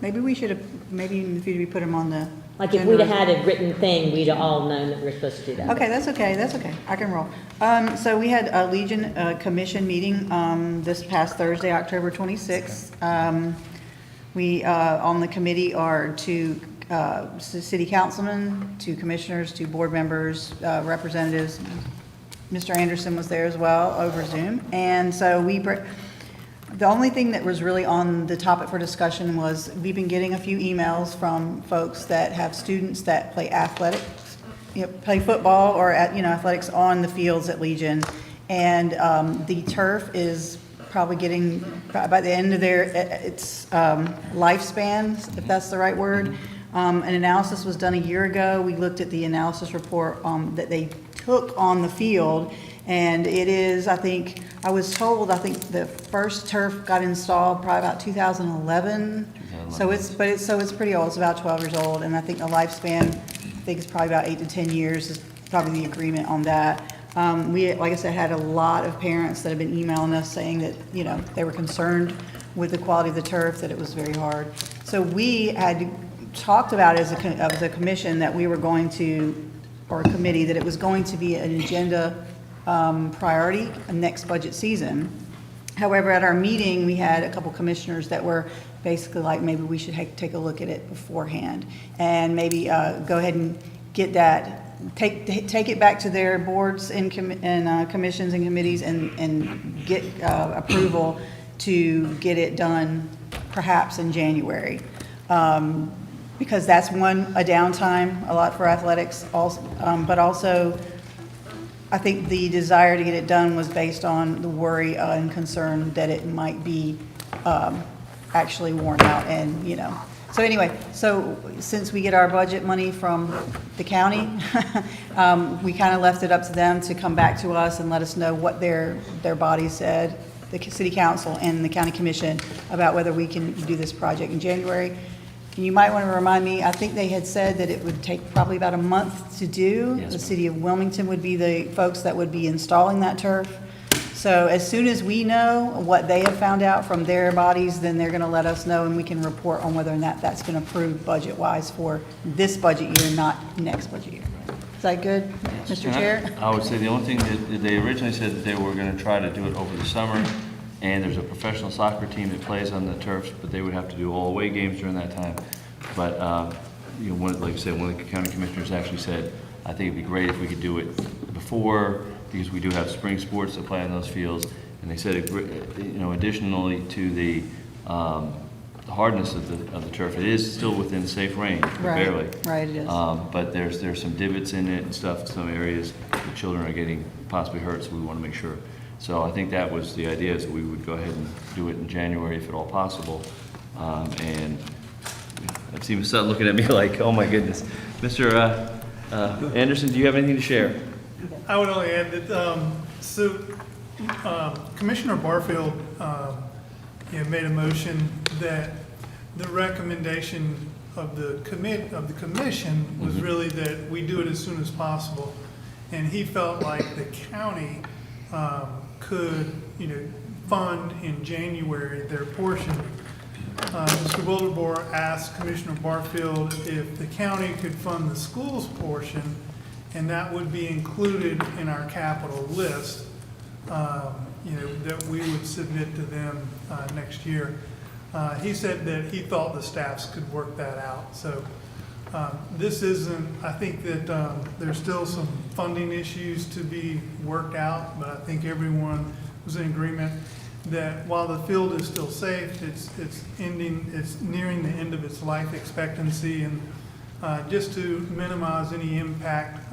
Maybe we should have, maybe in the future we put them on the.
like if
agenda
we'd
as
have had a written thing, we'd have all known that we were supposed to do that.
Okay, that's okay, I can roll. So we had a Legion Commission meeting this past Thursday, October 26th. We, on the committee are two city councilmen, two commissioners, two board members, representatives. Mr. Anderson was there as well over Zoom. And so the only thing that was really on the topic for discussion was we've been getting a few emails from folks that have students that play athletics, play football or athletics on the fields at Legion. And the turf is probably getting, by the end of its lifespan, if that's the right word. An analysis was done a year ago. We looked at the analysis report that they took on the field. And it is, I was told, the first turf got installed probably about 2011. So it's pretty old. It's about 12 years old. And I think the lifespan, it's probably about 8 to 10 years is probably the agreement on that. We, like I said, had a lot of parents that have been emailing us saying that, they were concerned with the quality of the turf, that it was very hard. So we had talked about as a commission that we were going to, or a committee, that it was going to be an agenda priority next budget season. However, at our meeting, we had a couple commissioners that were basically like, maybe we should take a look at it beforehand and maybe go ahead and get that, take it back to their boards and commissions and committees and get approval to get it done perhaps in January. Because that's a downtime a lot for athletics, also, but also I think the desire to get it done was based on the worry and concern that it might be actually worn out and, So anyway, since we get our budget money from the county, we kind of left it up to them to come back to us and let us know what their bodies said, the city council and the county commission, about whether we can do this project in January. You might want to remind me, I think they had said that it would take probably about a month to do.
Yes,
the city of Wilmington would be the folks that would be installing that turf. So as soon as we know what they have found out from their bodies, then they're going to let us know and we can report on whether or not that's been approved budget-wise for this budget year, not next budget year. Is that good, Mr. Chair?
I would say the only thing that they originally said that they were going to try to do it over the summer, and there's a professional soccer team that plays on the turfs, but they would have to do all away games during that time. But, like I said, one of the county commissioners actually said, I think it'd be great if we could do it before, because we do have spring sports that play on those fields. And they said, additionally to the hardness of the turf, it is still within safe range, barely.
Right, it is.
But there's some divots in it and stuff, some areas the children are getting possibly hurt, so we want to make sure. So I think that was the idea, is that we would go ahead and do it in January if at all possible. And I've seen Sutton looking at me like, oh my goodness. Mr. Anderson, do you have anything to share?
I would only add that, Commissioner Barfield made a motion that the recommendation of the commission was really that we do it as soon as possible. And he felt like the county could, fund in January their portion. Mr. Wildebohr asked Commissioner Barfield if the county could fund the school's portion, and that would be included in our capital list, that we would submit to them next year. He said that he thought the staffs could work that out. So this isn't, I think that there's still some funding issues to be worked out, but I think everyone was in agreement that while the field is still safe, it's nearing the end of its life expectancy, and just to minimize any impact,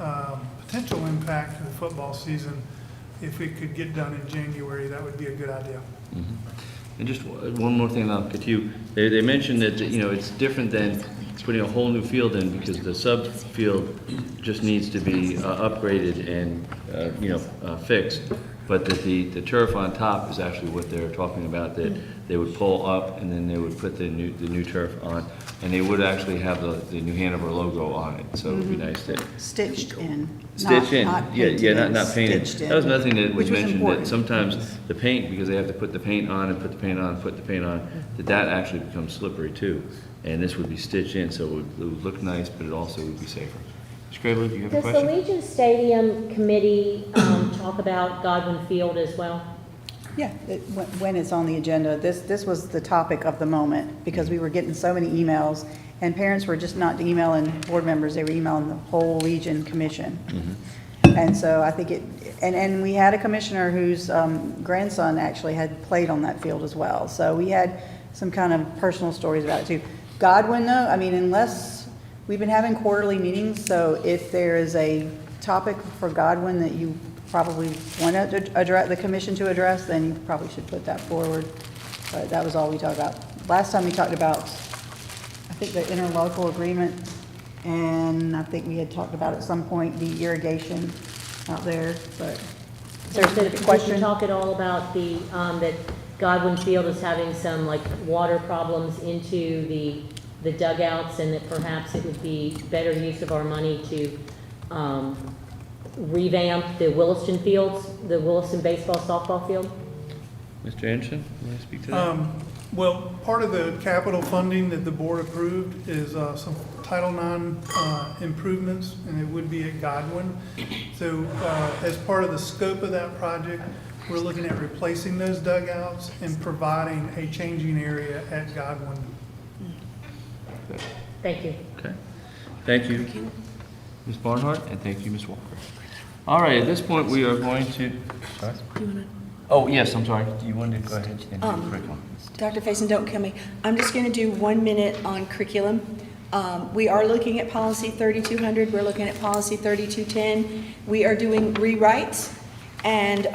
potential impact to the football season, if it could get done in January, that would be a good idea.
Mm-hmm. And just one more thing, and I'll get to you. They mentioned that, it's different than putting a whole new field in, because the subfield just needs to be upgraded and fixed, but that the turf on top is actually what they're talking about, that they would pull up and then they would put the new turf on, and they would actually have the New Hanover logo on it, so it would be nice to.
Stitched in.
Stitch in,
Not
yeah,
painted
not
in,
painted.
stitched in.
That was another thing that was
Which was
mentioned, that
important.
sometimes the paint, because they have to put the paint on and put the paint on, put the paint on, that actually becomes slippery too. And this would be stitched in, so it would look nice, but it also would be safer. Mr. Grable, do you have a
Does the
question?
Legion Stadium Committee talk about Godwin Field as well?
Yeah, when it's on the agenda, this was the topic of the moment, because we were getting so many emails, and parents were just not emailing board members, they were emailing the whole Legion Commission. And so I think and we had a commissioner whose grandson actually had played on that field as well. So we had some kind of personal stories about it too. Godwin, though, I mean, unless, we've been having quarterly meetings, so if there is a topic for Godwin that you probably want to address, the commission to address, then you probably should put that forward. But that was all we talked about. Last time we talked about, I think, the interlocal agreement, and I think we had talked about at some point the irrigation out there, but is there a specific question?
Did you talk at all about the, that Godwin Field is having some like water problems into the dugouts, and that perhaps it would be better use of our money to revamp the Williston fields, the Williston baseball softball field?
Mr. Anderson, you want to speak to that?
Well, part of the capital funding that the board approved is some Title IX improvements, and it would be at Godwin. So as part of the scope of that project, we're looking at replacing those dugouts and providing a changing area at Godwin.
Thank you.
Okay. Thank you, Ms. Barnhart, and thank you, Ms. Walker. All right, at this point, we are going to, sorry? Oh, yes, I'm sorry. You wanted to go ahead and do the curriculum.
Dr. Faison, don't kill me. I'm just going to do 1 minute on curriculum. We are looking at policy 3200. We're looking at policy 3210. We are doing rewrites, and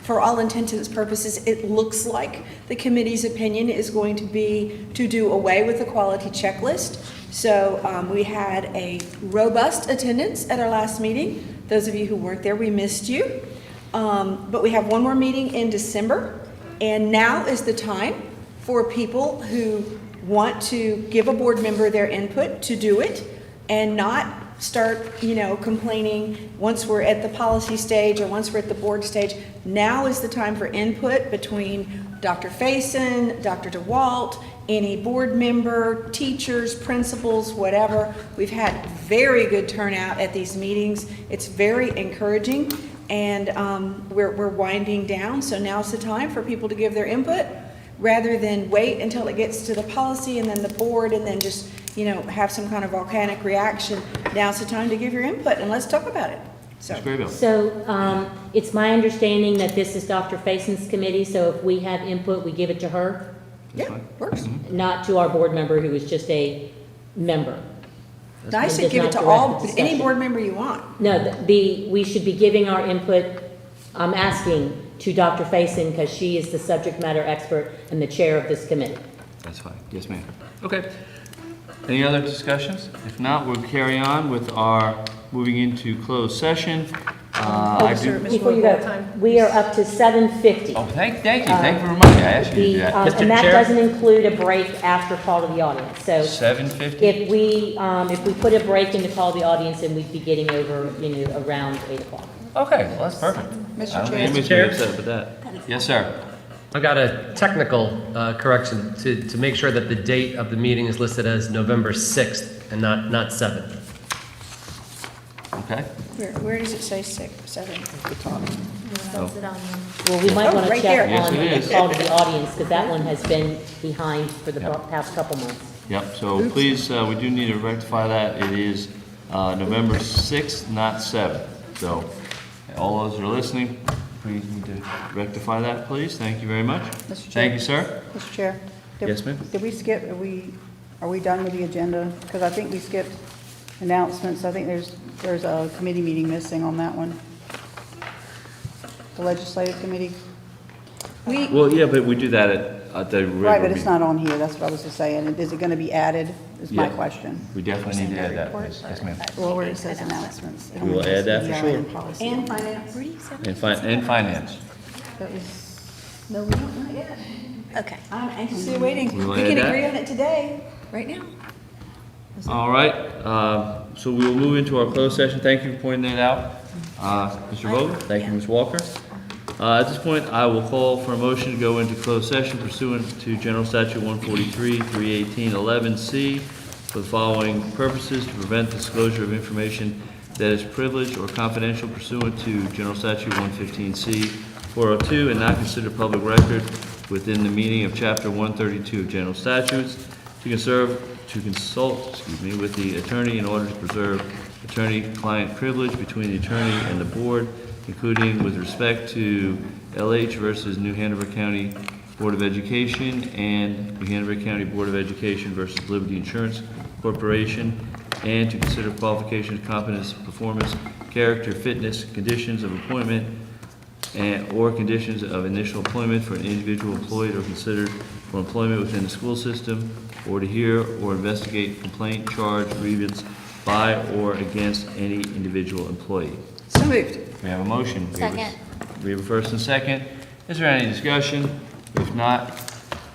for all intents and purposes, it looks like the committee's opinion is going to be to do away with the quality checklist. So we had a robust attendance at our last meeting. Those of you who weren't there, we missed you. But we have one more meeting in December, and now is the time for people who want to give a board member their input to do it and not start, complaining once we're at the policy stage or once we're at the board stage. Now is the time for input between Dr. Faison, Dr. DeWalt, any board member, teachers, principals, whatever. We've had very good turnout at these meetings. It's very encouraging, and we're winding down, so now's the time for people to give their input rather than wait until it gets to the policy and then the board and then just, have some kind of volcanic reaction. Now's the time to give your input, and let's talk about it.
So it's my understanding that this is Dr. Faison's committee, so if we have input, we give it to her?
Yeah, works.
Not to our board member who is just a member?
I say give it to any board member you want.
No, we should be giving our input, I'm asking, to Dr. Faison, because she is the subject matter expert and the chair of this committee.
That's fine. Yes, ma'am. Okay. Any other discussions? If not, we'll carry on with our moving into closed session.
Before you go, we are up to 7:50.
Oh, thank you. Thank you for reminding me. I asked you to do that.
And that doesn't include a break after call to the audience. So
7:50?
if we put a break in to call the audience, then we'd be getting over, around 8 o'clock.
Okay, well, that's perfect.
Mr. Chair?
Upset with that. Yes, sir.
I've got a technical correction to make sure that the date of the meeting is listed as November 6th and not 7th.
Okay.
Where does it say 7?
Well, we might want to
right
check
there.
on
Yes,
the call to the audience, because that one has been behind for the past couple months.
Yep, so please, we do need to rectify that. It is November 6th, not 7th. So all those who are listening, please need to rectify that, please. Thank you very much.
Mr. Chair.
Thank you, sir.
Mr. Chair?
Yes, ma'am?
Did we skip, are we done with the agenda? Because I think we skipped announcements. I think there's a committee meeting missing on that one. The legislative committee.
Well, yeah, but we do that at at the regular
Right, but it's
meeting.
not on here, that's what I was just saying. Is it going to be added, is my
Yeah.
question.
We definitely need to add that. Yes, ma'am.
Well, where it says announcements. it
We will
only
add that
says
for
EDI
sure.
and policy.
And finance.
And finance.
That was, no, we don't, not yet.
Okay.
I'm anxiously waiting.
We will
We
add
can
that.
agree on it today, right now.
All right, so we will move into our closed session. Thank you for pointing that out, Mr. Vogel. Thank you, Ms. Walker. At this point, I will call for a motion to go into closed session pursuant to General Statute 143, 318, 11C for the following purposes: to prevent disclosure of information that is privileged or confidential pursuant to General Statute 115C 402 and not considered public record within the meaning of Chapter 132 of General Statutes, to consult with the attorney in order to preserve attorney-client privilege between the attorney and the board, including with respect to LH versus New Hanover County Board of Education and New Hanover County Board of Education versus Liberty Insurance Corporation, and to consider qualifications, competence, performance, character, fitness, conditions of appointment, or conditions of initial employment for an individual employed or considered for employment within the school system, or to hear or investigate complaint, charge, grievance by or against any individual employee.
So moved.
We have a motion.
Second.
We have a first and second. Is there any discussion? If not,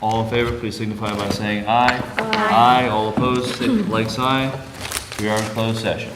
all in favor, please signify by saying aye. Aye. All opposed, like sign. We are in closed session.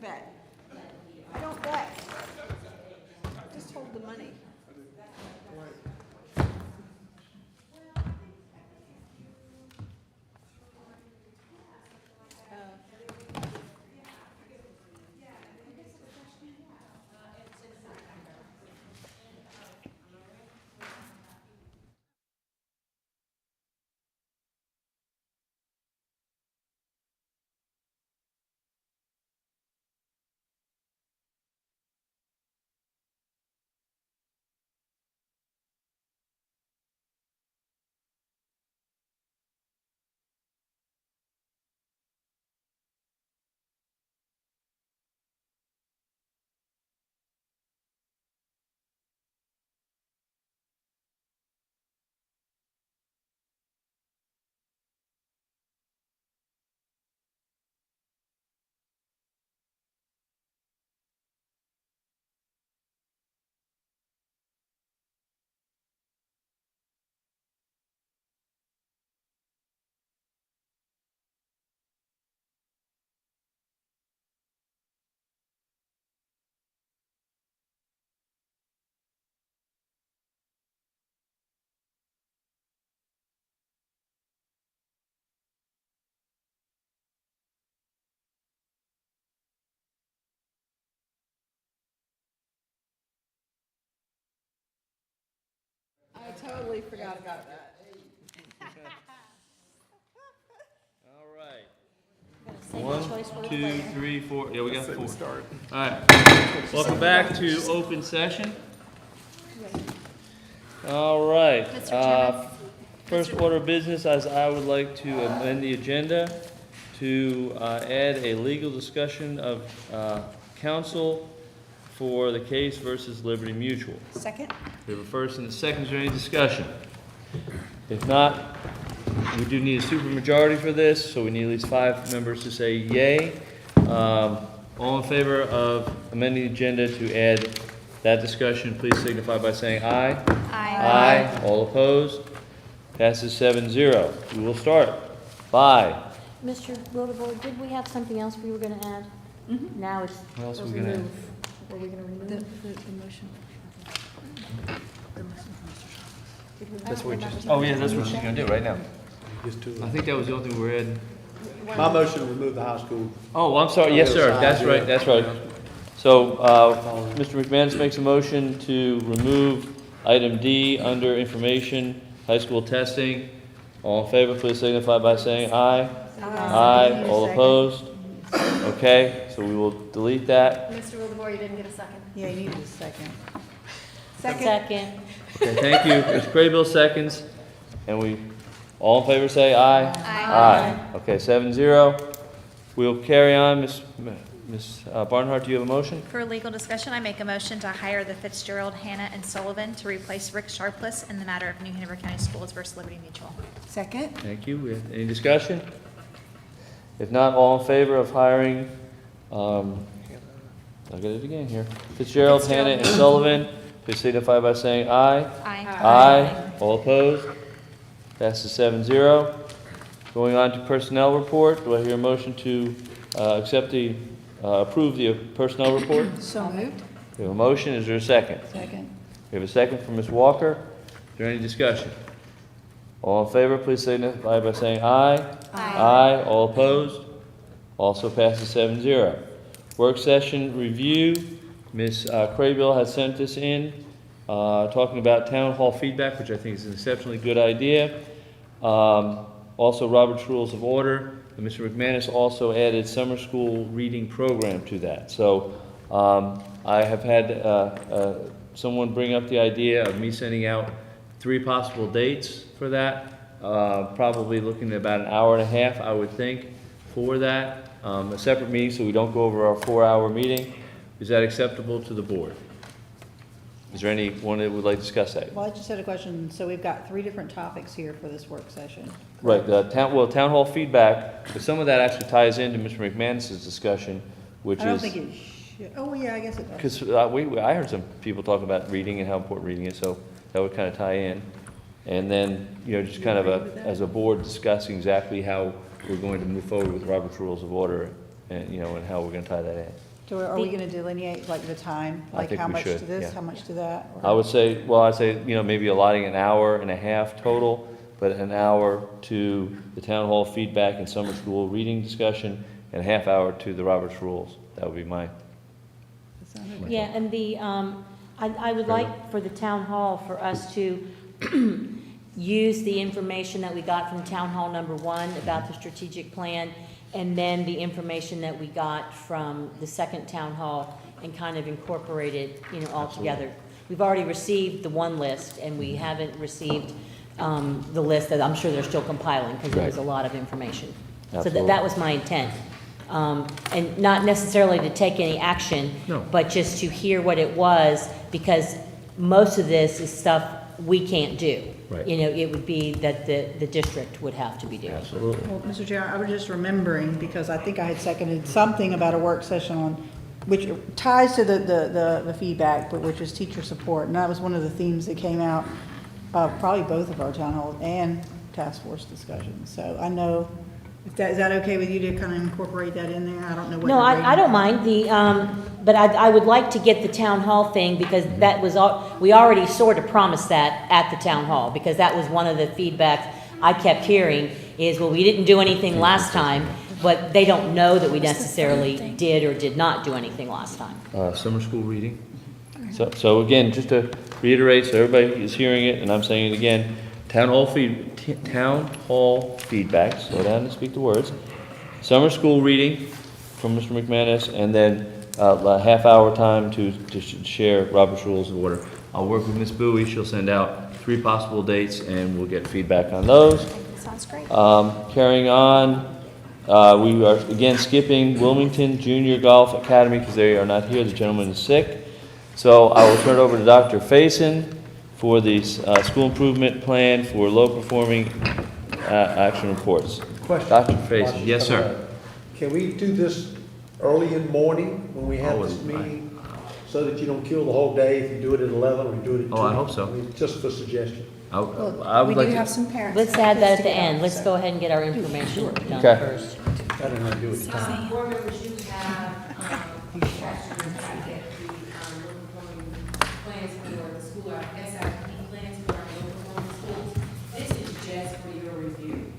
bet. I don't bet. Just hold the money. I totally forgot about that.
All right.
Save the
1,
choice for
2,
later.
3, 4. Yeah, we got
Say we
4.
start.
All right. Welcome back to open session. All right.
Mr. Chairman?
First order of business, as I would like to amend the agenda to add a legal discussion of counsel for the case versus Liberty Mutual.
Second?
We have a first and a second. Is there any discussion? If not, we do need a supermajority for this, so we need at least 5 members to say yay. All in favor of amending the agenda to add that discussion, please signify by saying aye.
Aye.
Aye. All opposed? Passes 7-0. We will start by,
Mr. Wildebohr, did we have something else we were going to add? Now it's
what else are
or
we gonna add?
remove. Were we going to remove?
The motion.
That's what oh yeah, that's what she's gonna do right now. I think that was the only thing we're adding.
My motion to remove the high school.
Oh, I'm sorry, yes, sir, that's right, that's right. So, Mr. McManus makes a motion to remove item D under information, high school testing. All in favor, please signify by saying aye. Aye. All opposed? Okay, so we will delete that.
Mr. Wildebohr, you didn't get a second.
Yeah, you need a second.
Second.
Okay, thank you. Ms. Craybill seconds, and we, all in favor say aye. Aye. Okay, 7-0. We'll carry on. Ms. Barnhart, do you have a motion?
For legal discussion, I make a motion to hire the Fitzgerald, Hannah, and Sullivan to replace Rick Sharpless in the matter of New Hanover County Schools versus Liberty Mutual.
Second?
Thank you. We have any discussion? If not, all in favor of hiring, I'll get it again here. Fitzgerald, Hannah, and Sullivan, please signify by saying aye.
Aye.
Aye. All opposed? Passes 7-0. Going on to personnel report, do I hear a motion to approve the personnel report?
So moved.
We have a motion, is there a second?
Second.
We have a second from Ms. Walker. Is there any discussion? All in favor, please signify by saying aye. Aye. All opposed? Also passes 7-0. Work session review. Ms. Craybill has sent this in, talking about town hall feedback, which I think is an exceptionally good idea. Also, Robert's Rules of Order. And Mr. McManus also added summer school reading program to that. So I have had someone bring up the idea of me sending out 3 possible dates for that. Probably looking at about an hour and a half, I would think, for that. A separate meeting so we don't go over our 4-hour meeting. Is that acceptable to the board? Is there anyone that would like to discuss that?
Well, I just had a question. So we've got 3 different topics here for this work session.
Right, town hall feedback, but some of that actually ties into Mr. McManus's discussion, which is.
I don't think it should. Oh, yeah, I guess it does.
Because I heard some people talk about reading and how important reading is, so that would kind of tie in. And then, just kind of as a board discussing exactly how we're going to move forward with Robert's Rules of Order and, and how we're going to tie that in.
So are we gonna delineate like the time?
I
Like
think
how
we
much
should,
to this,
yeah.
how much to that?
I would say, well, I'd say, maybe allotting an hour and a half total, but an hour to the town hall feedback and summer school reading discussion, and a half hour to the Roberts Rules. That would be my.
Yeah, and I would like for the town hall for us to use the information that we got from town hall number 1 about the strategic plan, and then the information that we got from the second town hall, and kind of incorporate it, all together. We've already received the one list, and we haven't received the list that I'm sure they're still compiling, because there was a lot of information.
Absolutely.
So that was my intent. And not necessarily to take any action,
No.
but just to hear what it was, because most of this is stuff we can't do.
Right.
It would be that the district would have to be doing.
Absolutely.
Well, Mr. Chair, I was just remembering, because I think I had seconded something about a work session on, which ties to the feedback, but which is teacher support. And that was one of the themes that came out of probably both of our town hall and task force discussions. So I know, is that okay with you to kind of incorporate that in there? I don't know what.
No, I don't mind but I would like to get the town hall thing, because that was we already sort of promised that at the town hall, because that was one of the feedbacks I kept hearing is, well, we didn't do anything last time, but they don't know that we necessarily did or did not do anything last time.
Summer school reading. So again, just to reiterate, so everybody is hearing it, and I'm saying it again, town hall feedback, slow down and speak the words. Summer school reading from Mr. McManus, and then a half-hour time to share Robert's Rules of Order. I'll work with Ms. Bowie. She'll send out 3 possible dates, and we'll get feedback on those.
Sounds great.
Carrying on, we are again skipping Wilmington Junior Golf Academy because they are not here. The gentleman is sick. So I will turn it over to Dr. Faison for the school improvement plan for low-performing action reports.
Question.
Dr. Faison. Yes, sir.
Can we do this early in the morning when we have this
Always.
meeting, so that you don't kill the whole day? If you do it at 11, we do it at 2.
Oh, I hope so.
mean, just a suggestion.
I
We
would like
do
to.
have some parents.
Let's add that at the end. Let's go ahead and get our information done
Okay.
first.
I don't know, do it at the time.
Board members, you have, attached to your packet, the, low-performing plans for the school, our SIP plans for our low-performing schools. This is just for your review.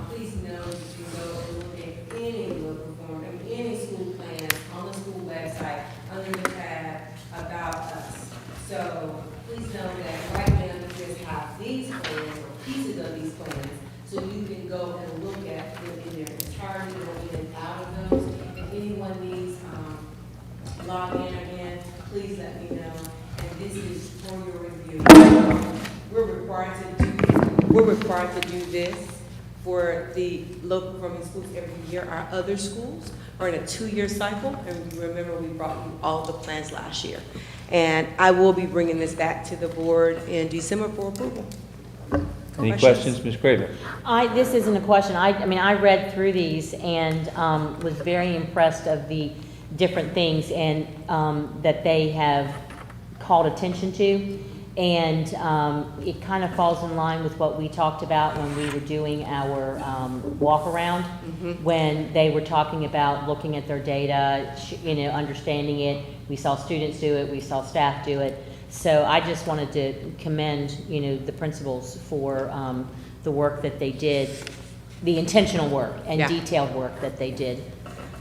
Please know that you go and look at any low-performing, any school plans on the school website under the tab About Us. So please know that right now you just have these plans or pieces of these plans, so you can go and look at them in their entirety, go in and out of those. If anyone needs, log in again, please let me know. And this is for your review. We're required to do this for the low performing schools every year. Our other schools are in a 2-year cycle, and remember we brought you all the plans last year. And I will be bringing this back to the board in December for approval.
Any questions, Ms. Craven?
This isn't a question. I read through these and was very impressed of the different things and that they have called attention to. And it kind of falls in line with what we talked about when we were doing our walk around, when they were talking about looking at their data, understanding it. We saw students do it, we saw staff do it. So I just wanted to commend, the principals for the work that they did, the intentional work and detailed work that they did.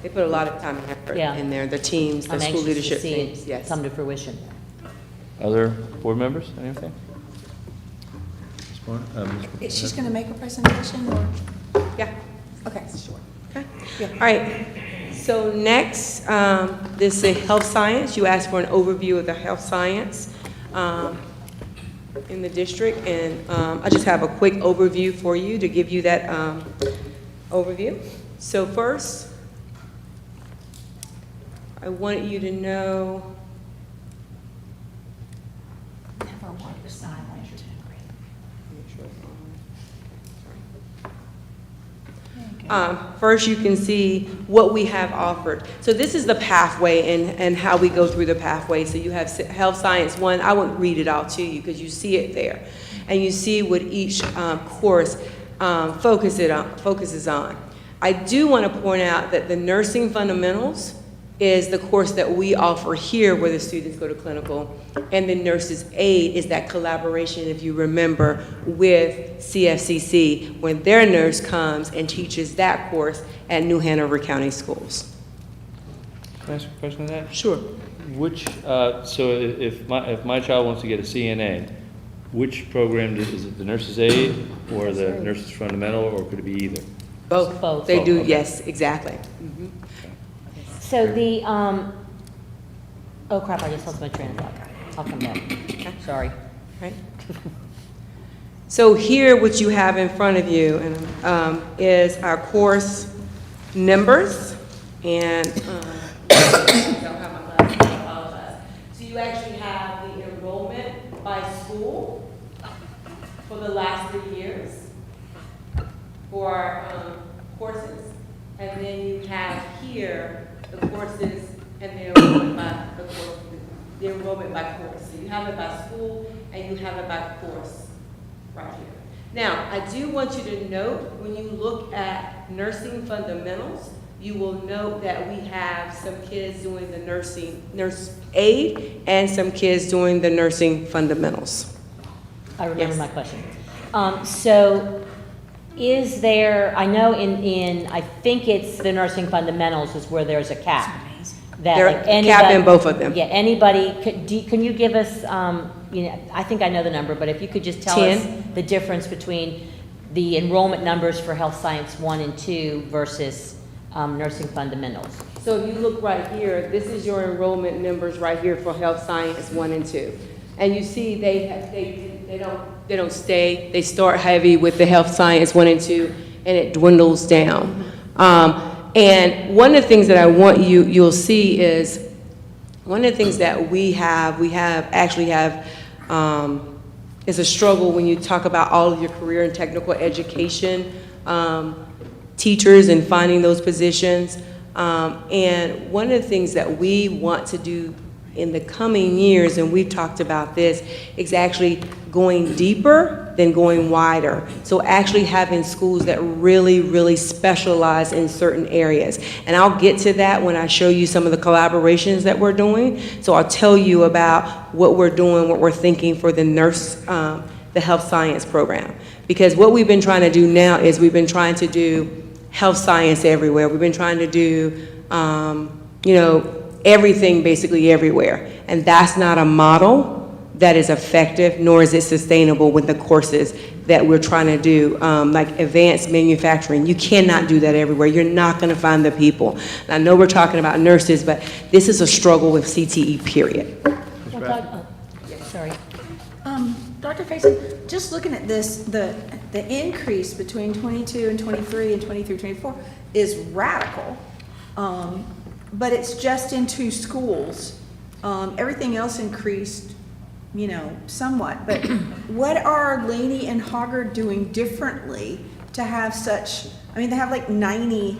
They put a lot of time and effort in there, the teams, the
I'm
school
anxious
leadership
to see
teams,
it
yes.
come to fruition.
Other board members, anything? Ms. Barnes?
Is she going to make a presentation or?
Yeah.
Okay, sure.
Okay. All right. So next, this is health science. You asked for an overview of the health science in the district, and I just have a quick overview for you to give you that overview. So first, I want you to know. First, you can see what we have offered. So this is the pathway and how we go through the pathway. So you have Health Science 1. I won't read it out to you because you see it there. And you see what each course focuses on. I do want to point out that the nursing fundamentals
is the course that we offer here where the students go to clinical. And the nurse's aid is that collaboration, if you remember, with CFCC when their nurse comes and teaches that course at New Hanover County Schools.
Can I ask a question on that?
Sure.
Which, so if my child wants to get a CNA, which program, is it the nurse's aid or the nurse's fundamental, or could it be either?
Both.
Both.
They do,
Okay.
yes, exactly. Mhm.
So the, oh crap, I just lost my train of thought. I'll come back. Sorry.
Right. So here, what you have in front of you is our course numbers, and I don't have my glasses, I apologize. So you actually have the enrollment by school for the last 3 years for our courses, and then you have here the courses and the enrollment by the course. The enrollment by course. So you have it by school and you have it by course right here. Now, I do want you to note when you look at nursing fundamentals, you will note that we have some kids doing the nurse aid and some kids doing the nursing fundamentals.
I remember
Yes.
my question. So is there, I know I think it's the nursing fundamentals is where there's a cap. That
There
like
are
anybody-
cap in both of them.
Yeah, anybody, can you give us, I think I know the number, but if you could just tell us
10.
the difference between the enrollment numbers for Health Science 1 and 2 versus nursing fundamentals.
So if you look right here, this is your enrollment numbers right here for Health Science 1 and 2. And you see they don't stay, they start heavy with the Health Science 1 and 2, and it dwindles down. And one of the things that I want you'll see is, one of the things that we actually have, is a struggle when you talk about all of your career and technical education teachers and finding those positions. And one of the things that we want to do in the coming years, and we've talked about this, is actually going deeper than going wider. So actually having schools that really, really specialize in certain areas. And I'll get to that when I show you some of the collaborations that we're doing. So I'll tell you about what we're doing, what we're thinking for the the health science program. Because what we've been trying to do now is we've been trying to do health science everywhere. We've been trying to do, everything basically everywhere. And that's not a model that is effective, nor is it sustainable with the courses that we're trying to do, like advanced manufacturing. You cannot do that everywhere. You're not gonna find the people. And I know we're talking about nurses, but this is a struggle with CTE, period.
Sorry.
Dr. Faison, just looking at this, the increase between 22 and 23 and 23, 24 is radical. But it's just in 2 schools. Everything else increased, somewhat. But what are Laney and Hoggard doing differently to have such, they have like 90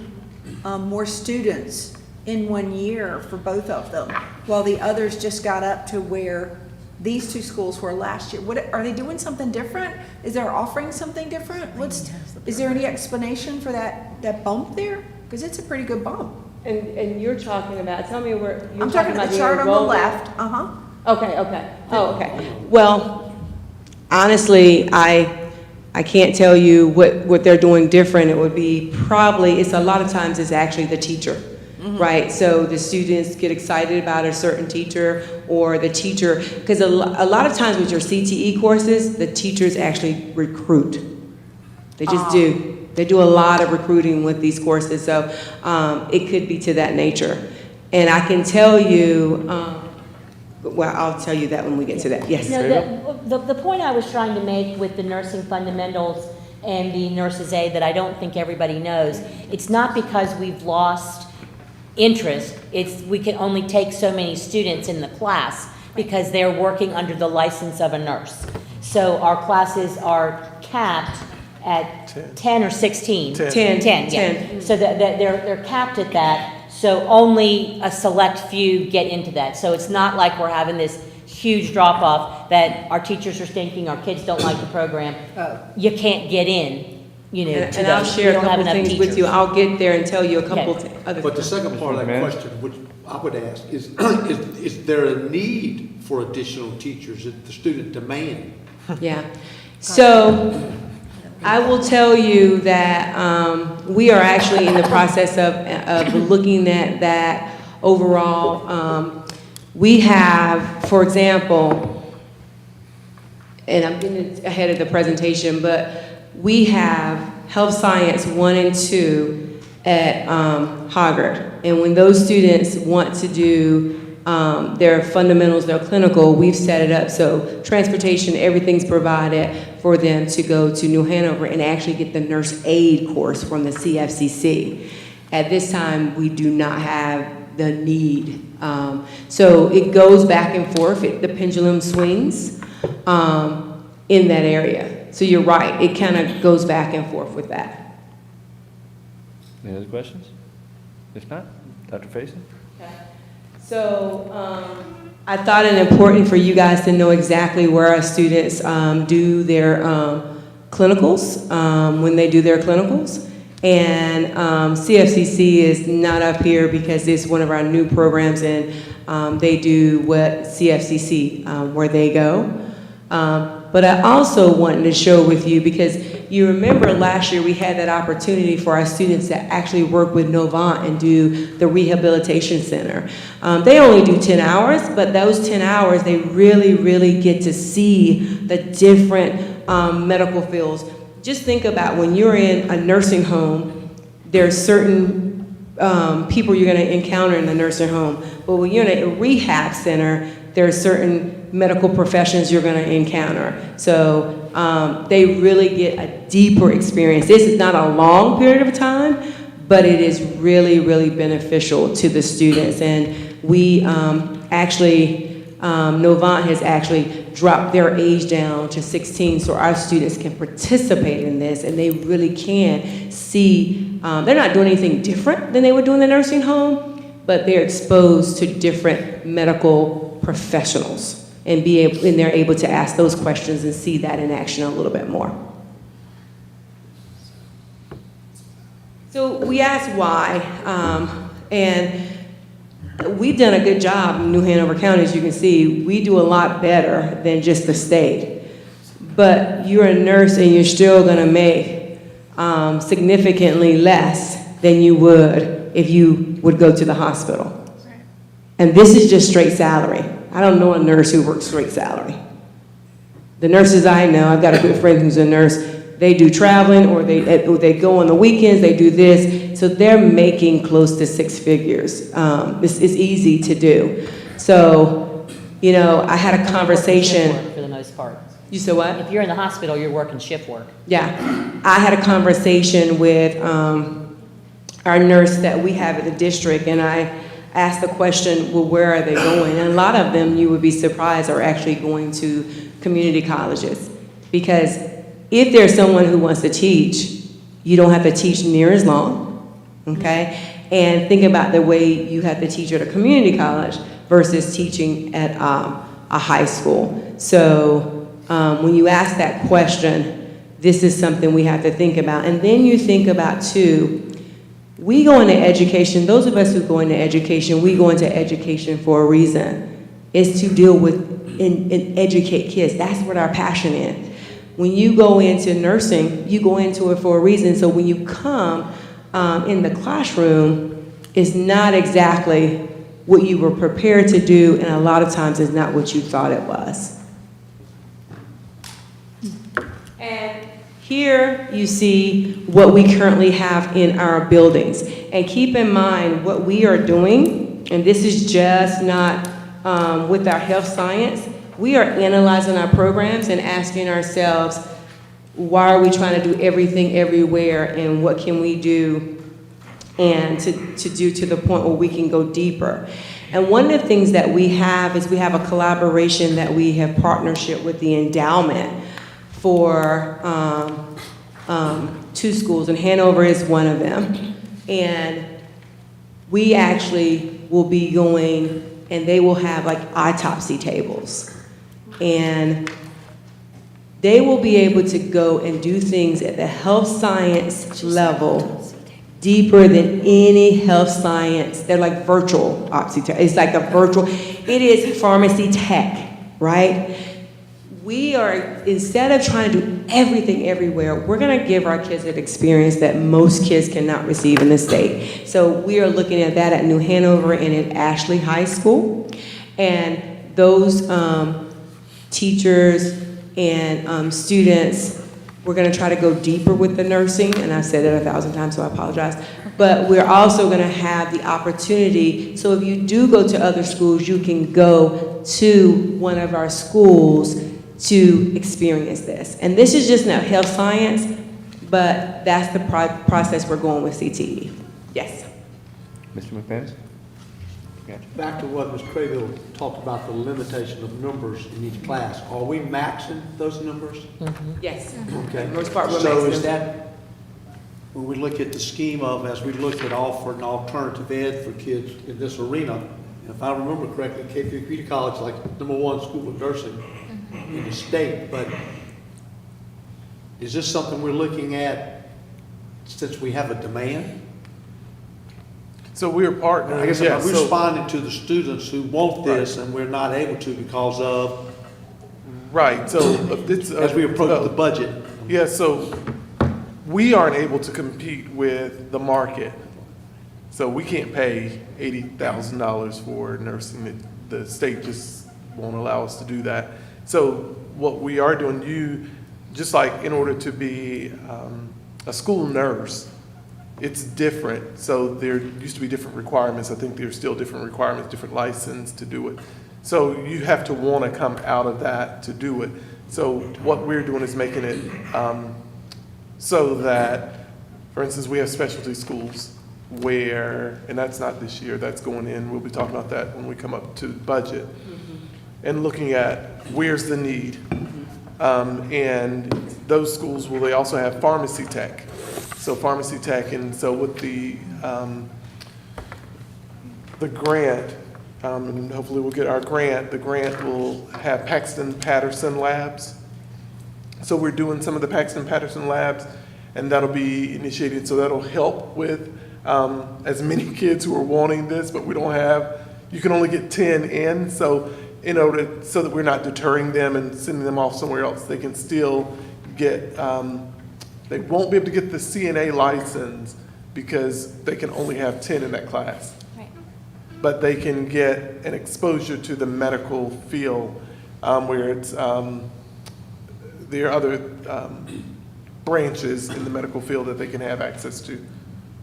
more students in 1 year for both of them, while the others just got up to where these 2 schools were last year. What, are they doing something different? Is there offering something different? Is there any explanation for that bump there? Because it's a pretty good bump.
And you're talking about, tell me where, you're
I'm talking about the chart on the left,
Okay. Oh, okay. Well, honestly, I can't tell you what they're doing different. It would be probably, it's a lot of times it's actually the teacher, right? So the students get excited about a certain teacher, or the teacher, because a lot of times with your CTE courses, the teachers actually recruit. They just do. They do a lot of recruiting with these courses, so it could be to that nature. And I can tell you, well, I'll tell you that when we get to that. Yes.
No, the point I was trying to make with the nursing fundamentals and the nurse's aid that I don't think everybody knows, it's not because we've lost interest, it's we can only take so many students in the class because they're working under the license of a nurse. So our classes are capped at 10 or 16? 10, yeah. So that they're capped at that, so only a select few get into that. So it's not like we're having this huge drop-off that our teachers are thinking our kids don't like the program. You can't get in. you know,
And
to
and I'll
those. We
share a
don't have
couple
enough
things with you.
teachers.
I'll get there and tell you a couple
Okay.
other.
But the second part of that
McMahon?
question, which I would ask, is, is there a need for additional teachers at the student demand?
Yeah. So I will tell you that we are actually in the process of looking at that overall. We have, for example, and I'm getting ahead of the presentation, but we have Health Science 1 and 2 at Hoggard. And when those students want to do their fundamentals, their clinical, we've set it up so transportation, everything's provided for them to go to New Hanover and actually get the nurse aid course from the CFCC. At this time, we do not have the need. So it goes back and forth, the pendulum swings in that area. So you're right, it kind of goes back and forth with that.
Any other questions? If not, Dr. Faison?
So I thought it important for you guys to know exactly where our students do their clinicals, when they do their clinicals. And CFCC is not up here because it's one of our new programs, and they do what CFCC, where they go. But I also wanted to share with you, because you remember last year we had that opportunity for our students to actually work with Novant and do the rehabilitation center. They only do 10 hours, but those 10 hours they really get to see the different medical fields. Just think about when you're in a nursing home, there are certain people you're going to encounter in the nursing home. But when you're in a rehab center, there are certain medical professions you're going to encounter. So they really get a deeper experience. This is not a long period of time, but it is really beneficial to the students. And we actually, Novant has actually dropped their age down to 16 so our students can participate in this, and they really can see, they're not doing anything different than they would do in the nursing home, but they're exposed to different medical professionals. And they're able to ask those questions and see that in action a little bit more. So we asked why, and we've done a good job in New Hanover County. As you can see, we do a lot better than just the state. But you're a nurse and you're still gonna make significantly less than you would if you would go to the hospital. And this is just straight salary. I don't know a nurse who works straight salary. The nurses I know, I've got a good friend who's a nurse, they do traveling, or they go on the weekends, they do this, so they're making close to 6 figures. This is easy to do. So, you know, I had a conversation.
For the most part.
You said what?
If you're in the hospital, you're working shift work.
Yeah, I had a conversation with our nurse that we have at the district, and I asked the question, well, where are they going? And a lot of them, you would be surprised, are actually going to community colleges. Because if there's someone who wants to teach, you don't have to teach near as long, okay? And think about the way you have to teach at a community college versus teaching at a high school. So when you ask that question, this is something we have to think about. And then you think about, too, we go into education, those of us who go into education, we go into education for a reason. It's to deal with and educate kids. That's what our passion is. When you go into nursing, you go into it for a reason. So when you come in the classroom, it's not exactly what you were prepared to do, and a lot of times it's not what you thought it was. And here you see what we currently have in our buildings. And keep in mind what we are doing, and this is just not with our health science, we are analyzing our programs and asking ourselves, why are we trying to do everything everywhere, and what can we do and to do to the point where we can go deeper. And one of the things that we have is we have a collaboration that we have partnership with the endowment for 2 schools, and Hanover is one of them. And we actually will be going, and they will have like autopsy tables. And they will be able to go and do things at the health science level deeper than any health science. They're like virtual OpsiTech. It's like a virtual, it is pharmacy tech, right? We are, instead of trying to do everything everywhere, we're gonna give our kids an experience that most kids cannot receive in the state. So we are looking at that at New Hanover and at Ashley High School. And those teachers and students, we're gonna try to go deeper with the nursing, and I've said it 1,000 times, so I apologize. But we're also gonna have the opportunity, so if you do go to other schools, you can go to one of our schools to experience this. And this is just not health science, but that's the process we're going with CTE. Yes.
Mr. McManus?
Back to what Ms. Craybill talked about, the limitation of numbers in each class. Are we maxing those numbers?
Yes.
Okay.
For the most part, we're
So
maxing
is
them.
that, when we look at the scheme of, as we look at offering alternative ed for kids in this arena, if I remember correctly, Cape Fear Community College is like #1 school of nursing in the state, but is this something we're looking at since we have a demand?
So we're partnering.
I guess
yeah,
we're
so-
responding to the students who want this and we're not able to because of,
Right, so it's.
as we approach the budget.
Yeah, so we aren't able to compete with the market. So we can't pay $80,000 for nursing. The state just won't allow us to do that. So what we are doing, just like in order to be a school nurse, it's different. So there used to be different requirements. I think there's still different requirements, different license to do it. So you have to want to come out of that to do it. So what we're doing is making it so that, for instance, we have specialty schools where, and that's not this year, that's going in, we'll be talking about that when we come up to budget, and looking at where's the need. And those schools, will they also have pharmacy tech? So pharmacy tech, and so with the grant, and hopefully we'll get our grant, the grant will have Paxton Patterson labs. So we're doing some of the Paxton Patterson labs, and that'll be initiated, so that'll help with as many kids who are wanting this, but we don't have, you can only get 10 in, so in order, so that we're not deterring them and sending them off somewhere else, they can still get, they won't be able to get the CNA license because they can only have 10 in that class.
Right.
But they can get an exposure to the medical field where it's, there are other branches in the medical field that they can have access to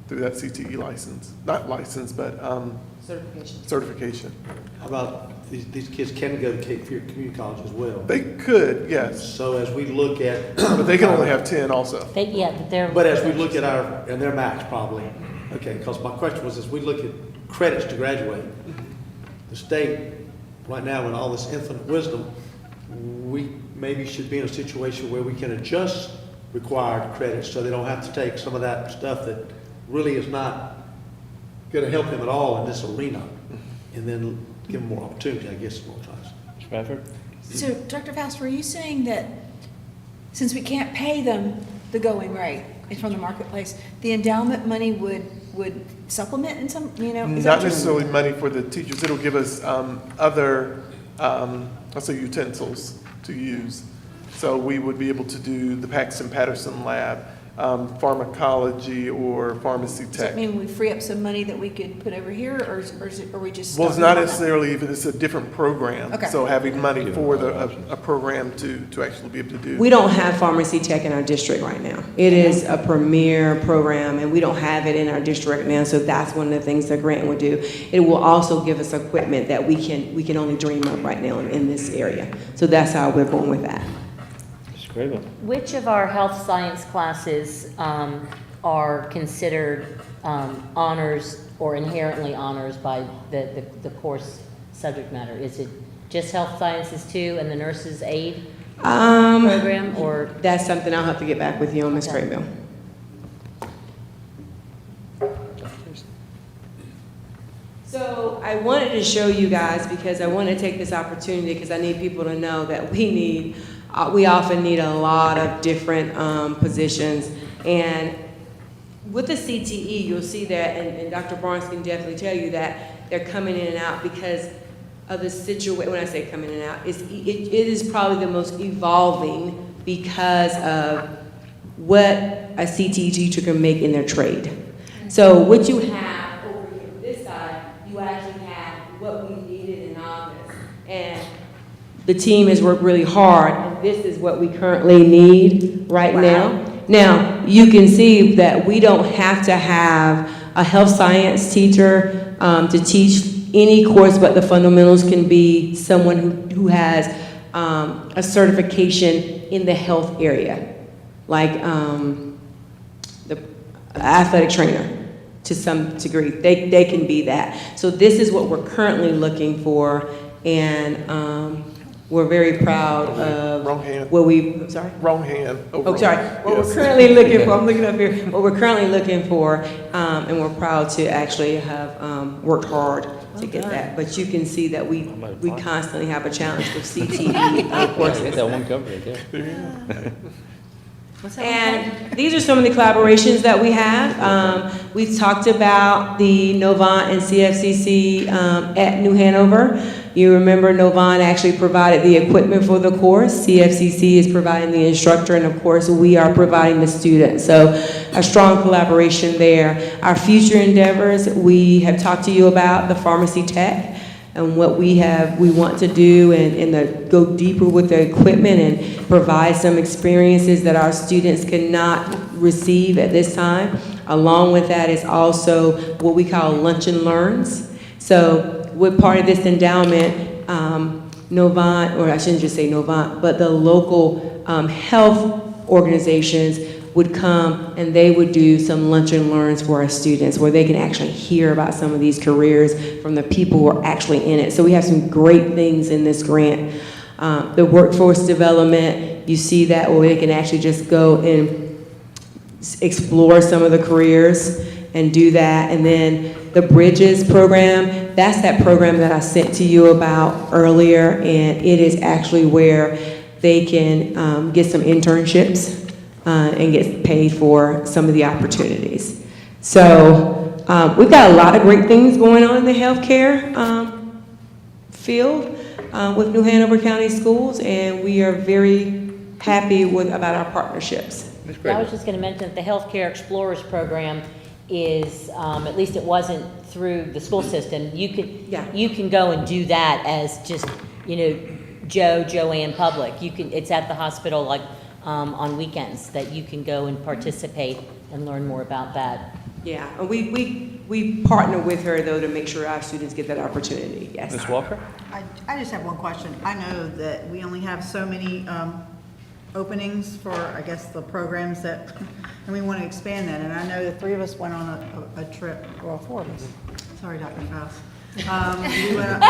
through that CTE license. Not license, but certification.
How about these kids can go to Cape Fear Community College as well?
They could, yes.
So as we look at.
But they can only have 10 also.
But as we look at our, and their max probably, okay, because my question was, as we look at credits to graduate, the state, right now in all this infinite wisdom, we maybe should be in a situation where we can adjust required credits so they don't have to take some of that stuff that really is not going to help them at all in this arena, and then give them more opportunity, I guess, is what I'm trying to say.
Mr. Bradford?
So, Dr. Faust, were you saying that since we can't pay them the going rate from the marketplace, the endowment money would supplement in some, is that
Not
true?
necessarily money for the teachers. It'll give us other, let's say, utensils to use. So we would be able to do the Paxton Patterson lab, pharmacology or pharmacy
Does
tech.
that mean we free up some money that we could put over here, or are we just?
Well, it's
stopping
not
on that?
necessarily, even it's a different program.
Okay.
So having money for a program to actually be able to do.
We don't have pharmacy tech in our district right now. It is a premier program, and we don't have it in our district right now, so that's one of the things the grant would do. It will also give us equipment that we can only dream of right now in this area. So that's how we're going with that.
Which of our health science classes are considered honors or inherently honors by the course subject matter? Is it just health sciences too and the nurses aid program, or?
That's something I'll have to get back with you on, Ms. Craybill. So I wanted to show you guys, because I want to take this opportunity, because I need people to know that we need we often need a lot of different positions. And with the CTE, you'll see that, and Dr. Barnes can definitely tell you that they're coming in and out because of the situation. When I say coming in and out, it is probably the most evolving because of what a CTE teacher can make in their trade. So what you have over here on this side, you actually have what we needed in August. And the team has worked really hard, and this is what we currently need right now. Now, you can see that we don't have to have a health science teacher to teach any course, but the fundamentals can be someone who has a certification in the health area, like the athletic trainer to some degree. They can be that. So this is what we're currently looking for, and we're very proud of what I'm sorry?
Wrong hand.
Oh, sorry. What we're currently looking for, I'm looking up here, what we're currently looking for, and we're proud to actually have worked hard to get that. But you can see that we constantly have a challenge with CTE courses.
Get that one covered right there.
And these are some of the collaborations that we have. We've talked about the Novant and CFCC at New Hanover. You remember Novant actually provided the equipment for the course. CFCC is providing the instructor, and of course we are providing the student. So a strong collaboration there. Our future endeavors, we have talked to you about the pharmacy tech and what we want to do, and go deeper with the equipment and provide some experiences that our students cannot receive at this time. Along with that is also what we call lunch and learns. So with part of this endowment, Novant, or I shouldn't just say Novant, but the local health organizations would come and they would do some lunch and learns for our students where they can actually hear about some of these careers from the people who are actually in it. So we have some great things in this grant. The workforce development, you see that where they can actually just go and explore some of the careers and do that. And then the Bridges program, that's that program that I sent to you about earlier, and it is actually where they can get some internships and get paid for some of the opportunities. So we've got a lot of great things going on in the healthcare field with New Hanover County Schools, and we are very happy about our partnerships.
I was just going to mention that the Healthcare Explorers program is, at least it wasn't through the school system. You can go and do that as just, Joanne Public. It's at the hospital, like on weekends, that you can go and participate and learn more about that.
Yeah, and we partner with her though to make sure our students get that opportunity. Yes.
Ms. Walker?
I just have one question. I know that we only have so many openings for, I guess, the programs that, and we want to expand that. And I know the three of us went on a trip, well, four of us. Sorry, Dr. Faust. We went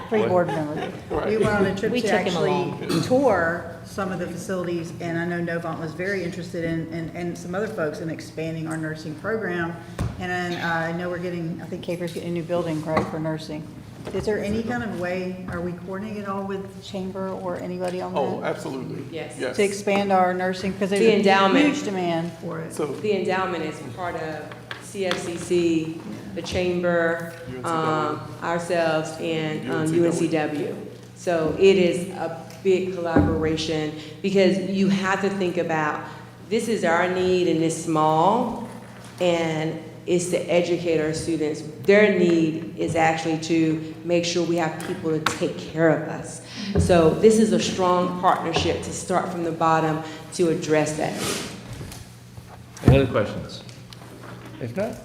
three board members. We went on a trip to actually tour some of the facilities, and I know Novant was very interested in, and some other folks, in expanding our nursing program. And then I know we're getting, I think Caper's getting a new building, right, for nursing. Is there any kind of way, are we coordinating at all with Chamber or anybody on that?
Oh, absolutely.
Yes.
To expand our nursing, because there's
The
a
endowment.
huge demand for it.
So
The endowment is part of CFCC, the Chamber, ourselves, and UNCW. So it is a big collaboration, because you have to think about, this is our need and it's small, and it's to educate our students. Their need is actually to make sure we have people to take care of us. So this is a strong partnership to start from the bottom to address that.
Any other questions? If not,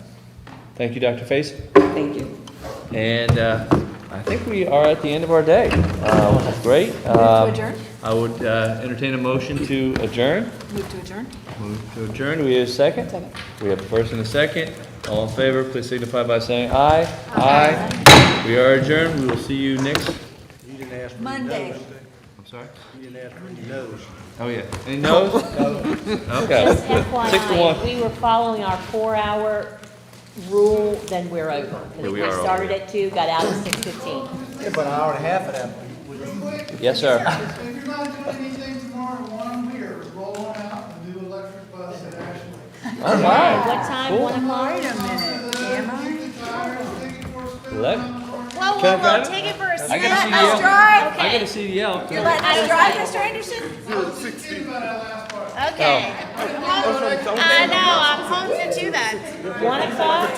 thank you, Dr. Face.
Thank you.
And I think we are at the end of our day. Great.
Move to adjourn?
I would entertain a motion to adjourn.
Move to adjourn?
Move to adjourn. Do we have a second?
Second.
We have a first and a second. All in favor, please signify by saying aye. Aye. We are adjourned. We will see you next.
You didn't ask for
Monday.
any no's.
I'm sorry?
You didn't ask for any no's.
Oh, yeah. Any no's? Okay.
Just
6 to 1.
FYI, if we were following our 4-hour rule, then we're over.
Yeah, we
We
are
started
over.
at 2, got out at 6:15.
Yeah, but an hour and a half of that.
Yes, sir.
If you're not doing anything tomorrow
Okay, what time, 1 o'clock?
Wait a minute, am I?
Let,
Whoa,
Can I
whoa,
drive
whoa,
it?
take it for a
I
spin.
got a CDL.
Let's drive.
I got a CDL.
You're letting us drive, Mr. Anderson? Okay. I know, I'm home to do that.
1 o'clock?